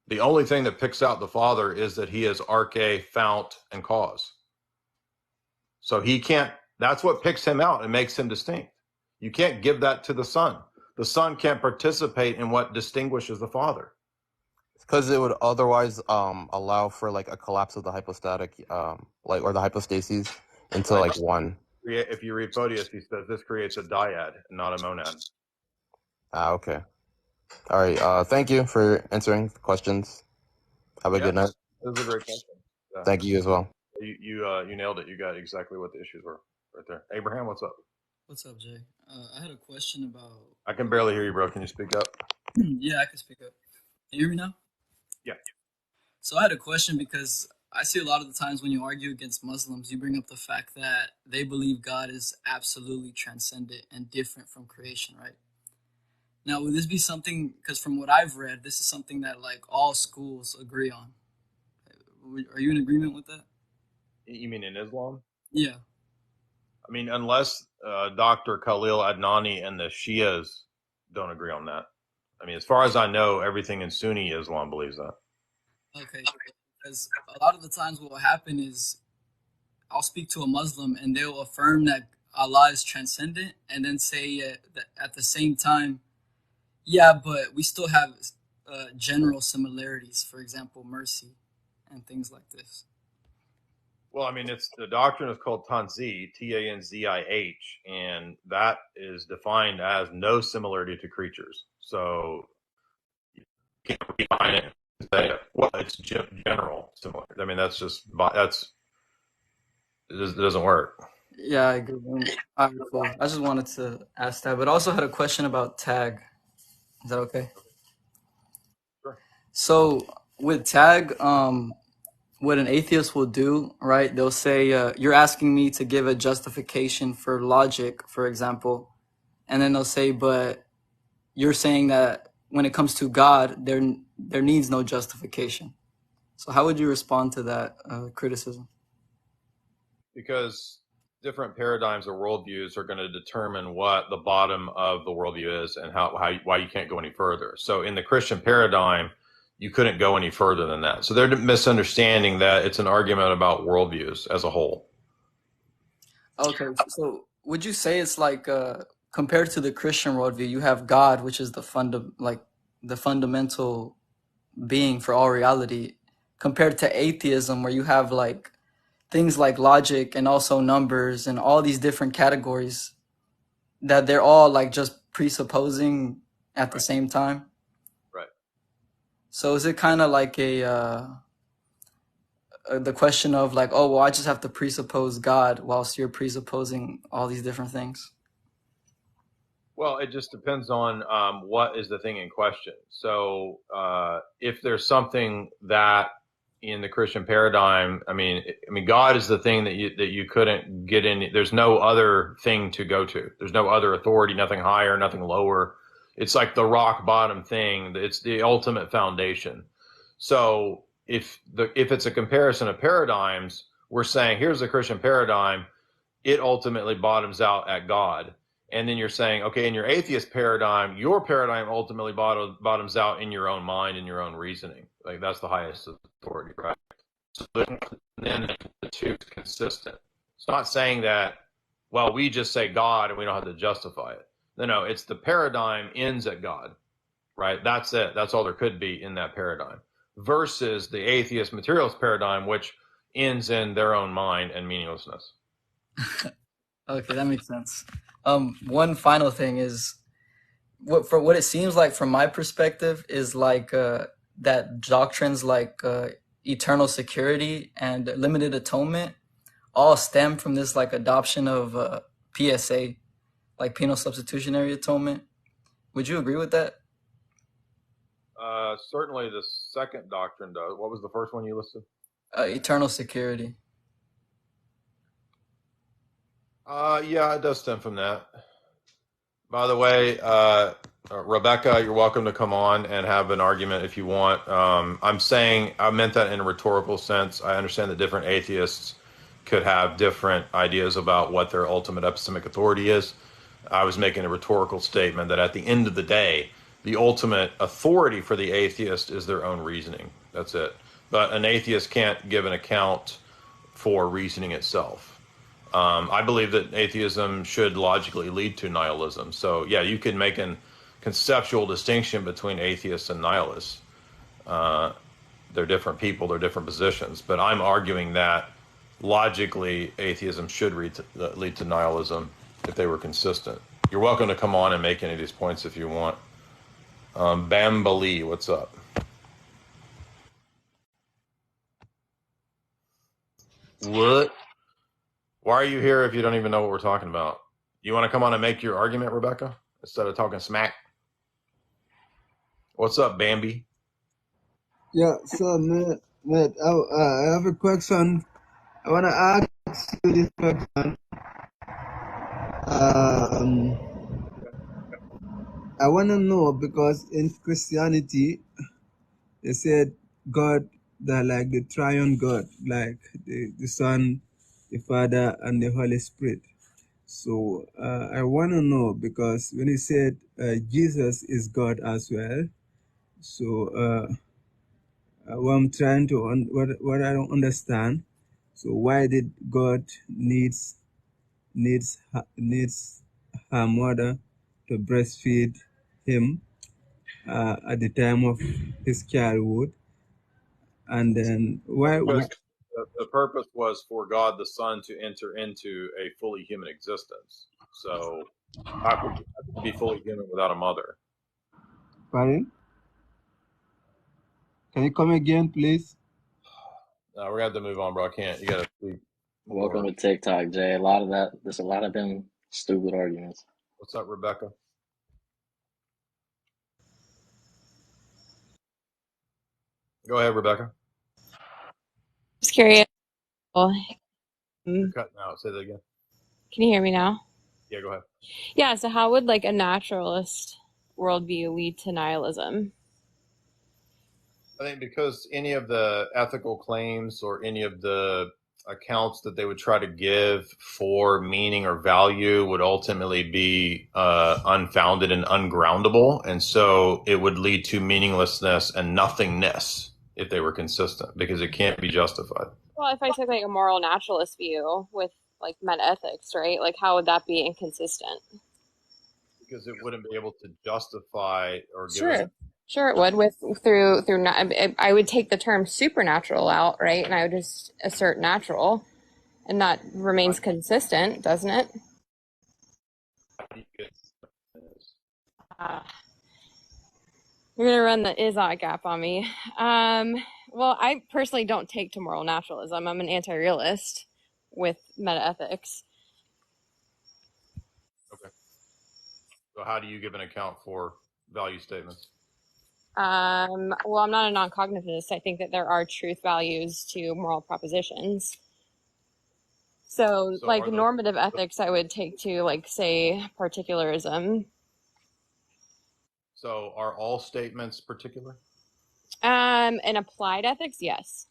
The only thing that picks out the Father is that he is arche, fount, and cause. So he can't, that's what picks him out and makes him distinct. You can't give that to the Son. The Son can't participate in what distinguishes the Father. Because it would otherwise allow for like a collapse of the hypostatic or the hypostases into like one. If you read Photius, he says this creates a dyad, not a monad. Okay. All right. Thank you for answering the questions. Have a good night. It was a great question. Thank you as well. You nailed it. You got exactly what the issues were right there. Abraham, what's up? What's up, Jay? I had a question about. I can barely hear you, bro. Can you speak up? Yeah, I can speak up. Can you hear me now? Yeah. So I had a question because I see a lot of the times when you argue against Muslims, you bring up the fact that they believe God is absolutely transcendent and different from creation, right? Now, would this be something, because from what I've read, this is something that like all schools agree on. Are you in agreement with that? You mean in Islam? Yeah. I mean, unless Dr. Khalil Adnani and the Shias don't agree on that. I mean, as far as I know, everything in Sunni Islam believes that. Okay. Because a lot of the times what will happen is I'll speak to a Muslim and they'll affirm that Allah is transcendent and then say that at the same time, yeah, but we still have general similarities, for example, mercy and things like this. Well, I mean, the doctrine is called Tanzih, Tanzih, and that is defined as no similarity to creatures. So you can't define it and say, well, it's general similarity. I mean, it doesn't work. Yeah, I agree. All right, cool. I just wanted to ask that, but I also had a question about tag. Is that okay? Sure. So with tag, what an atheist will do, right? They'll say, you're asking me to give a justification for logic, for example. And then they'll say, but you're saying that when it comes to God, there needs no justification. So how would you respond to that criticism? Because different paradigms or worldviews are going to determine what the bottom of the worldview is and why you can't go any further. So in the Christian paradigm, you couldn't go any further than that. So they're misunderstanding that it's an argument about worldviews as a whole. Okay, so would you say it's like compared to the Christian worldview, you have God, which is the fundamental being for all reality, compared to atheism, where you have like things like logic and also numbers and all these different categories that they're all like just presupposing at the same time. Right. So is it kind of like the question of like, oh, well, I just have to presuppose God whilst you're presupposing all these different things? Well, it just depends on what is the thing in question. So if there's something that in the Christian paradigm, I mean, God is the thing that you couldn't get in. There's no other thing to go to. There's no other authority, nothing higher, nothing lower. It's like the rock bottom thing. It's the ultimate foundation. So if it's a comparison of paradigms, we're saying here's the Christian paradigm. It ultimately bottoms out at God. And then you're saying, okay, in your atheist paradigm, your paradigm ultimately bottoms out in your own mind and your own reasoning. Like that's the highest authority, right? So then the two is consistent. It's not saying that, well, we just say God and we don't have to justify it. No, it's the paradigm ends at God, right? That's it. That's all there could be in that paradigm. Versus the atheist materialist paradigm, which ends in their own mind and meaninglessness. Okay, that makes sense. One final thing is what it seems like from my perspective is like that doctrines like eternal security and limited atonement all stem from this like adoption of PSA, like penal substitutionary atonement. Would you agree with that? Certainly the second doctrine does. What was the first one you listed? Eternal security. Yeah, it does stem from that. By the way, Rebecca, you're welcome to come on and have an argument if you want. I'm saying I meant that in a rhetorical sense. I understand that different atheists could have different ideas about what their ultimate epistemic authority is. I was making a rhetorical statement that at the end of the day, the ultimate authority for the atheist is their own reasoning. That's it. But an atheist can't give an account for reasoning itself. I believe that atheism should logically lead to nihilism. So, yeah, you can make a conceptual distinction between atheists and nihilists. They're different people, they're different positions. But I'm arguing that logically atheism should lead to nihilism if they were consistent. You're welcome to come on and make any of these points if you want. Bambalee, what's up? What? Why are you here if you don't even know what we're talking about? You want to come on and make your argument, Rebecca, instead of talking smack? What's up, Bambi? Yeah, so mate, I have a question. I want to ask you this question. I want to know because in Christianity, they said God, like the triune God, like the Son, the Father, and the Holy Spirit. So I want to know because when he said Jesus is God as well, so what I'm trying to what I don't understand. So why did God needs her mother to breastfeed him at the time of his childhood, and then why? Because the purpose was for God the Son to enter into a fully human existence. So how could you be fully human without a mother? Pardon? Can you come again, please? We're gonna have to move on, bro. I can't. You gotta speak more. Welcome to TikTok, Jay. There's a lot of them stupid arguments. What's up, Rebecca? Go ahead, Rebecca. Just curious. You're cutting out. Say that again. Can you hear me now? Yeah, go ahead. Yeah, so how would like a naturalist worldview lead to nihilism? I think because any of the ethical claims or any of the accounts that they would try to give for meaning or value would ultimately be unfounded and ungroundable. And so it would lead to meaninglessness and nothingness if they were consistent, because it can't be justified. Well, if I took like a moral naturalist view with like metaethics, right? Like how would that be inconsistent? Because it wouldn't be able to justify or give Sure. us. Sure, it would. I would take the term supernatural out, right? And I would just assert natural, and that remains consistent, doesn't it? You're gonna run the is-ought gap on me. Well, I personally don't take to moral naturalism. I'm an anti-realist with metaethics. Okay. So how do you give an account for value statements? Well, I'm not a non-cognitivist. I think that there are truth values to moral propositions. So like normative ethics, I would take to like say particularism. So are all statements particular? In applied ethics, yes.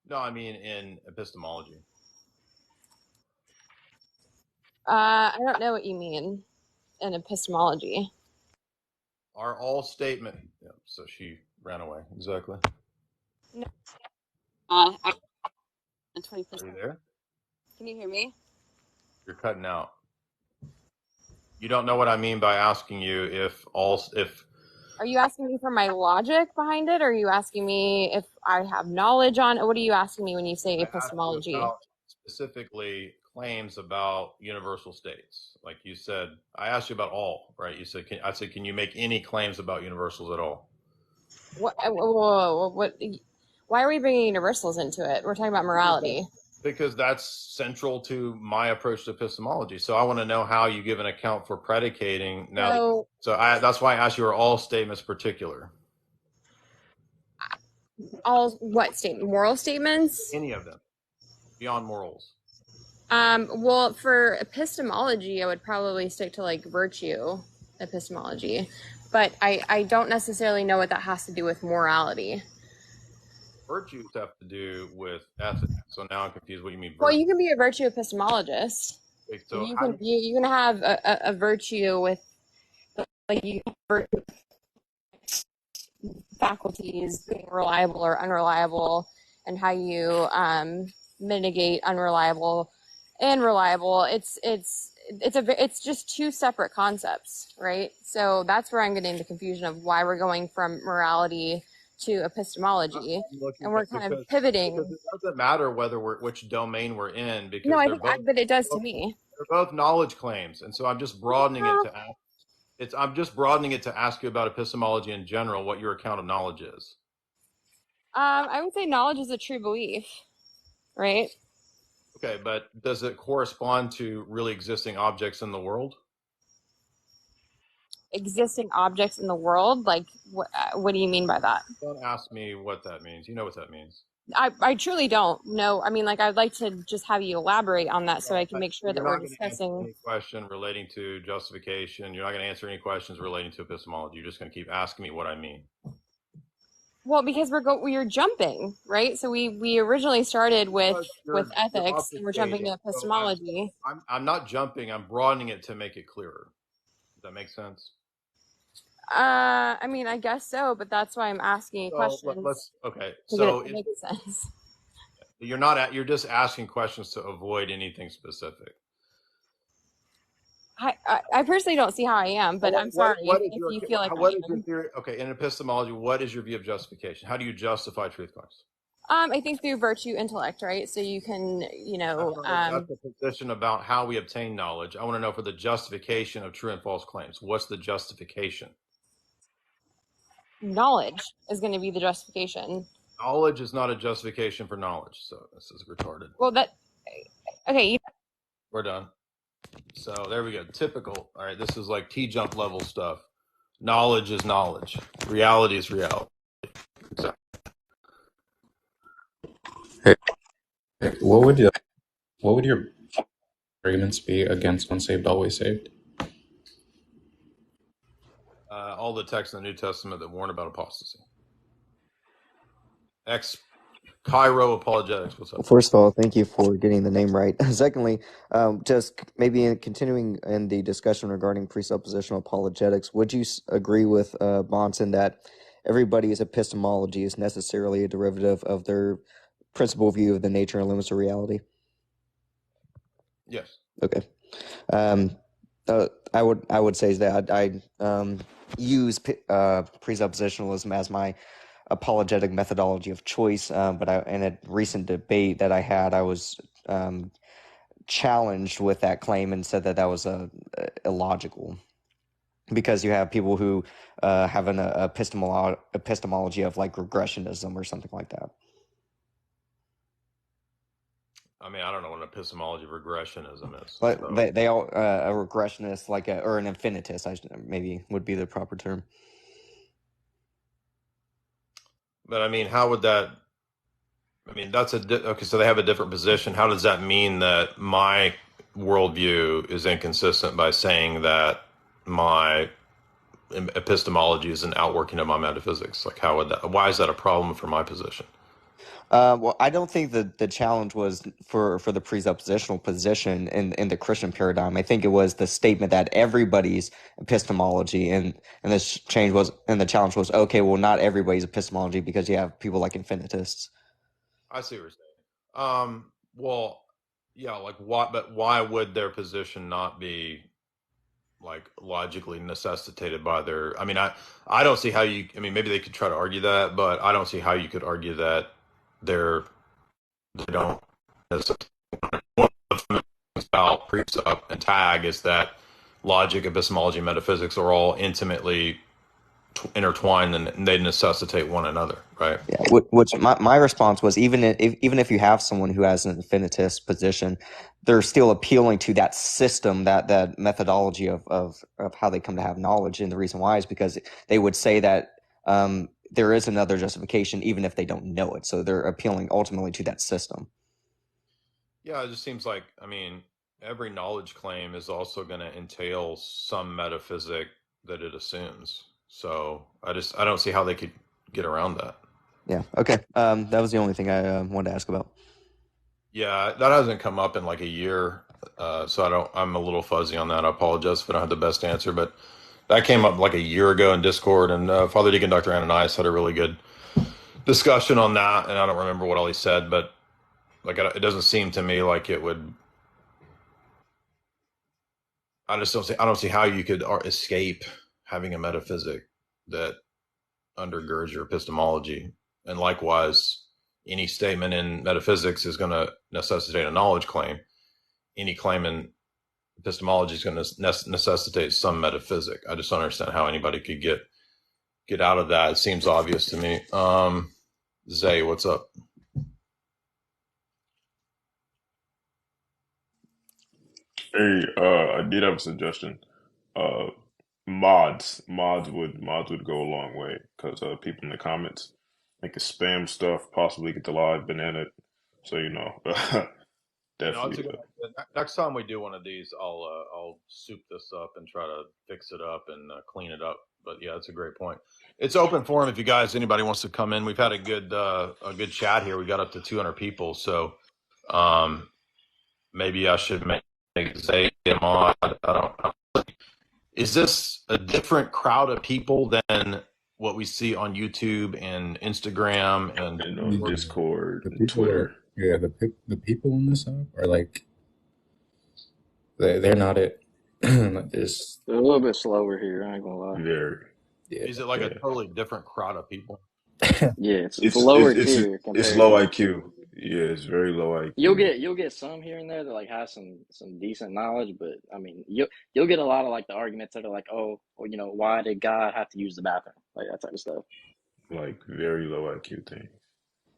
No, I mean in epistemology. I don't know what you mean in epistemology. Are all statement? Yeah, so she ran away. Exactly. No. 20%. Are you there? Can you hear me? You're cutting out. You don't know what I mean by asking you if. Are you asking me for my logic behind it, or are you asking me if I have knowledge on it? What are you asking me when you say epistemology? About specifically claims about universal states. Like you said, I asked you about all, right? You said, I said, can you make any claims about universals at all? What? Why are we bringing universals into it? We're talking about morality. Because that's central to my approach to epistemology. So I want to know how you give an account for predicating. Now, that's why I asked you, are all statements particular? All what statement? Moral statements? Any of them, beyond morals. Well, for epistemology, I would probably stick to like virtue epistemology, but I don't necessarily know what that has to do with morality. Virtues have to do with ethics. So now I'm confused. What do you mean virtue? Well, you can be a virtue epistemologist. Okay, so you can have a virtue with like you can virtue faculties being reliable or unreliable, and how you mitigate unreliable and reliable. It's just two separate concepts, right? So that's where I'm getting the confusion of why we're going from morality to epistemology, and we're kind of pivoting. Because it doesn't matter which domain we're in, because no, but it does to me. They're both knowledge claims, and so I'm just broadening it to ask. I'm just broadening it to ask you about epistemology in general, what your account of knowledge is. I would say knowledge is a true belief, right? Okay, but does it correspond to really existing objects in the world? Existing objects in the world? Like, what do you mean by that? Don't ask me what that means. You know what that means. I truly don't know. I mean, like, I'd like to just have you elaborate on that so I can make sure that we're discussing. Any question relating to justification. You're not going to answer any questions relating to epistemology. You're just going to keep asking me what I mean. Well, because we're jumping, right? So we originally started with ethics, and we're jumping to epistemology. So I'm not jumping. I'm broadening it to make it clearer. Does that make sense? I mean, I guess so, but that's why I'm asking you questions. Okay. So it makes sense. You're just asking questions to avoid anything specific. I personally don't see how I am, but I'm sorry if you feel like what is your theory? Okay, in epistemology, what is your view of justification? How do you justify truth claims? I think through virtue intellect, right? So you can, that's the position about how we obtain knowledge. I want to know for the justification of true and false claims. What's the justification? Knowledge is going to be the justification. Knowledge is not a justification for knowledge, so this is retarded. Well, okay. We're done. So there we go. Typical. All right, this is like T-jump level stuff. Knowledge is knowledge. Reality is reality. Exactly. Hey, what would your arguments be against once saved, always saved? All the texts in the New Testament that warn about apostasy. Cairo Apologetics. What's up? First of all, thank you for getting the name right. Secondly, just maybe continuing in the discussion regarding presuppositional apologetics, would you agree with Bonson that everybody's epistemology is necessarily a derivative of their principal view of the nature and limits of reality? Yes. Okay. I would say that I use presuppositionalism as my apologetic methodology of choice, but in a recent debate that I had, I was challenged with that claim and said that was illogical, because you have people who have an epistemology of like regressionism or something like that. I mean, I don't know what an epistemology of regressionism is. But so. they all a regressionist, or an infinitist, maybe would be the proper term. But I mean, how would that? I mean, that's okay. So they have a different position. How does that mean that my worldview is inconsistent by saying that my epistemology is an outworking of my metaphysics? Like, how would that? Why is that a problem for my position? Well, I don't think that the challenge was for the presuppositional position in the Christian paradigm. I think it was the statement that everybody's epistemology and the challenge was, okay, well, not everybody's epistemology, because you have people like infinitists. I see what you're saying. Well, yeah, like what? But why would their position not be like logically necessitated by their? I mean, I don't see how you. I mean, maybe they could try to argue that, but I don't see how you could argue that they don't. One of the things about precept and tag is that logic, epistemology, metaphysics are all intimately intertwined, and they necessitate one another, right? Yeah. Which my response was, even if you have someone who has an infinitist position, they're still appealing to that system, that methodology of how they come to have knowledge. And the reason why is because they would say that there is another justification, even if they don't know it. So they're appealing ultimately to that system. Yeah, it just seems like, I mean, every knowledge claim is also going to entail some metaphysic that it assumes. So I don't see how they could get around that. Yeah. Okay. That was the only thing I wanted to ask about. Yeah, that hasn't come up in like a year, so I'm a little fuzzy on that. I apologize if I don't have the best answer, but that came up like a year ago in Discord, and Father Deacon Dr. Ananias had a really good discussion on that, and I don't remember what all he said, but like it doesn't seem to me like it would. I don't see how you could escape having a metaphysic that undergirds your epistemology, and likewise, any statement in metaphysics is going to necessitate a knowledge claim. Any claim in epistemology is going to necessitate some metaphysic. I just don't understand how anybody could get out of that. It seems obvious to me. Zay, what's up? Hey, I did have a suggestion. Mods would go a long way, because people in the comments, they could spam stuff, possibly get the live banana. So definitely. Next time we do one of these, I'll soup this up and try to fix it up and clean it up. But yeah, it's a great point. It's open forum if anybody wants to come in. We've had a good chat here. We got up to 200 people, so maybe I should make Zay a mod. I don't know. Is this a different crowd of people than what we see on YouTube and Instagram and on Discord the and people Twitter? The people in this app are like, they're not it. Like this. They're a little bit slower here. I ain't gonna lie. Very. Yeah. Is it like a totally different crowd of people? Yeah, it's lower tier. It's low IQ. Yeah, it's very low IQ. You'll get some here and there that like have some decent knowledge, but I mean you'll get a lot of like the arguments that are like, oh, well, why did God have to use the bathroom, like that type of stuff. Like very low IQ thing.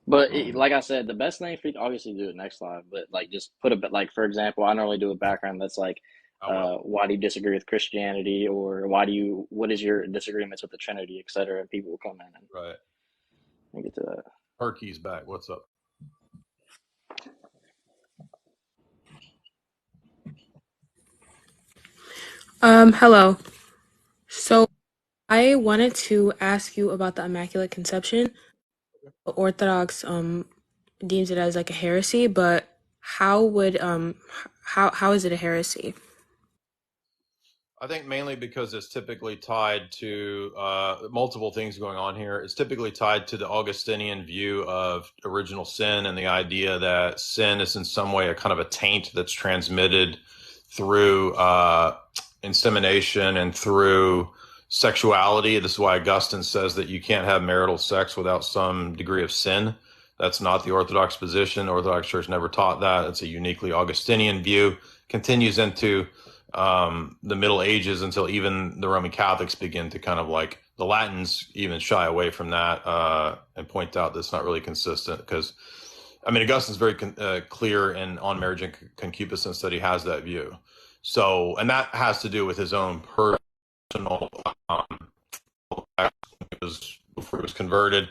But like I said, the best thing for you to obviously do it next live, but like just put a bit, like for example, I normally do a background that's like, why do you disagree with Christianity, or what is your disagreements with the Trinity, etc. And people will come in and get to that. Perky's back. What's up? Hello. So I wanted to ask you about the Immaculate Conception. Orthodox deems it as like a heresy, but how would how is it a heresy? I think mainly because it's typically tied to multiple things going on here. It's typically tied to the Augustinian view of original sin and the idea that sin is in some way a kind of a taint that's transmitted through insemination and through sexuality. This is why Augustine says that you can't have marital sex without some degree of sin. That's not the Orthodox position. The Orthodox Church never taught that. It's a uniquely Augustinian view. Continues into the Middle Ages until even the Roman Catholics begin to kind of like, the Latins even shy away from that and point out that's not really consistent because, I mean, Augustine's very clear in On Marriage and Concupiscence that he has that view. So, and that has to do with his own personal before he was converted.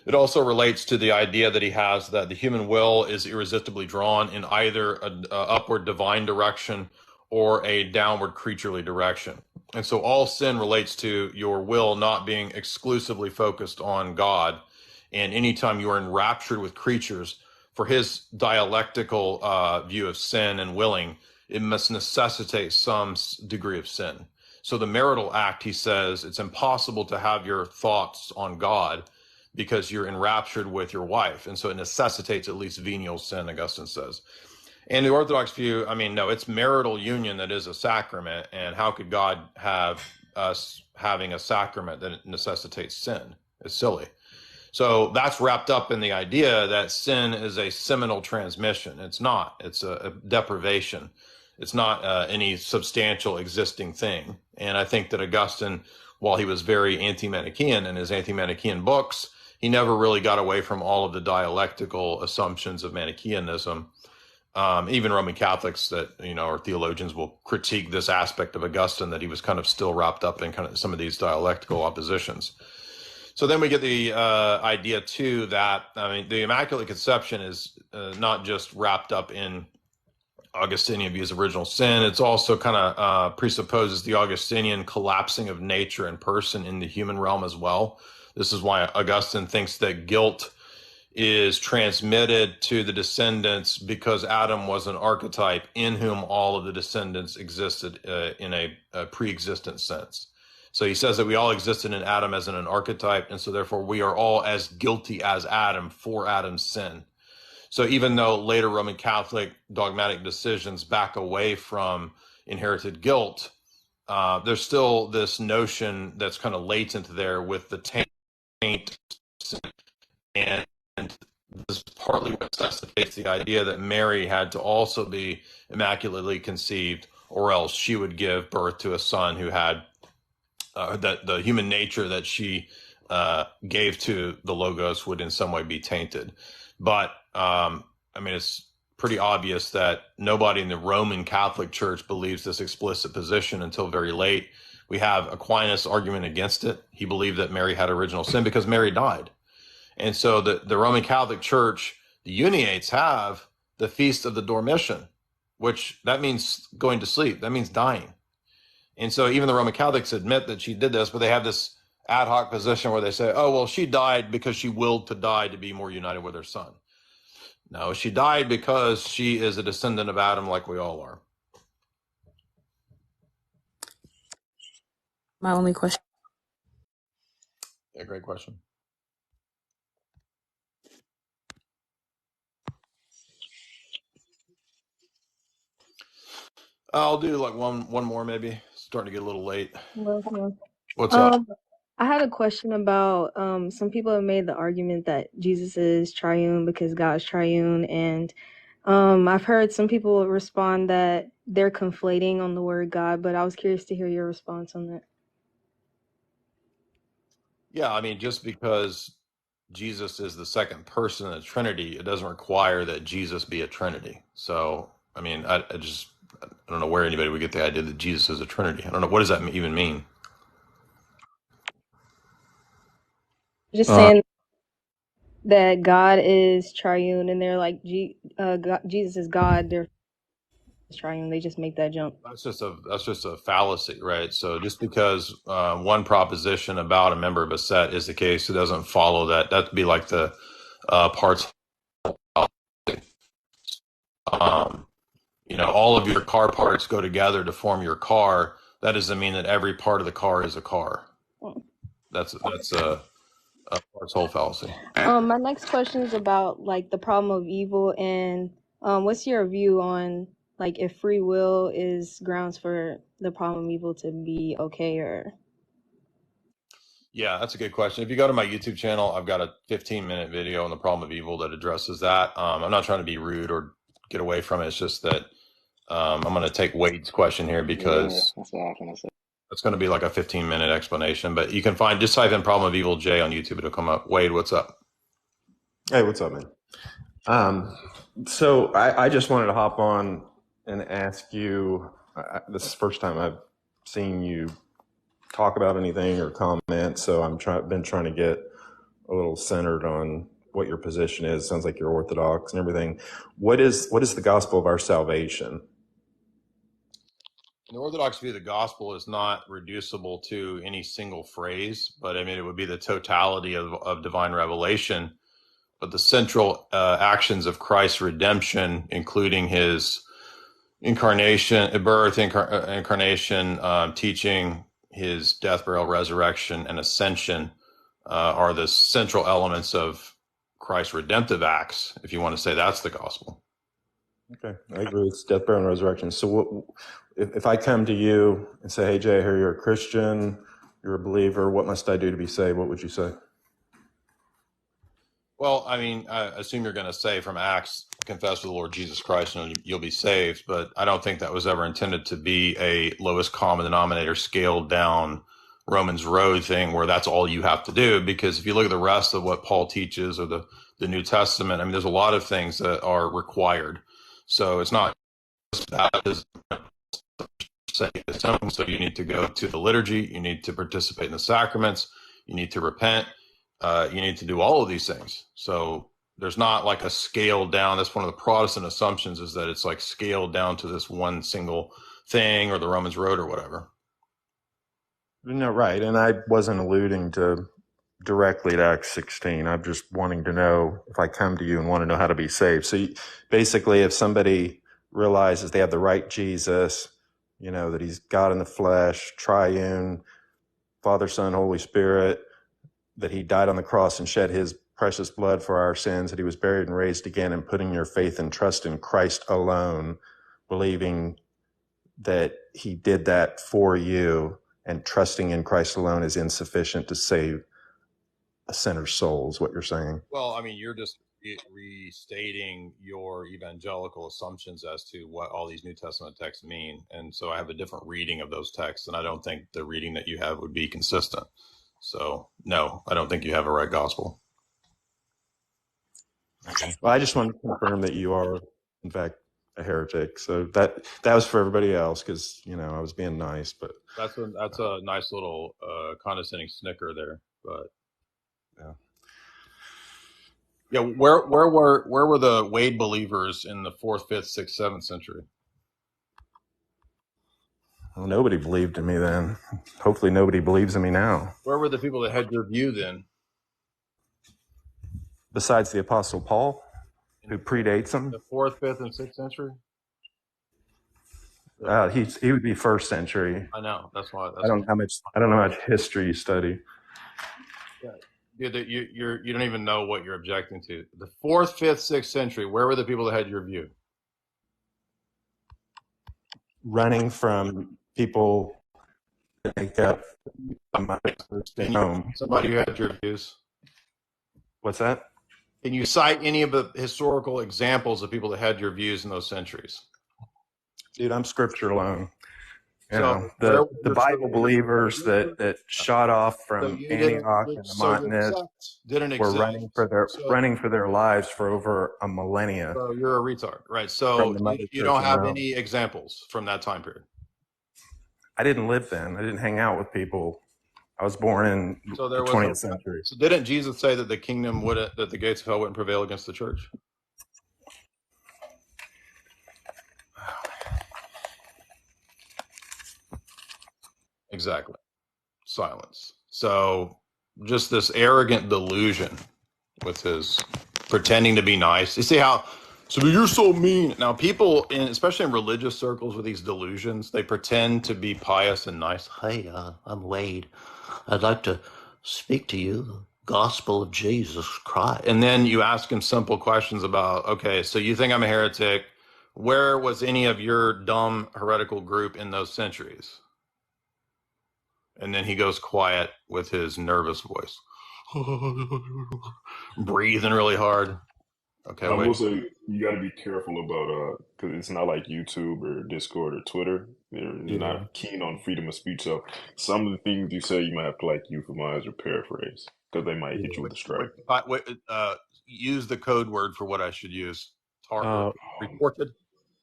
It also relates to the idea that he has that the human will is irresistibly drawn in either an upward divine direction or a downward creaturely direction. And so all sin relates to your will not being exclusively focused on God. And anytime you are enraptured with creatures, for his dialectical view of sin and willing, it must necessitate some degree of sin. So the marital act, he says, it's impossible to have your thoughts on God because you're enraptured with your wife. And so it necessitates at least venial sin, Augustine says. And the Orthodox view, I mean, no, it's marital union that is a sacrament. And how could God have us having a sacrament that necessitates sin? It's silly. So that's wrapped up in the idea that sin is a seminal transmission. It's not. It's a deprivation. It's not any substantial existing thing. And I think that Augustine, while he was very anti-Manichaean in his anti-Manichaean books, he never really got away from all of the dialectical assumptions of Manichaeanism. Even Roman Catholics that, or theologians will critique this aspect of Augustine, that he was kind of still wrapped up in kind of some of these dialectical oppositions. So then we get the idea too that, the Immaculate Conception is not just wrapped up in Augustinian views of original sin. It's also kind of presupposes the Augustinian collapsing of nature and person in the human realm as well. This is why Augustine thinks that guilt is transmitted to the descendants because Adam was an archetype in whom all of the descendants existed in a pre-existent sense. So he says that we all existed in Adam as in an archetype, and so therefore we are all as guilty as Adam for Adam's sin. So even though later Roman Catholic dogmatic decisions back away from inherited guilt, there's still this notion that's kind of latent there with the taint, and this is partly what necessitates the idea that Mary had to also be immaculately conceived, or else she would give birth to a son who had that the human nature that she gave to the Logos would in some way be tainted. But it's pretty obvious that nobody in the Roman Catholic Church believes this explicit position until very late. We have Aquinas' argument against it. He believed that Mary had original sin because Mary died. And so the Roman Catholic Church, the Uniates, have the Feast of the Dormition, which that means going to sleep. That means dying. And so even the Roman Catholics admit that she did this, but they have this ad hoc position where they say, oh, well, she died because she willed to die to be more united with her son. No, she died because she is a descendant of Adam like we all are. My only question. Yeah, great question. I'll do like one more maybe. It's starting to get a little late. What's up? I had a question about some people have made the argument that Jesus is triune because God's triune, and I've heard some people respond that they're conflating on the word God, but I was curious to hear your response on that. Yeah, just because Jesus is the second person in the Trinity, it doesn't require that Jesus be a Trinity. So, I don't know where anybody would get the idea that Jesus is a Trinity. I don't know. What does that even mean? Just saying that God is triune, and they're like, Jesus is God, they're triune. They just make that jump. That's just a fallacy, right? So just because one proposition about a member of a set is the case, it doesn't follow that. That'd be like the parts All of your car parts go together to form your car. That doesn't mean that every part of the car is a car. That's a parts whole fallacy. My next question is about like the problem of evil, and what's your view on like if free will is grounds for the problem of evil to be okay? Or Yeah, that's a good question. If you go to my YouTube channel, I've got a 15-minute video on the problem of evil that addresses that. I'm not trying to be rude or get away from it. It's just that I'm going to take Wade's question here because that's what I was gonna say. it's going to be like a 15-minute explanation. But you can just type in problem of evil J on YouTube. It'll come up. Wade, what's up? Hey, what's up, man? So I just wanted to hop on and ask you, this is the first time I've seen you talk about anything or comment, so been trying to get a little centered on what your position is. Sounds like you're Orthodox and everything. What is the gospel of our salvation? The Orthodox view, the gospel is not reducible to any single phrase, but I mean, it would be the totality of divine revelation. But the central actions of Christ's redemption, including his incarnation, birth, incarnation, teaching, his death, burial, resurrection, and ascension, are the central elements of Christ's redemptive acts, if you want to say that's the gospel. Okay, I agree. It's death, burial, and resurrection. So if I come to you and say, hey, Jay, I hear you're a Christian, you're a believer, what must I do to be saved? What would you say? Well, I mean, I assume you're going to say from Acts, confess to the Lord Jesus Christ and you'll be saved. But I don't think that was ever intended to be a lowest common denominator, scaled down Romans Road thing where that's all you have to do. Because if you look at the rest of what Paul teaches or the New Testament, I mean, there's a lot of things that are required. So it's not just baptism. So you need to go to the liturgy. You need to participate in the sacraments. You need to repent. You need to do all of these things. So there's not like a scaled down. That's one of the Protestant assumptions, is that it's like scaled down to this one single thing or the Romans Road or whatever. No, right. And I wasn't alluding to directly to Acts 16. I'm just wanting to know if I come to you and want to know how to be saved. So basically, if somebody realizes they have the right Jesus, that he's God in the flesh, triune, Father, Son, Holy Spirit, that he died on the cross and shed his precious blood for our sins, that he was buried and raised again, and putting your faith and trust in Christ alone, believing that he did that for you, and trusting in Christ alone is insufficient to save a sinner's soul, is what you're saying. Well, I mean, you're just restating your evangelical assumptions as to what all these New Testament texts mean. And so I have a different reading of those texts, and I don't think the reading that you have would be consistent. So, no, I don't think you have a right gospel. Okay. Well, I just wanted to confirm that you are, in fact, a heretic. So that was for everybody else, because I was being nice. But that's a nice little condescending snicker there. But yeah, where were the Wade believers in the 4th, 5th, 6th, 7th century? Well, nobody believed in me then. Hopefully, nobody believes in me now. Where were the people that had your view then? Besides the Apostle Paul, who predates him. The 4th, 5th, and 6th century? He would be 1st century. I know. That's why. I don't know how much history you study. Yeah. You don't even know what you're objecting to. The 4th, 5th, 6th century, where were the people that had your view? Running from people that make up somebody who had your views. What's that? Can you cite any of the historical examples of people that had your views in those centuries? Dude, I'm scripture alone. The Bible believers that shot off from Antioch and the Montanist were running for their lives for over a millennia. So you're a retard, right? So you don't have any examples from that time period. I didn't live then. I didn't hang out with people. I was born in the 20th century. So didn't Jesus say that the kingdom that the gates of hell wouldn't prevail against the church? Exactly. Silence. So just this arrogant delusion with his pretending to be nice. You see how, so you're so mean. Now people, especially in religious circles with these delusions, they pretend to be pious and nice. Hey, I'm Wade. I'd like to speak to you, the gospel of Jesus Christ. And then you ask him simple questions about, okay, so you think I'm a heretic. Where was any of your dumb heretical group in those centuries? And then he goes quiet with his nervous voice. Breathing really hard. Okay, I will wait. say you got to be careful about because it's not like YouTube or Discord or Twitter. They're Yeah. not keen on freedom of speech. So some of the things you say, you might have to like euphemize or paraphrase because they might hit you with a strike. Use the code word for what I should use. Reported.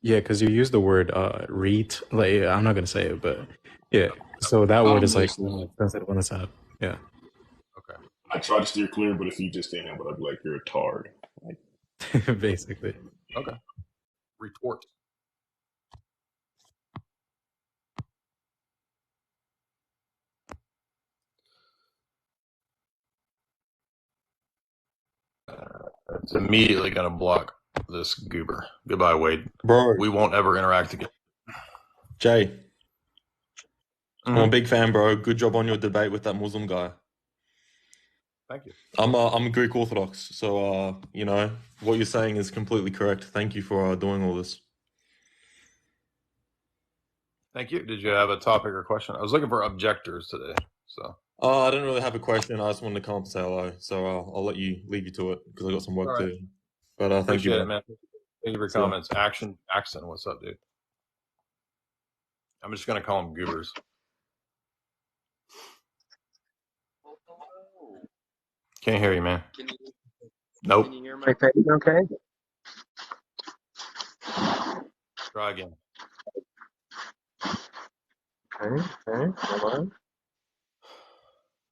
Yeah, because you use the word read. Like I'm not gonna say it, but yeah. So that word is like sensitive on this app. Yeah. Okay. I try to steer clear, but if you just can't handle it, I'd be like, you're a tard. Like, basically. Okay. Retort. It's immediately going to block this goober. Goodbye, Wade. Bro. We won't ever interact again. Jay. I'm a big fan, bro. Good job on your debate with that Muslim guy. Thank you. I'm Greek Orthodox, so you know what you're saying is completely correct. Thank you for doing all this. Thank you. Did you have a topic or question? I was looking for objectors today, so. I don't really have a question. I just wanted to come up and say hello, so I'll leave you to it because I got some work to do. But thank you, Appreciate it, man. Thank you for your comments. Action Jackson, what's up, dude? I'm just gonna call them goobers. Can't hear you, man. Nope. Can you hear my face okay? Try again. Okay, hold on.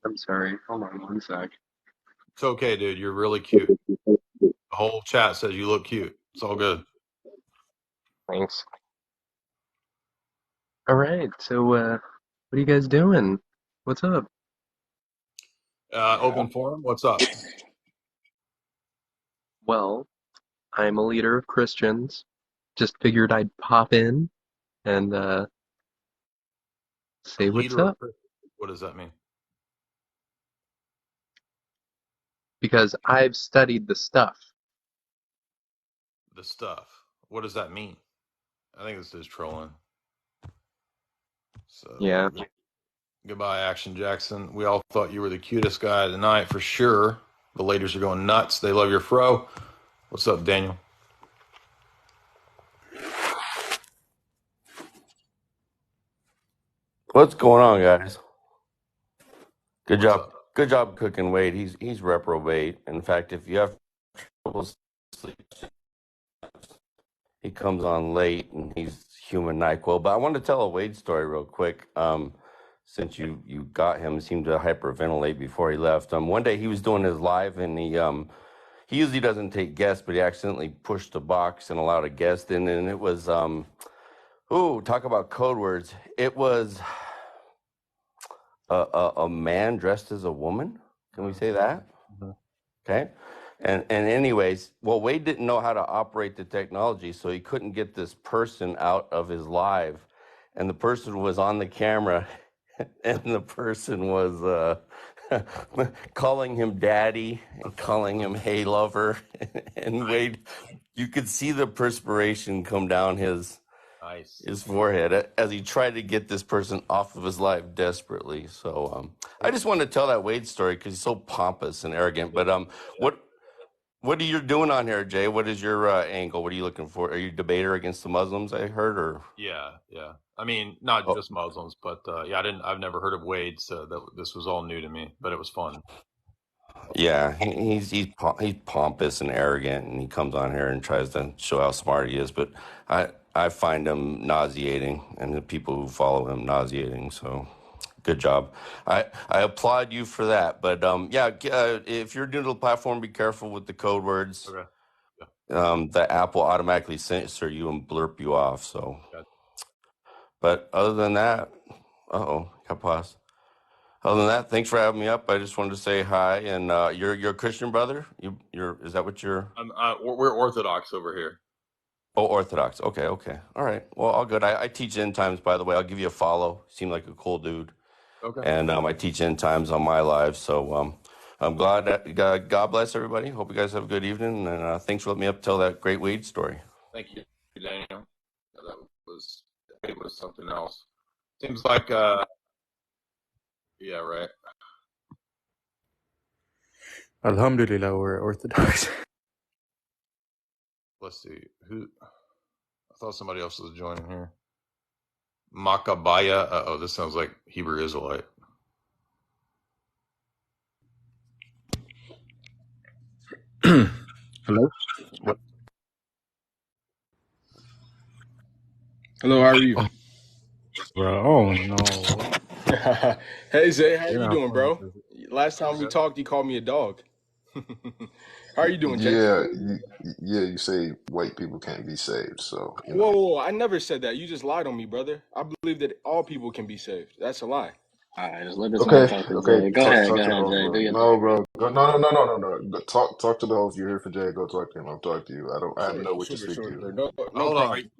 I'm sorry, hold on one sec. It's okay, dude. You're really cute. The whole chat says you look cute. It's all good. Thanks. All right, so what are you guys doing? What's up? Open forum, what's up? Well, I'm a leader of Christians. Just figured I'd pop in and say what's up. What does that mean? Because I've studied the stuff. The stuff. What does that mean? I think this is trolling. So Yeah. Goodbye, Action Jackson. We all thought you were the cutest guy of the night for sure. The ladies are going nuts. They love your fro. What's up, Daniel? What's going on, guys? Good job. Good job cooking Wade. He's reprobate. In fact, if you have trouble sleep, he comes on late and he's human NyQuil. But I wanted to tell a Wade story real quick. Since you got him, seemed to hyperventilate before he left. One day he was doing his live and he usually doesn't take guests, but he accidentally pushed a box and allowed a guest in, and it was talk about code words. It was a man dressed as a woman. Can we say that? Mm-hmm. Okay. And anyways, well, Wade didn't know how to operate the technology, so he couldn't get this person out of his live. And the person was on the camera, and the person was calling him daddy and calling him hey lover. And Wade, you could see the perspiration come down his forehead as he tried to get this person off of his live desperately. So I just wanted to tell that Wade story because he's so pompous and arrogant. But what are you doing on here, Jay? What is your angle? What are you looking for? Are you a debater against the Muslims, I heard, or? Yeah. I mean, not just Muslims, but I've never heard of Wade, so this was all new to me, but it was fun. Yeah, he's pompous and arrogant, and he comes on here and tries to show how smart he is. But I find him nauseating, and the people who follow him nauseating. So, good job. I applaud you for that. But if you're new to the platform, be careful with the code words. Okay. Yeah. The app will automatically censor you and blurp you off. So, but other than that, got paused. Other than that, thanks for having me up. I just wanted to say hi. And you're a Christian brother? You're is that what you're? We're Orthodox over here. Oh, Orthodox. Okay, okay. All right. Well, all good. I teach end times, by the way. I'll give you a follow. Seem like a cool dude. Okay. And I teach end times on my live. So I'm glad that God bless everybody. Hope you guys have a good evening. And thanks for letting me up tell that great weed story. Thank you, Daniel. That was something else. Seems like yeah, right. Alhamdulillah, we're Orthodox. Let's see who. I thought somebody else was joining here. Maccabiah. Oh, this sounds like Hebrew Israelite. Hello? What? Hello, how are you? Oh, bro, oh no. Hey Zay, how You're you not doing, playing bro? with this. Last time we talked, you called me a dog. How are you doing, Jay? Yeah, you say white people can't be saved, so you Whoa, know. whoa, whoa, I never said that. You just lied on me, brother. I believe that all people can be saved. That's a lie. All right, just let this man Okay, talk to okay. Jay. Go Talk ahead, talk to the host, Jay. Do bro. your No, thing. bro. No. Go, talk to the host. You're here for Jay. Go talk to him. I'm talking to you. I have Sure, no wish to sure, speak to sure, you. sure. No, no hold on.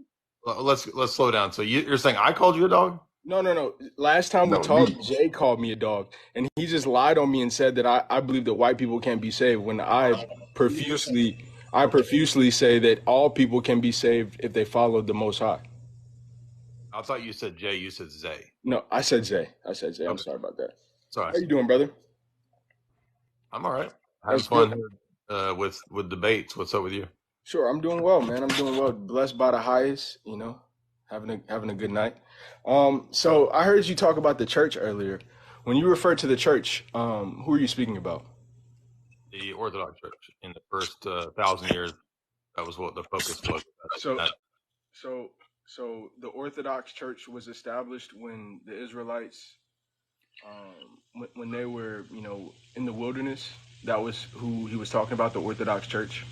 problem. Let's slow down. So you're saying I called you a dog? No. Last time we No, me. talked, Jay called me a dog, and he just lied on me and said that I believe that white people can't be saved. When I profusely say that all people can be saved if they follow the Most High. I thought you said Jay. You said Zay. No, I said Zay. I'm Okay. sorry about that. Sorry. How you doing, brother? I'm all right. Having That's fun good. here with debates. What's up with you? Sure, I'm doing well, man. I'm doing well. Blessed by the highest, having a good night. So I heard you talk about the church earlier. When you refer to the church, who are you speaking about? The Orthodox Church in the first 1,000 years. That was what the focus was. So, so the Orthodox Church was established when the Israelites, when they were, in the wilderness. That was who he was talking about, the Orthodox Church.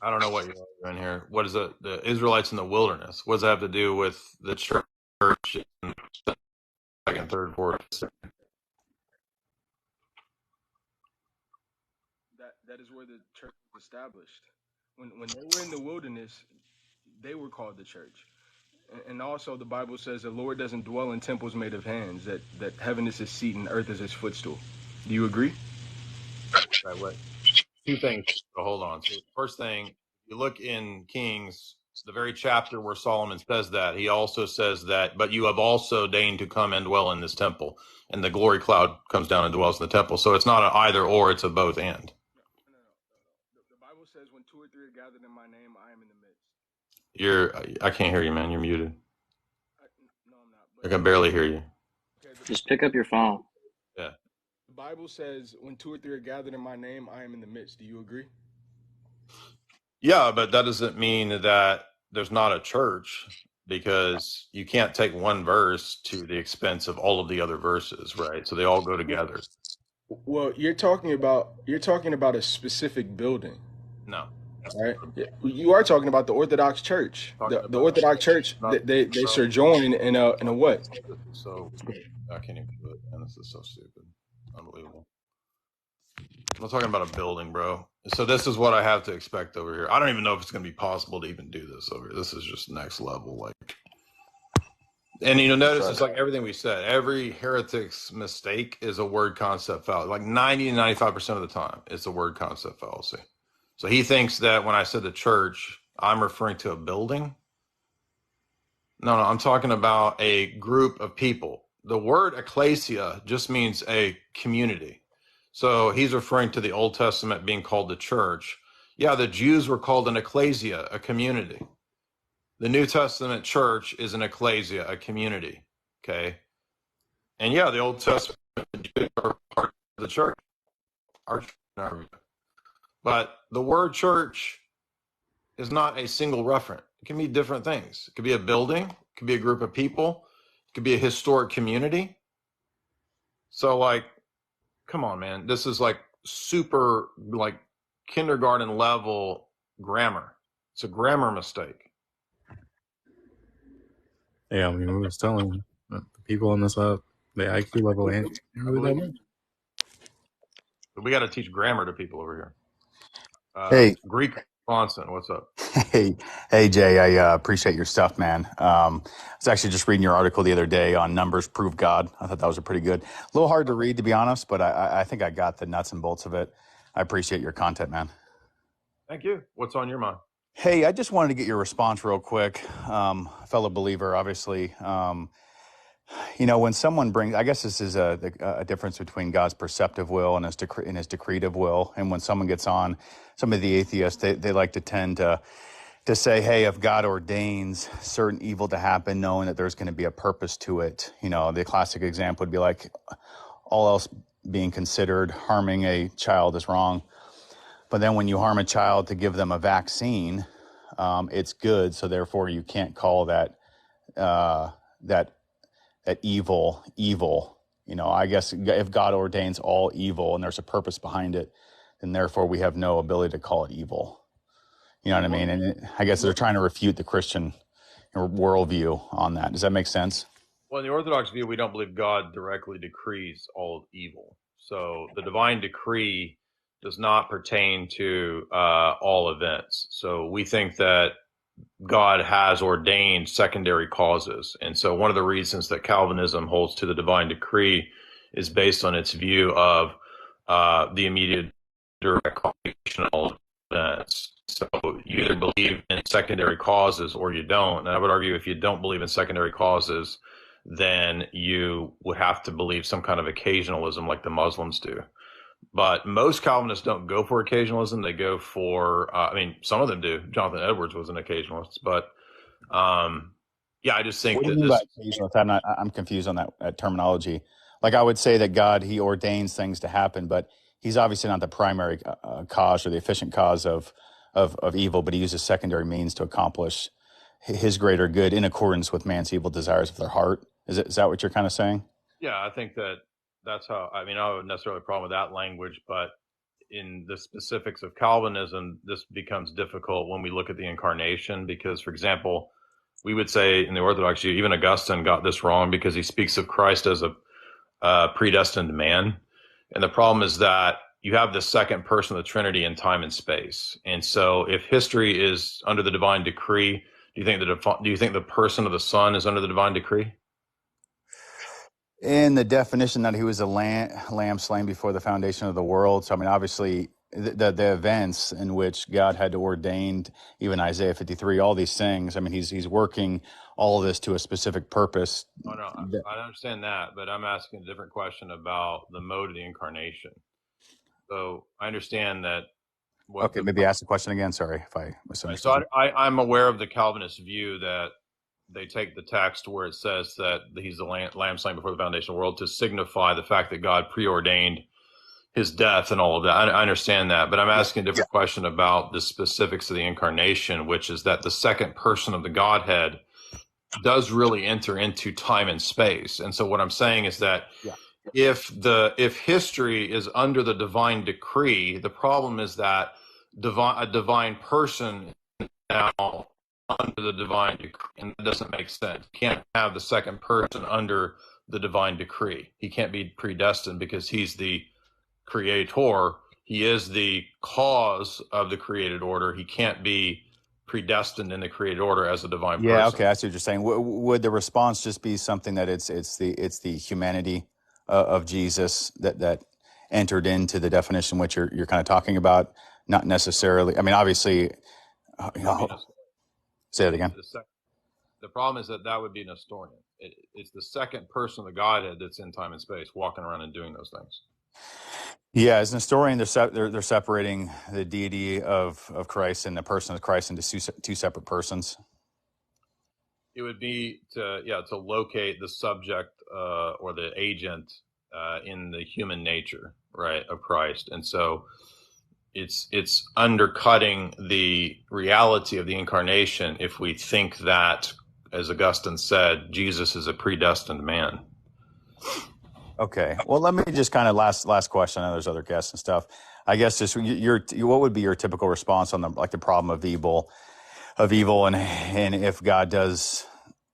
I don't know what you're doing here. What is it? The Israelites in the wilderness? What does that have to do with the church in the second, third, fourth? That is where the church was established. When they were in the wilderness, they were called the church. And also the Bible says the Lord doesn't dwell in temples made of hands, that heaven is his seat and earth is his footstool. Do you agree? Right. What? Two things. So hold on. So first thing, you look in Kings, the very chapter where Solomon says that, he also says that, but you have also deigned to come and dwell in this temple. And the glory cloud comes down and dwells in the temple. So it's not an either or, it's a both and. No. The Bible says when two or three are gathered in my name, I am in the midst. I can't hear you, man. You're muted. No, I'm not. I can barely hear you. Okay, Just pick up your phone. Yeah. the Bible says when two or three are gathered in my name, I am in the midst. Do you agree? Yeah, but that doesn't mean that there's not a church, because you can't take one verse to the expense of all of the other verses, right? So they all go together. Well, you're talking about a specific building. No. Right? You are talking about the Orthodox Church. The Orthodox Church, they sojourn in a what? So I can't even do it, man. This is so stupid. Unbelievable. I'm not talking about a building, bro. So this is what I have to expect over here. I don't even know if it's going to be possible to even do this over here. This is just next level. And notice it's like everything we said. Every heretic's mistake is a word concept fallacy. Like 90 to 95% of the time, it's a word concept fallacy. So he thinks that when I said the church, I'm referring to a building. No, I'm talking about a group of people. The word ecclesia just means a community. So he's referring to the Old Testament being called the church. Yeah, the Jews were called an ecclesia, a community. The New Testament church is an ecclesia, a community. Okay. And yeah, the Old Testament Jews are part of the church. But the word church is not a single referent. It can be different things. It could be a building, it could be a group of people, it could be a historic community. So come on, man. This is super kindergarten level grammar. It's a grammar mistake. Yeah, we was telling the people on this app, The IQ level ain't I really that believe much. we got to teach grammar to people over here. Hey, Greek Swanson, what's up? hey, Jay. I appreciate your stuff, man. I was actually just reading your article the other day on numbers prove God. I thought that was a pretty good. A little hard to read, to be honest, but I think I got the nuts and bolts of it. I appreciate your content, man. Thank you. What's on your mind? Hey, I just wanted to get your response real quick. Fellow believer, obviously. When someone brings, I guess this is a difference between God's perceptive will and his decretive will. And when someone gets on, some of the atheists, they like to tend to say, hey, if God ordains certain evil to happen, knowing that there's going to be a purpose to it, the classic example would be like, all else being considered, harming a child is wrong. But then when you harm a child to give them a vaccine, it's good. So therefore you can't call that evil. I guess if God ordains all evil and there's a purpose behind it, then therefore we have no ability to call it evil. You know what I mean? And I guess they're trying to refute the Christian worldview on that. Does that make sense? Well, in the Orthodox view, we don't believe God directly decrees all evil. So the divine decree does not pertain to all events. So we think that God has ordained secondary causes. And so one of the reasons that Calvinism holds to the divine decree is based on its view of the immediate direct causation of all events. So you either believe in secondary causes or you don't. And I would argue if you don't believe in secondary causes, then you would have to believe some kind of occasionalism like the Muslims do. But most Calvinists don't go for occasionalism. They go for, some of them do. Jonathan Edwards was an occasionalist. But, I just think What do you that mean by occasionalist? I'm confused on that terminology. Like I would say that God, he ordains things to happen, but he's obviously not the primary cause or the efficient cause of evil, but he uses secondary means to accomplish his greater good in accordance with man's evil desires of their heart. Is that what you're kind of saying? Yeah, I think that's how, I don't necessarily have a problem with that language, but in the specifics of Calvinism, this becomes difficult when we look at the incarnation, because, for example, we would say in the Orthodox view, even Augustine got this wrong because he speaks of Christ as a predestined man. And the problem is that you have the second person of the Trinity in time and space. And so if history is under the divine decree, do you think the person of the Son is under the divine decree? In the definition that he was a lamb slain before the foundation of the world. So, obviously, the events in which God had to ordain, even Isaiah 53, all these things, he's working all of this to a specific purpose. Oh, no, I understand that, but I'm asking a different question about the mode of the incarnation. So I understand that. Okay, maybe ask the question again. Sorry if I misunderstood. So I'm aware of the Calvinist view that they take the text where it says that he's the lamb slain before the foundation of the world to signify the fact that God preordained his death and all of that. I understand that, but I'm asking a different question about the specifics of the incarnation, which is that the second person of the Godhead does really enter into time and space. And so what I'm saying is that if history is under the divine decree, the problem is that a divine person is now under the divine decree, and that doesn't make sense. You can't have the second person under the divine decree. He can't be predestined because he's the creator. He is the cause of the created order. He can't be predestined in the created order as a divine person. Yeah, okay, I see what you're saying. Would the response just be something that it's the humanity of Jesus that entered into the definition which you're kind of talking about? Not necessarily. Obviously, say it again. The problem is that would be an Nestorian. It's the second person of the Godhead that's in time and space, walking around and doing those things. Yeah, as an historian, they're separating the deity of Christ and the person of Christ into two separate persons. It would be to locate the subject or the agent in the human nature, right, of Christ, and so it's undercutting the reality of the incarnation if we think that, as Augustine said, Jesus is a predestined man. Okay. Well, let me just kind of last question. I know there's other guests and stuff. I guess just what would be your typical response on the problem of evil, and if God does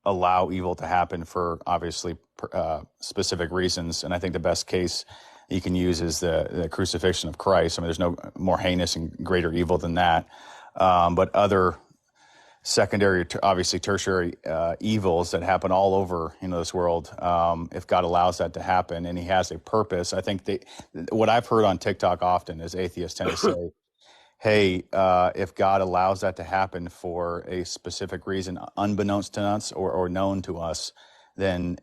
allow evil to happen for obviously specific reasons. And I think the best case you can use is the crucifixion of Christ. I mean, there's no more heinous and greater evil than that. But other secondary, obviously tertiary evils that happen all over this world, if God allows that to happen and he has a purpose. I think what I've heard on TikTok often is atheists tend to say, hey, if God allows that to happen for a specific reason, unbeknownst to us or known to us, then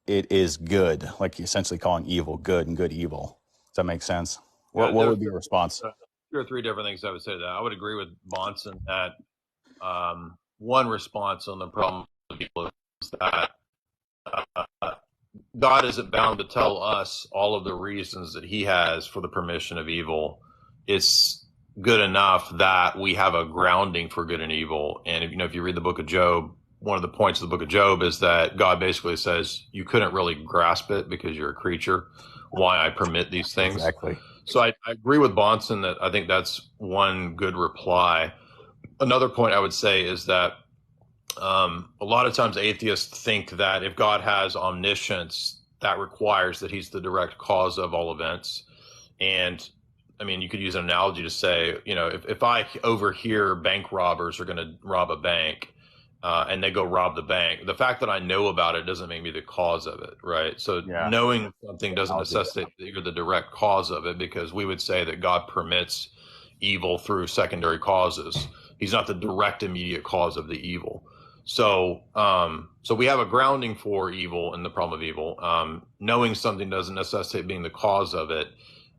it is good, like essentially calling evil good and good evil. Does that make sense? What would be your response? 2 or 3 different things I would say to that. I would agree with Bonson that one response on the problem of evil is that God isn't bound to tell us all of the reasons that he has for the permission of evil. It's good enough that we have a grounding for good and evil. And if you read the book of Job, one of the points of the book of Job is that God basically says you couldn't really grasp it because you're a creature, why I permit these things. Exactly. So I agree with Bonson that I think that's one good reply. Another point I would say is that a lot of times atheists think that if God has omniscience, that requires that he's the direct cause of all events. And I mean, you could use an analogy to say, if I overhear bank robbers are going to rob a bank and they go rob the bank, the fact that I know about it doesn't make me the cause of it, right? So knowing something doesn't necessitate that you're the direct cause of it, because we would say that God permits evil through secondary causes. He's not the direct immediate cause of the evil. So we have a grounding for evil and the problem of evil. Knowing something doesn't necessitate being the cause of it.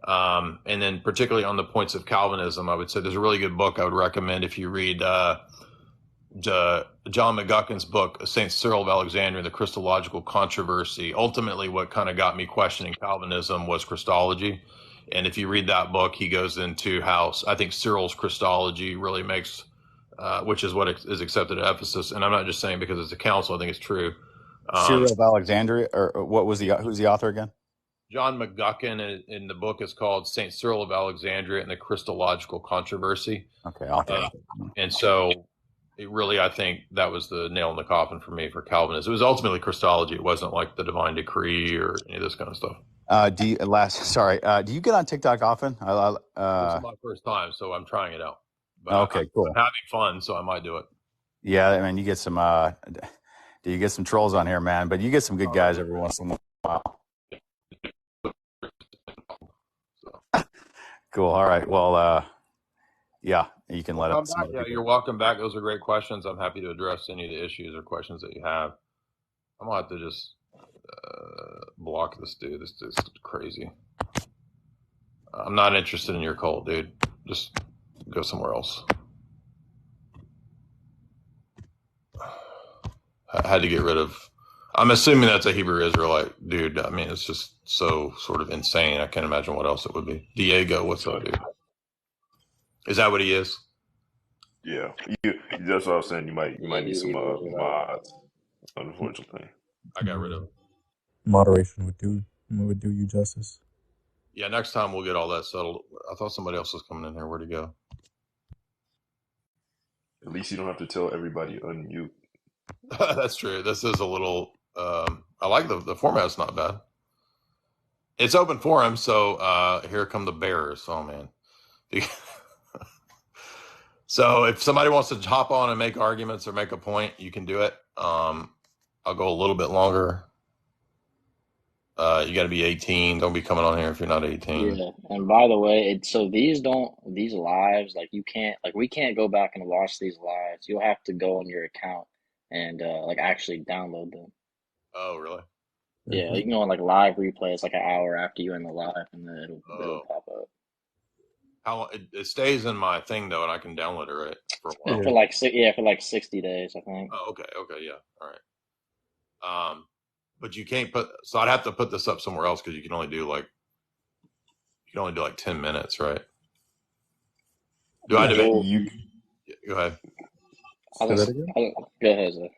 And then particularly on the points of Calvinism, I would say there's a really good book I would recommend if you read John McGuckin's book, St. Cyril of Alexandria, the Christological Controversy. Ultimately, what kind of got me questioning Calvinism was Christology. And if you read that book, he goes into how I think Cyril's Christology really makes, which is what is accepted at Ephesus. And I'm not just saying because it's a council, I think it's true. Cyril of Alexandria, or who's the author again? John McGuckin, in the book is called St. Cyril of Alexandria and the Christological Controversy. Okay. And so it really, I think that was the nail in the coffin for me for Calvinism. It was ultimately Christology. It wasn't like the divine decree or any of this kind of stuff. Do you get on TikTok often? This is my first time, so I'm trying it out. But cool. I'm having fun, so I might do it. Yeah, I mean, you get some trolls on here, man, but you get some good guys every once in a while. Cool. All right. Well, yeah, you can let us. Yeah, you're welcome back. Those are great questions. I'm happy to address any of the issues or questions that you have. I'm gonna have to just block this dude. This is crazy. I'm not interested in your cult, dude. Just go somewhere else. I had to get rid of. I'm assuming that's a Hebrew Israelite dude. I mean, it's just so sort of insane. I can't imagine what else it would be. Diego, what's up, dude? Is that what he is? Yeah, that's what I was saying. You might need some mods, unfortunately. I got rid of it. Moderation would do you justice. Yeah, next time we'll get all that settled. I thought somebody else was coming in here. Where'd he go? At least you don't have to tell everybody unmute. That's true. This is a little. I like the format's not bad. It's open forum, so here come the bears. Oh man. So if somebody wants to hop on and make arguments or make a point, you can do it. I'll go a little bit longer. You got to be 18. Don't be coming on here if you're not 18. Yeah, and by the way, so these lives, like we can't go back and watch these lives. You'll have to go on your account and actually download them. Oh, really? Yeah, you can go on live replay. It's like an hour after you end the live, and then it'll pop up. How it stays in my thing though, and I can download it, right? For a while. For 60 days, I think. Oh, okay, yeah, all right. But you can't so I'd have to put this up somewhere else because you can only do 10 minutes, right? Go ahead. Go ahead, Zach.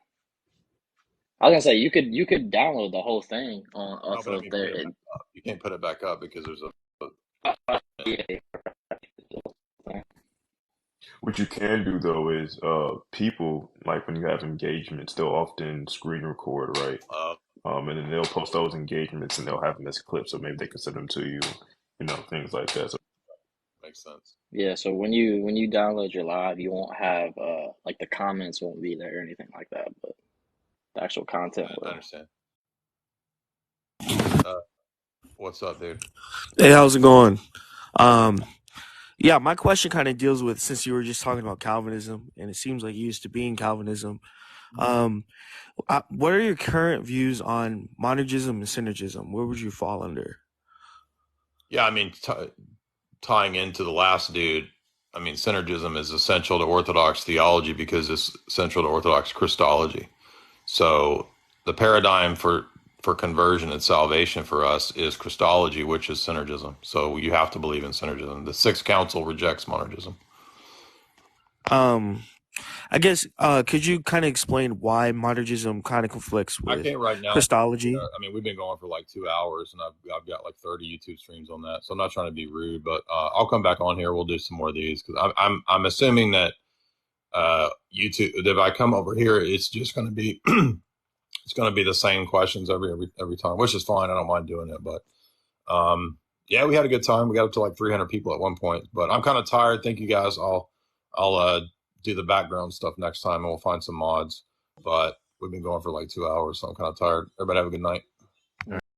I was gonna say you could download the whole thing off of there. You can't put it back up because there's What you can do though is people, like when you have engagements, they'll often screen record, right? and then they'll post those engagements and they'll have them as clips, so maybe they can send them to you, things like that. So makes sense. Yeah, so when you download your live, you won't have like the comments won't be there or anything like that, but the actual content I will. understand. What's up, dude? Hey, how's it going? Yeah, my question kind of deals with, since you were just talking about Calvinism, and it seems like you used to be in Calvinism. What are your current views on monergism and synergism? Where would you fall under? Yeah, I mean, tying into the last dude, I mean, synergism is essential to Orthodox theology because it's central to Orthodox Christology. So the paradigm for conversion and salvation for us is Christology, which is synergism. So you have to believe in synergism. The Sixth Council rejects monergism. I guess, could you kind of explain why monergism kind of conflicts with I can't right now. Christology? I mean, we've been going for like 2 hours, and I've got like 30 YouTube streams on that. So I'm not trying to be rude, but I'll come back on here. We'll do some more of these because I'm assuming that YouTube. If I come over here, it's just going to be it's going to be the same questions every time, which is fine. I don't mind doing it, but yeah, we had a good time. We got up to like 300 people at one point, but I'm kind of tired. Thank you guys. I'll do the background stuff next time, and we'll find some mods. But we've been going for like 2 hours, so I'm kind of tired. Everybody have a good night.